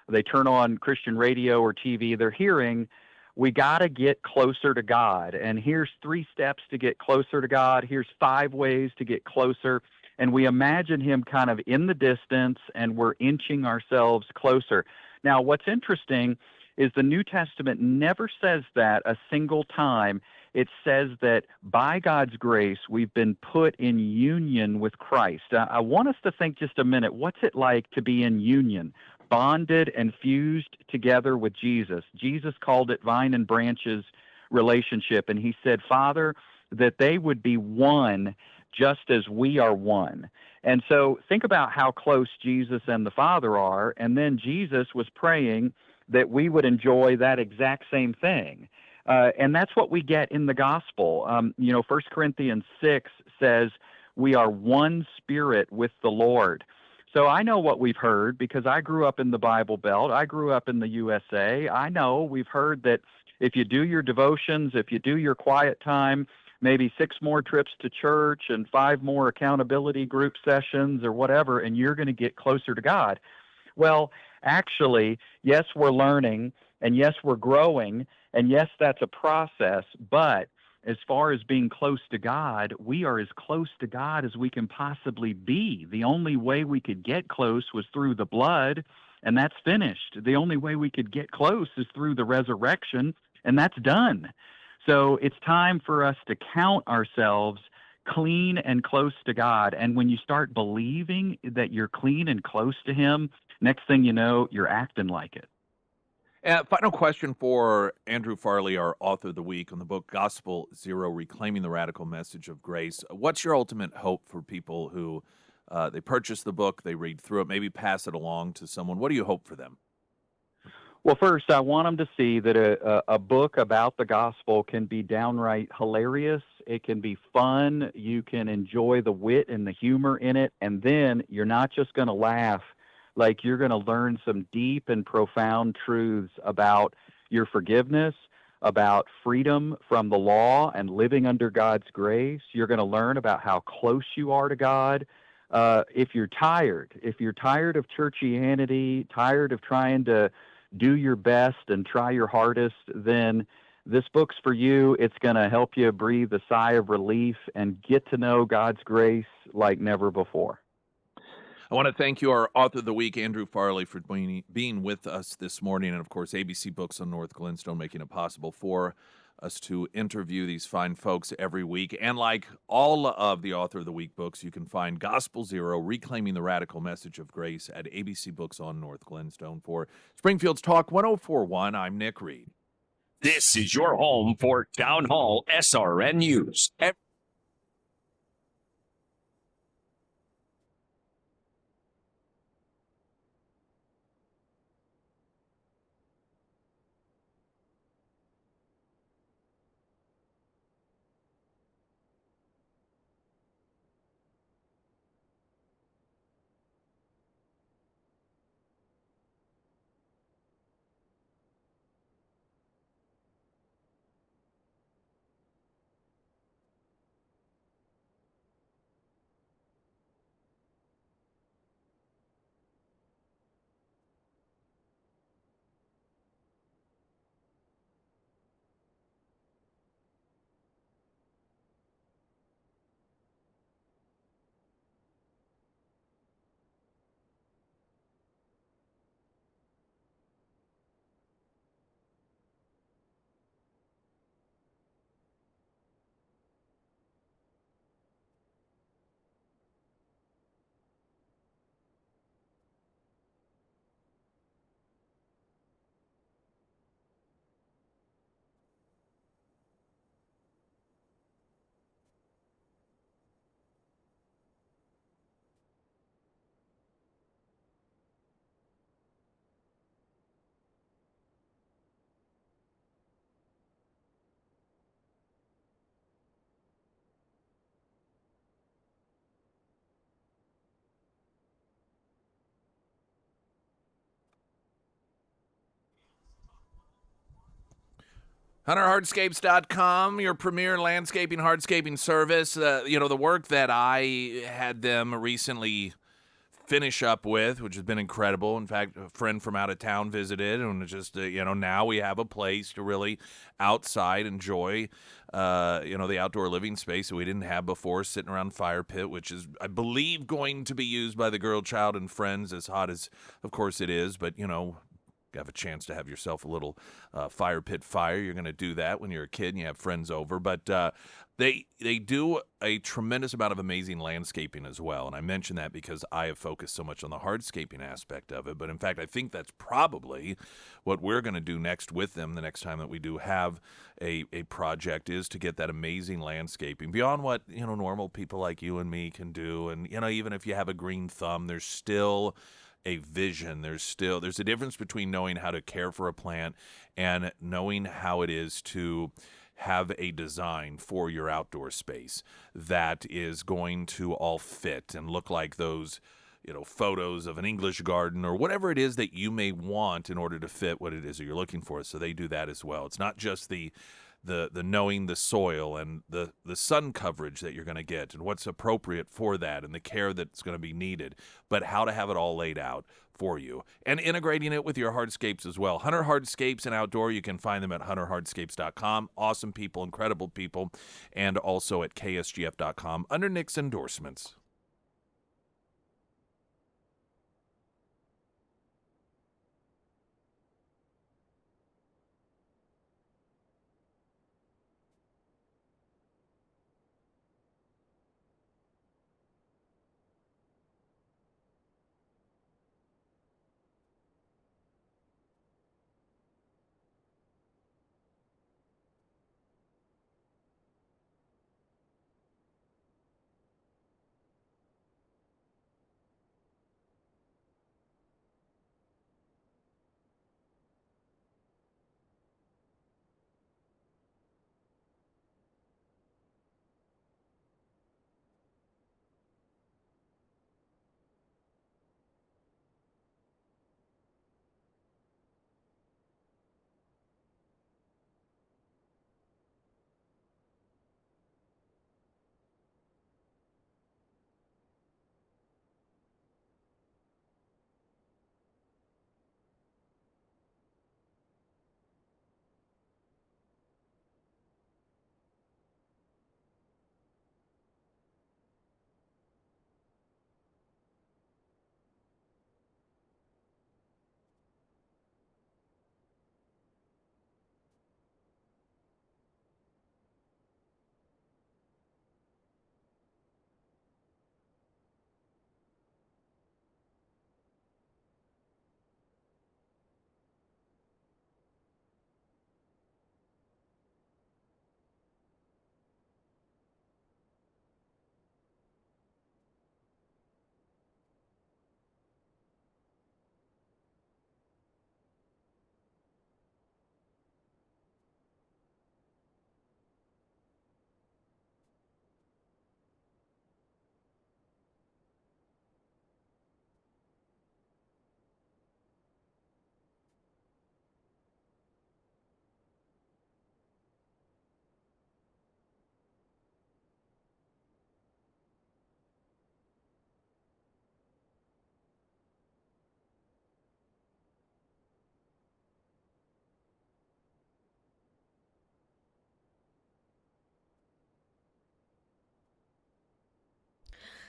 They turn on Christian radio or TV. They're hearing, we got to get closer to God. And here's 3 steps to get closer to God. Here's 5 ways to get closer. And we imagine him kind of in the distance, and we're inching ourselves closer. Now, what's interesting is the New Testament never says that a single time. It says that by God's grace, we've been put in union with Christ. I want us to think just a minute, what's it like to be in union, bonded and fused together with Jesus? Jesus called it vine and branches relationship, and he said, Father, that they would be one just as we are one. And so think about how close Jesus and the Father are, and then Jesus was praying that we would enjoy that exact same thing. And that's what we get in the gospel. 1 Corinthians 6 says we are one spirit with the Lord. So I know what we've heard because I grew up in the Bible Belt. I grew up in the USA. I know we've heard that if you do your devotions, if you do your quiet time, maybe 6 more trips to church and 5 more accountability group sessions or whatever, and you're going to get closer to God. Well, actually, yes, we're learning, and yes, we're growing, and yes, that's a process, but as far as being close to God, we are as close to God as we can possibly be. The only way we could get close was through the blood, and that's finished. The only way we could get close is through the resurrection, and that's done. So it's time for us to count ourselves clean and close to God. And when you start believing that you're clean and close to Him, next thing you know, you're acting like it. Final question for Andrew Farley, our author of the week on the book Gospel Zero, Reclaiming the Radical Message of Grace. What's your ultimate hope for people who they purchase the book, they read through it, maybe pass it along to someone? What do you hope for them? Well, first, I want them to see that a book about the gospel can be downright hilarious. It can be fun. You can enjoy the wit and the humor in it. And then you're not just going to laugh. Like, you're going to learn some deep and profound truths about your forgiveness, about freedom from the law and living under God's grace. You're going to learn about how close you are to God. If you're tired of churchianity, tired of trying to do your best and try your hardest, then this book's for you. It's going to help you breathe a sigh of relief and get to know God's grace like never before. I want to thank you, our author of the week, Andrew Farley, for being with us this morning. And, of course, ABC Books on North Glenstone, making it possible for us to interview these fine folks every week. And like all of the author of the week books, you can find Gospel Zero, Reclaiming the Radical Message of Grace at ABC Books on North Glenstone. For Springfield's Talk 104.1, I'm Nick Reed. This is your home for Town Hall SRN News. HunterHardscapes.com, your premier landscaping, hardscaping service. The work that I had them recently finish up with, which has been incredible. In fact, a friend from out of town visited, and just, now we have a place to really outside enjoy, the outdoor living space that we didn't have before, sitting around fire pit, which is, I believe, going to be used by the girl child and friends, as hot as, of course, it is. But, have a chance to have yourself a little fire pit fire. You're going to do that when you're a kid and you have friends over. But they do a tremendous amount of amazing landscaping as well. And I mention that because I have focused so much on the hardscaping aspect of it. But in fact, I think that's probably what we're going to do next with them the next time that we do have a project, is to get that amazing landscaping beyond what, normal people like you and me can do. And, even if you have a green thumb, there's still a vision. There's a difference between knowing how to care for a plant and knowing how it is to have a design for your outdoor space that is going to all fit and look like those, photos of an English garden or whatever it is that you may want in order to fit what it is that you're looking for. So they do that as well. It's not just the the knowing the soil and the sun coverage that you're going to get and what's appropriate for that and the care that's going to be needed, but how to have it all laid out for you and integrating it with your hardscapes as well. Hunter Hardscapes and Outdoor, you can find them at hunterhardscapes.com. Awesome people, incredible people, and also at ksgf.com under Nick's endorsements.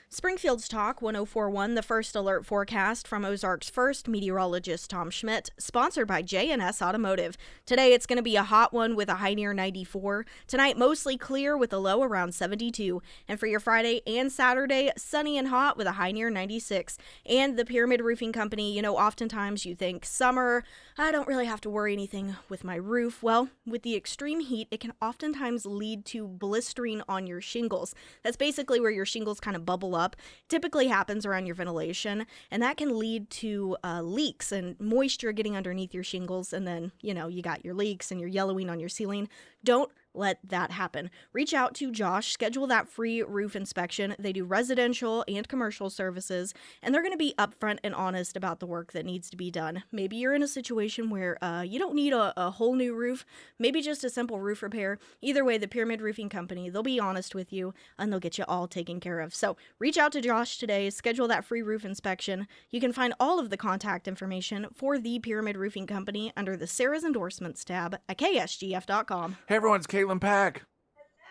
Springfield's Talk 1041, the first alert forecast from Ozark's first meteorologist Tom Schmidt, sponsored by J&S Automotive. Today it's going to be a hot one with a high near 94. Tonight mostly clear with a low around 72. And for your Friday and Saturday, sunny and hot with a high near 96. And the Pyramid Roofing Company, oftentimes you think summer, I don't really have to worry anything with my roof. Well, with the extreme heat, it can oftentimes lead to blistering on your shingles. That's basically where your shingles kind of bubble up. Typically happens around your ventilation, and that can lead to leaks and moisture getting underneath your shingles, and then you got your leaks and your yellowing on your ceiling. Don't let that happen. Reach out to Josh, schedule that free roof inspection. They do residential and commercial services, and they're going to be upfront and honest about the work that needs to be done. Maybe you're in a situation where you don't need a whole new roof, maybe just a simple roof repair. Either way, the Pyramid Roofing Company, they'll be honest with you, and they'll get you all taken care of. So reach out to Josh today, schedule that free roof inspection. You can find all of the contact information for the Pyramid Roofing Company under the Sarah's Endorsements tab at ksgf.com. Hey everyone, it's Caitlin Pack.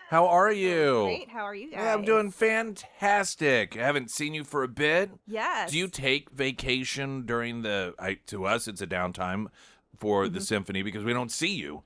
How are you? Great. How are you guys? I'm doing fantastic. I haven't seen you for a bit. Yes. Do you take vacation during to us, it's a downtime for the symphony because we don't see you.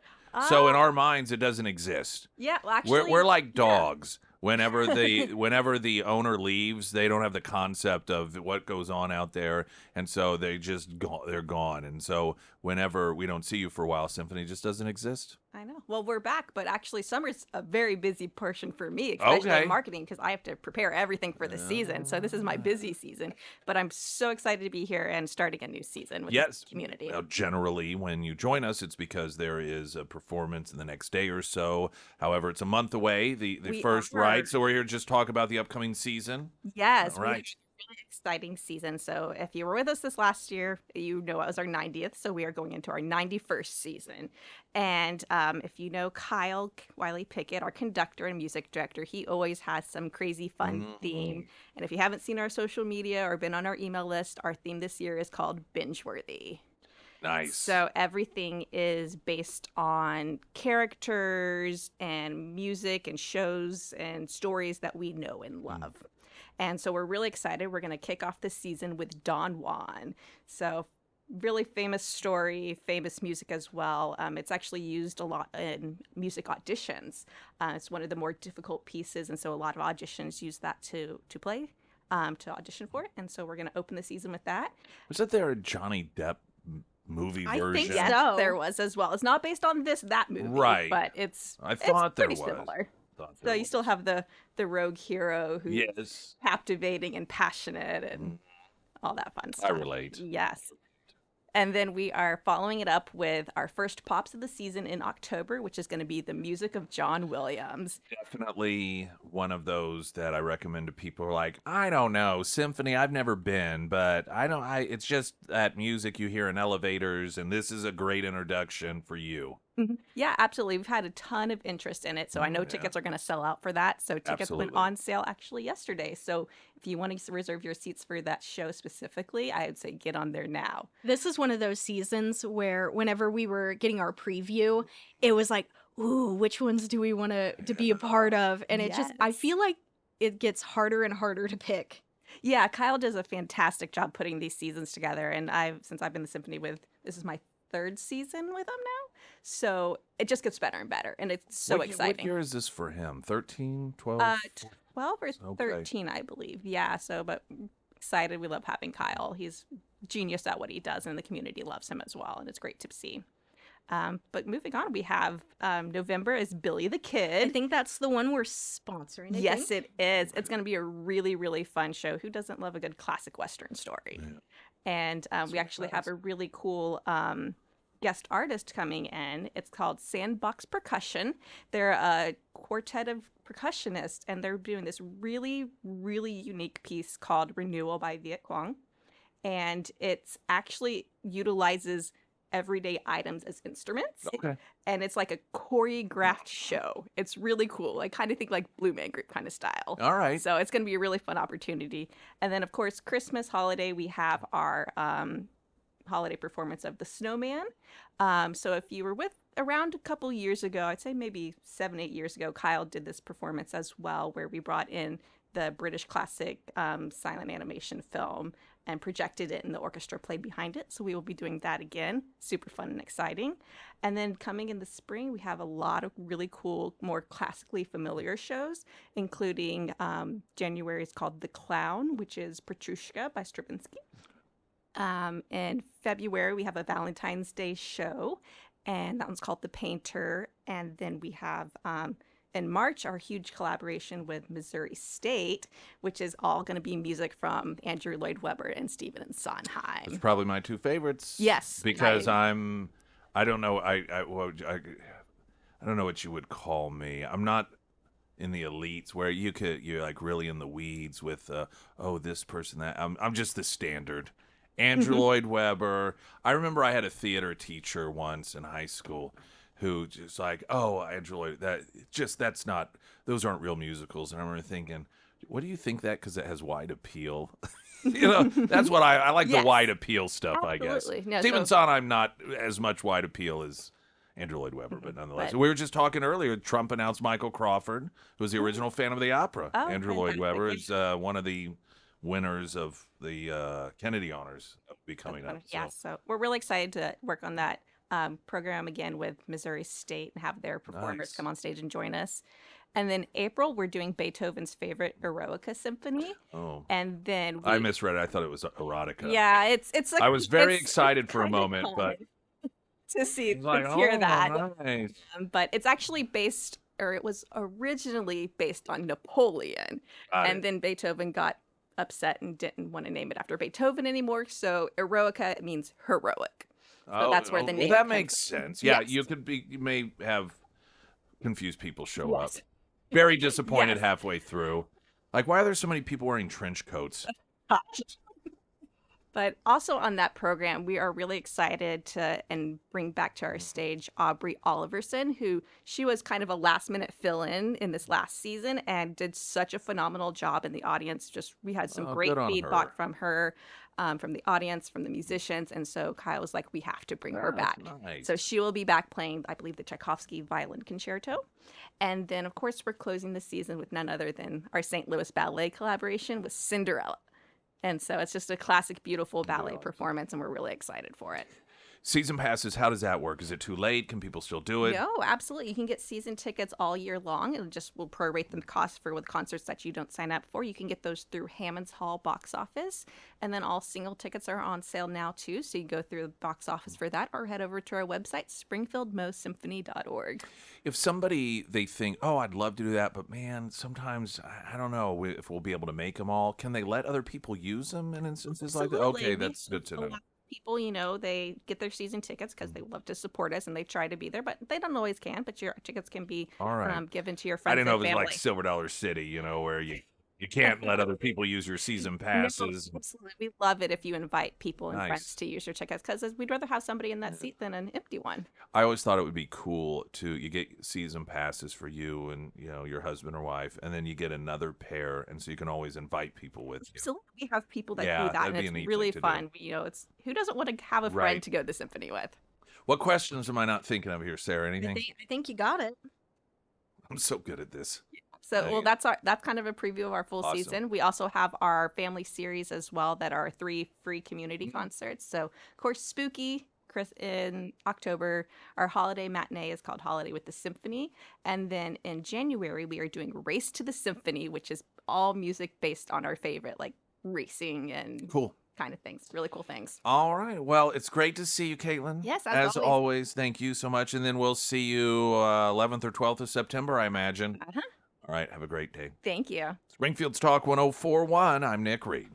So in our minds, it doesn't exist. Yeah, well, actually, We're like dogs. Whenever the owner leaves, they don't have the concept of what goes on out there, and so they're gone. And so whenever we don't see you for a while, symphony just doesn't exist. I know. Well, we're back, but actually, summer's a very busy portion for me, especially in marketing, because I have to prepare everything for the season. So this is my busy season, but I'm so excited to be here and starting a new season with the community. Now, generally, when you join us, it's because there is a performance in the next day or so. However, it's a month away, the first, right? So we're here to just talk about the upcoming season. Yes. All right. really exciting season. So if you were with us this last year, you know it was our 90th. So we are going into our 91st season. And if you know Kyle Wiley Pickett, our conductor and music director, he always has some crazy fun theme. And if you haven't seen our social media or been on our email list, our theme this year is called Binge Worthy. Nice. So everything is based on characters and music and shows and stories that we know and love. And so we're really excited. We're going to kick off this season with Don Juan. So really famous story, famous music as well. It's actually used a lot in music auditions. It's one of the more difficult pieces, and so a lot of auditions use that to play, to audition for it. And so we're going to open the season with that. Was that there a Johnny Depp movie version? I think Yes, so. there was as well. It's not based on that movie, Right. but it's I thought there pretty was. similar. Thought So there you still was. have the rogue hero who's Yes. captivating and passionate and all that fun I stuff. relate. Yes. And then we are following it up with our first pops of the season in October, which is going to be the music of John Williams. Definitely one of those that I recommend to people who are like, I don't know, symphony, I've never been, but it's just that music you hear in elevators, and this is a great introduction for you. Yeah, absolutely. We've had a ton of interest in it. So I know yeah. tickets are going to sell out for that. So tickets Absolutely. went on sale actually yesterday. So if you want to reserve your seats for that show specifically, I would say get on there now. This is one of those seasons where whenever we were getting our preview, it was like, ooh, which ones do we want to be a part of? And it just, I Yes. feel like it gets harder and harder to pick. Yeah, Kyle does a fantastic job putting these seasons together. And since I've been in the symphony this is my third season with him now. So it just gets better and better. And it's so What exciting. year is this for him? 13, 12? 12 or Okay. 13, I believe. Yeah. So, but excited. We love having Kyle. He's genius at what he does, and the community loves him as well. And it's great to see. But moving on, we have November is Billy the I Kid. think that's the one we're sponsoring. I Yes, think. it is. It's going to be a really, really fun show. Who doesn't love a good classic Western story? Yeah. And we actually have a really cool guest artist coming in. It's called Sandbox Percussion. They're a quartet of percussionists, and they're doing this really, really unique piece called Renewal by Viet Quang. And it's actually utilizes everyday items as instruments. Okay. And it's like a choreographed show. It's really cool. I kind of think like Blue Man Group kind of style. All right. So it's going to be a really fun opportunity. And then, of course, Christmas holiday, we have our holiday performance of The Snowman. So if you were around a couple years ago, I'd say maybe 7-8 years ago, Kyle did this performance as well, where we brought in the British classic silent animation film and projected it, and the orchestra played behind it. So we will be doing that again. Super fun and exciting. And then coming in the spring, we have a lot of really cool, more classically familiar shows, including January is called The Clown, which is Petrushka by Stravinsky. In February, we have a Valentine's Day show, and that one's called The Painter. And then we have in March, our huge collaboration with Missouri State, which is all going to be music from Andrew Lloyd Webber and Stephen Sondheim. It's probably my two favorites. Yes, Because I don't know, I don't know what you would call me. I'm not in the elites where you're like really in the weeds with, this person, that. I'm just the standard. Andrew Lloyd Webber. I remember I had a theater teacher once in high school who just like, Andrew Lloyd, those aren't real musicals. And I remember thinking, what do you think that? Because it has wide appeal. That's what I like. Yes. The wide appeal stuff, I guess. Absolutely. No, Stephen so- Sondheim, not as much wide appeal as Andrew Lloyd Webber, but nonetheless. We were just talking earlier, Trump announced Michael Crawford, who was the original Phantom of the Opera. Oh, Andrew Lloyd fantastic. Webber is one of the winners of the Kennedy Honors that will be coming up. Yeah, so we're really excited to work on that program again with Missouri State and have their performers Nice. come on stage and join us. And then April, we're doing Beethoven's favorite Eroica Symphony. Oh, And then I misread it. I thought it was erotica. Yeah, it's like I was very it's excited for a kinda moment, but to see I was like, hear that. nice. But it's actually based, or it was originally based on Napoleon, Got and it. then Beethoven got upset and didn't want to name it after Beethoven anymore. So Eroica means heroic. So that's where the name That comes makes from. sense. Yeah, Yes. you may have confused people show Yes. up. Very disappointed Yes. halfway through. Like, why are there so many people wearing trench coats? But also on that program, we are really excited to and bring back to our stage Aubrey Oliverson, who she was kind of a last minute fill in this last season and did such a phenomenal job in the audience. Just we had some great feedback from her, from the audience, from the musicians, and so Kyle was like, we have to bring her back. Nice. So she will be back playing, I believe, the Tchaikovsky Violin Concerto. And then, of course, we're closing the season with none other than our St. Louis Ballet collaboration with Cinderella. And so it's just a classic, beautiful ballet performance, and we're really excited for it. Season passes, how does that work? Is it too late? Can people still do it? No, absolutely. You can get season tickets all year long. It just will prorate the cost for with concerts that you don't sign up for. You can get those through Hammond's Hall box office. And then all single tickets are on sale now, too. So you can go through the box office for that or head over to our website, springfieldmosymphony.org. If somebody, they think, oh, I'd love to do that, but man, sometimes, I don't know if we'll be able to make them all. Can they let other people use them in instances like that? Okay, that's good to know. People, they get their season tickets because they love to support us and they try to be there, but they don't always can. But your tickets can be given to your friends. I didn't know and it was family. like Silver Dollar City, where you can't let other people use your season passes. No, absolutely. We love it if you invite people and friends to use your tickets because we'd rather have somebody in that seat than an empty one. I always thought it would be cool you get season passes for you and your husband or wife, and then you get another pair, and so you can always invite people with you. Absolutely, we have people that do that, and it's really fun. It's who doesn't want to have a friend to go to the symphony with? What questions am I not thinking of here, Sarah? Anything? I think you got it. I'm so good at this. So, that's kind of a preview of our full season. We also have our family series as well that are 3 free community concerts. So, of course, Spooky in October. Our holiday matinee is called Holiday with the Symphony. And then in January, we are doing Race to the Symphony, which is all music based on our favorite, like racing and kind of things. Really cool things. All right. Well, it's great to see you, Caitlin. Yes, as always. Thank you so much. And then we'll see you 11th or 12th of September, I imagine. Uh-huh. All right. Have a great day. Thank you. Springfield's Talk 1041. I'm Nick Reed.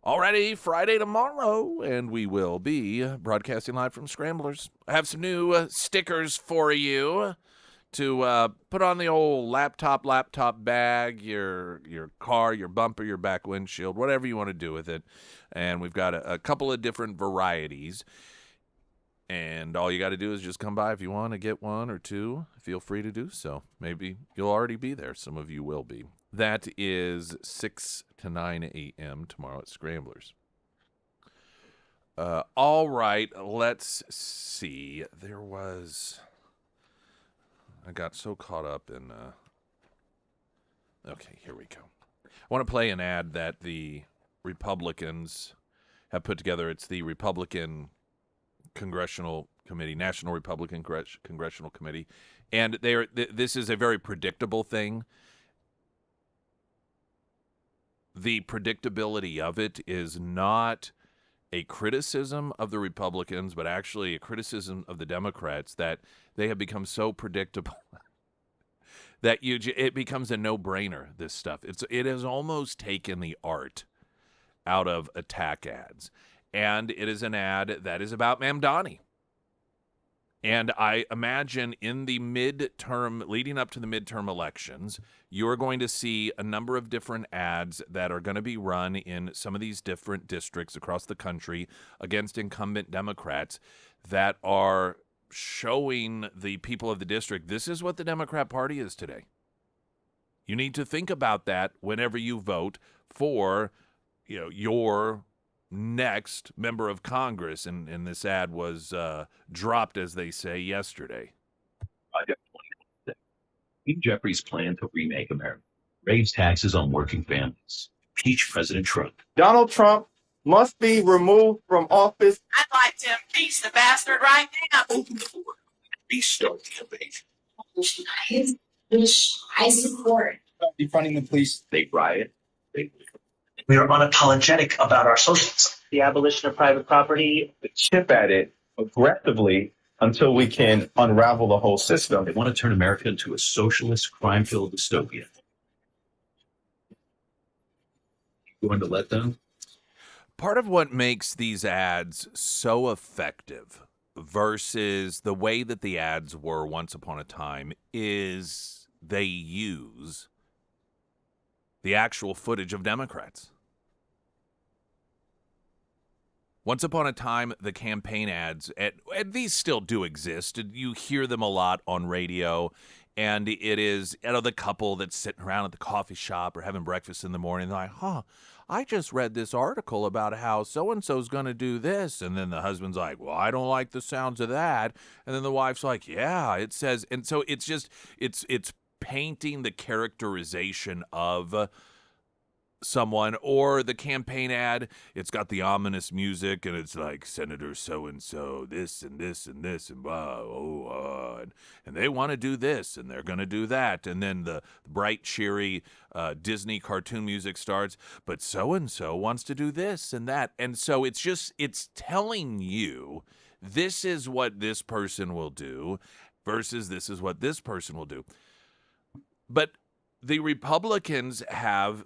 Alrighty, Friday tomorrow, and we will be broadcasting live from Scramblers. I have some new stickers for you to put on the old laptop bag, your car, your bumper, your back windshield, whatever you want to do with it. And we've got a couple of different varieties. And all you got to do is just come by if you want to get one or two. Feel free to do so. Maybe you'll already be there. Some of you will be. That is 6 to 9 a.m. tomorrow at Scramblers. All right, let's see. I got so caught up in... Okay, here we go. I want to play an ad that the Republicans have put together. It's the Republican Congressional Committee, National Republican Congressional Committee. And this is a very predictable thing. The predictability of it is not a criticism of the Republicans, but actually a criticism of the Democrats that they have become so predictable that it becomes a no-brainer, this stuff. It has almost taken the art out of attack ads. And it is an ad that is about Mamdani. And I imagine in the midterm, leading up to the midterm elections, you are going to see a number of different ads that are going to be run in some of these different districts across the country against incumbent Democrats that are showing the people of the district, this is what the Democrat Party is today. You need to think about that whenever you vote for, your next member of Congress, and this ad was dropped, as they say, yesterday. Project 2026. Steve Jeffries' plan to remake America. Raise taxes on working families. Impeach President Trump. Donald Trump must be removed from office. I'd like to impeach the bastard right now. Open the floor. restart the invasion. Which I support. Defunding the police. They riot. They We are unapologetic about our socialism. The abolition of private property. chip at it aggressively until we can unravel the whole system. They want to turn America into a socialist, crime-filled dystopia. You going to let them? Part of what makes these ads so effective versus the way that the ads were once upon a time is they use the actual footage of Democrats. Once upon a time, the campaign ads, and these still do exist, and you hear them a lot on radio, and it is, the couple that's sitting around at the coffee shop or having breakfast in the morning, they're like, I just read this article about how so-and-so's going to do this, and then the husband's like, well, I don't like the sounds of that, and then the wife's like, yeah, it says, and so it's just, it's painting the characterization of someone, or the campaign ad, it's got the ominous music and it's like Senator so-and-so, this and this and this and blah, and they want to do this and they're going to do that, and then the bright, cheery Disney cartoon music starts, but so-and-so wants to do this and that, and so it's telling you this is what this person will do versus this is what this person will do. But the Republicans have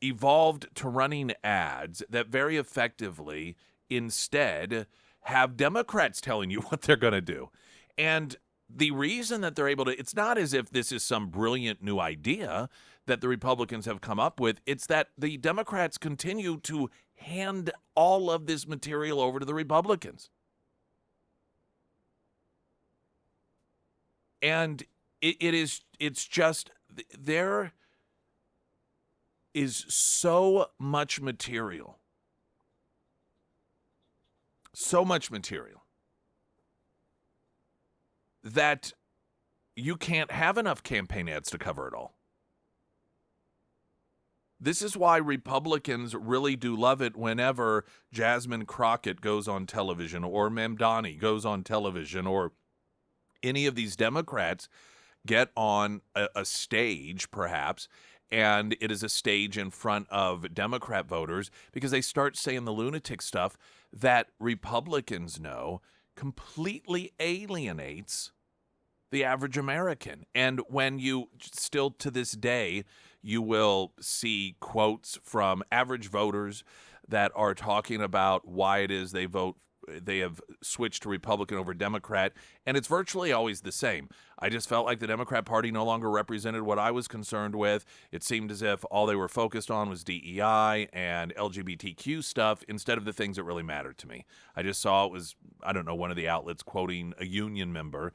evolved to running ads that very effectively instead have Democrats telling you what they're going to do. And the reason that they're able to, it's not as if this is some brilliant new idea that the Republicans have come up with. It's that the Democrats continue to hand all of this material over to the Republicans. And it's just, there is so much material that you can't have enough campaign ads to cover it all. This is why Republicans really do love it whenever Jasmine Crockett goes on television, or Mamdani goes on television, or any of these Democrats get on a stage, perhaps, and it is a stage in front of Democrat voters, because they start saying the lunatic stuff that Republicans know completely alienates the average American. And when you still to this day, you will see quotes from average voters that are talking about why it is they have switched to Republican over Democrat, and it's virtually always the same. I just felt like the Democrat Party no longer represented what I was concerned with. It seemed as if all they were focused on was DEI and LGBTQ stuff instead of the things that really mattered to me. I just saw it was, I don't know, one of the outlets quoting a union member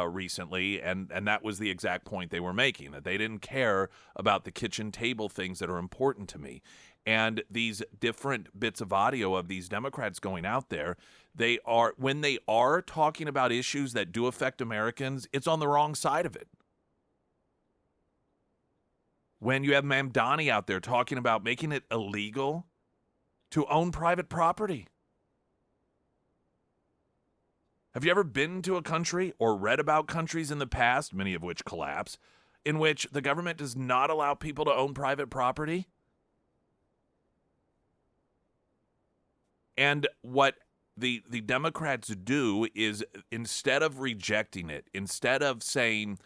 recently, and that was the exact point they were making, that they didn't care about the kitchen table things that are important to me. And these different bits of audio of these Democrats going out there, when they are talking about issues that do affect Americans, it's on the wrong side of it. When you have Mamdani out there talking about making it illegal to own private property. Have you ever been to a country or read about countries in the past, many of which collapse, in which the government does not allow people to own private property? And what the Democrats do is, instead of rejecting it, instead of saying,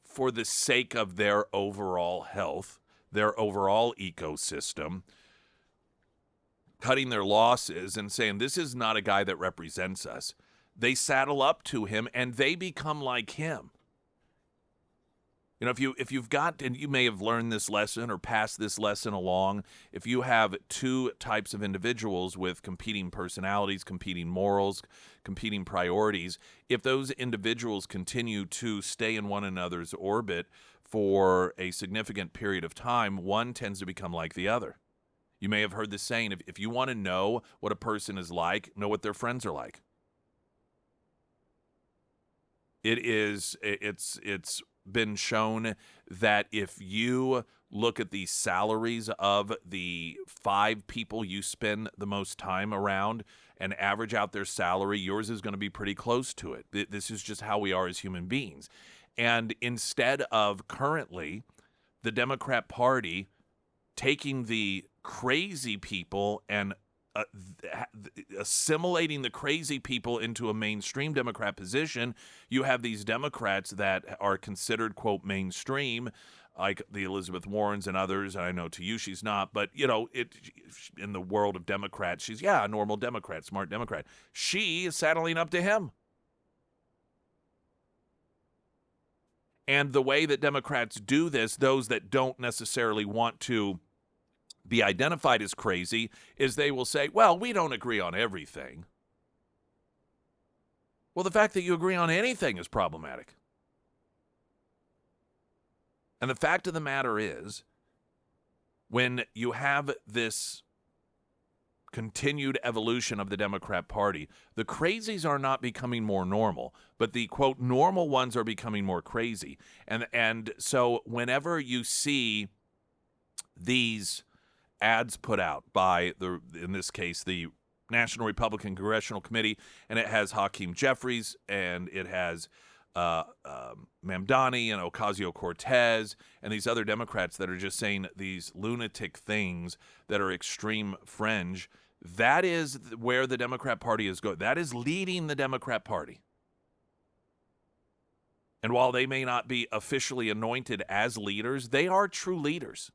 for the sake of their overall health, their overall ecosystem, cutting their losses and saying, this is not a guy that represents us, they saddle up to him and they become like him. If you've got, and you may have learned this lesson or passed this lesson along, if you have two types of individuals with competing personalities, competing morals, competing priorities, if those individuals continue to stay in one another's orbit for a significant period of time, one tends to become like the other. You may have heard this saying, if you want to know what a person is like, know what their friends are like. It's been shown that if you look at the salaries of the 5 people you spend the most time around and average out their salary, yours is going to be pretty close to it. This is just how we are as human beings. And instead of currently the Democrat Party taking the crazy people and assimilating the crazy people into a mainstream Democrat position, you have these Democrats that are considered, quote, mainstream, like the Elizabeth Warrens and others. And I know to you she's not, but, you know, in the world of Democrats, she's, a normal Democrat, smart Democrat. She is saddling up to him. And the way that Democrats do this, those that don't necessarily want to be identified as crazy, is they will say, well, we don't agree on everything. Well, the fact that you agree on anything is problematic. And the fact of the matter is, when you have this continued evolution of the Democrat Party, the crazies are not becoming more normal, but the, quote, normal ones are becoming more crazy. And so whenever you see these ads put out by in this case, the National Republican Congressional Committee, and it has Hakeem Jeffries, and it has Mamdani and Ocasio-Cortez, and these other Democrats that are just saying these lunatic things that are extreme fringe. That is where the Democrat Party is going. That is leading the Democrat Party. And while they may not be officially anointed as leaders, they are true leaders.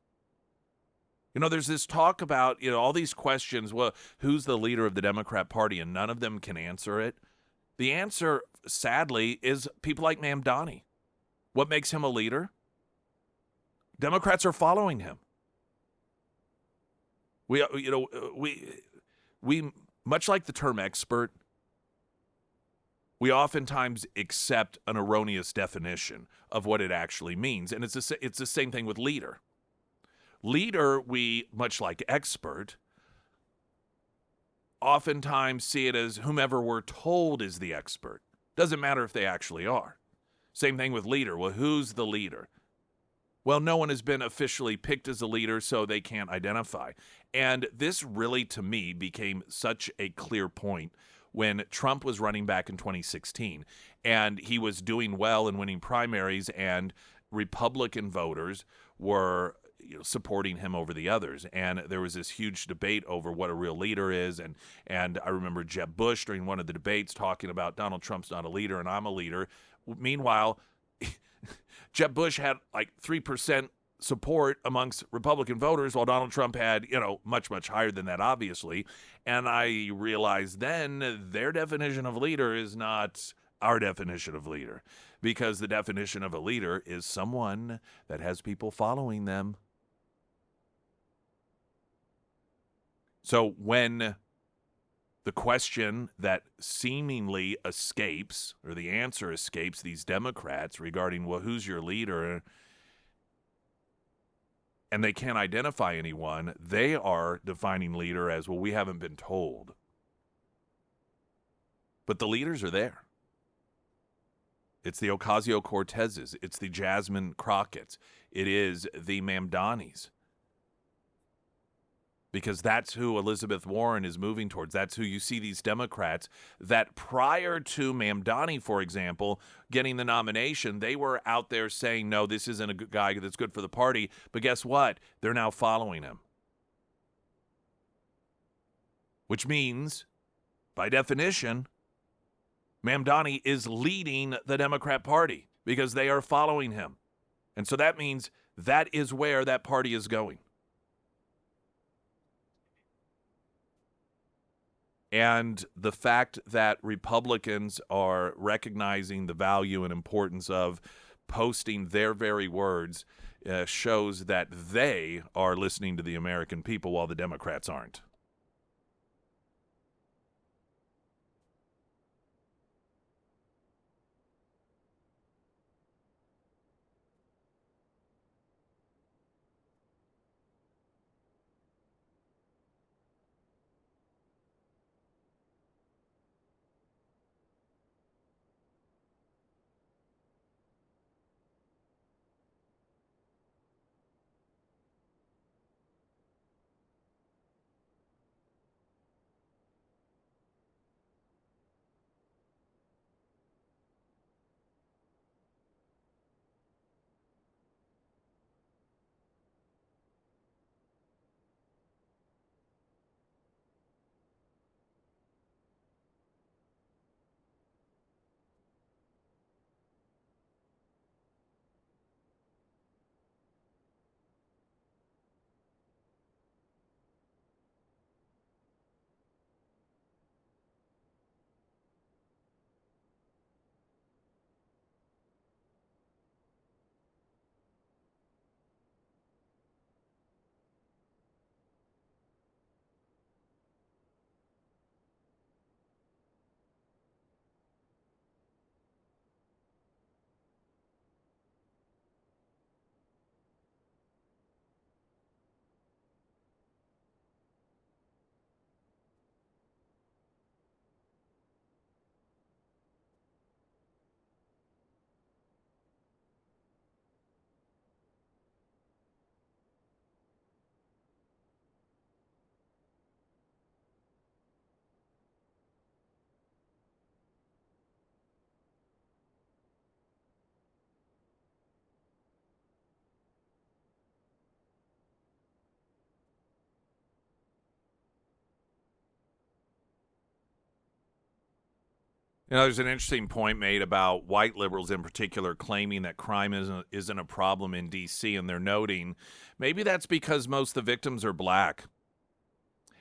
You know, there's this talk about, all these questions, well, who's the leader of the Democrat Party, and none of them can answer it. The answer, sadly, is people like Mamdani. What makes him a leader? Democrats are following him. We much like the term expert, we oftentimes accept an erroneous definition of what it actually means, and it's the same thing with leader. Leader, we, much like expert, oftentimes see it as whomever we're told is the expert. Doesn't matter if they actually are. Same thing with leader. Well, who's the leader? Well, no one has been officially picked as a leader, so they can't identify. And this really, to me, became such a clear point when Trump was running back in 2016, and he was doing well in winning primaries, and Republican voters were supporting him over the others. And there was this huge debate over what a real leader is. And I remember Jeb Bush during one of the debates talking about Donald Trump's not a leader and I'm a leader. Meanwhile, Jeb Bush had like 3% support amongst Republican voters, while Donald Trump had, much, much higher than that, obviously. And I realized then their definition of leader is not our definition of leader, because the definition of a leader is someone that has people following them. So when the question that seemingly escapes, or the answer escapes these Democrats regarding, well, who's your leader? And they can't identify anyone, they are defining leader as, well, we haven't been told. But the leaders are there. It's the Ocasio-Cortezes. It's the Jasmine Crockett's. It is the Mamdanis. Because that's who Elizabeth Warren is moving towards. That's who you see these Democrats that prior to Mamdani, for example, getting the nomination, they were out there saying, no, this isn't a good guy that's good for the party. But guess what? They're now following him. Which means, by definition, Mamdani is leading the Democrat Party because they are following him. And so that means that is where that party is going. And the fact that Republicans are recognizing the value and importance of posting their very words shows that they are listening to the American people while the Democrats aren't. There's an interesting point made about white liberals in particular claiming that crime isn't a problem in D.C., and they're noting maybe that's because most of the victims are black.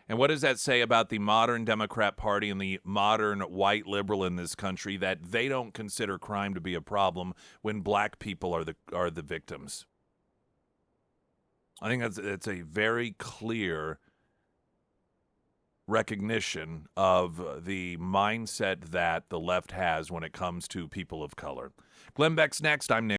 And what does that say about the modern Democrat Party and the modern white liberal in this country, that they don't consider crime to be a problem when black people are the victims? I think that's a very clear recognition of the mindset that the left has when it comes to people of color. Glenn Beck's next. I'm Nick.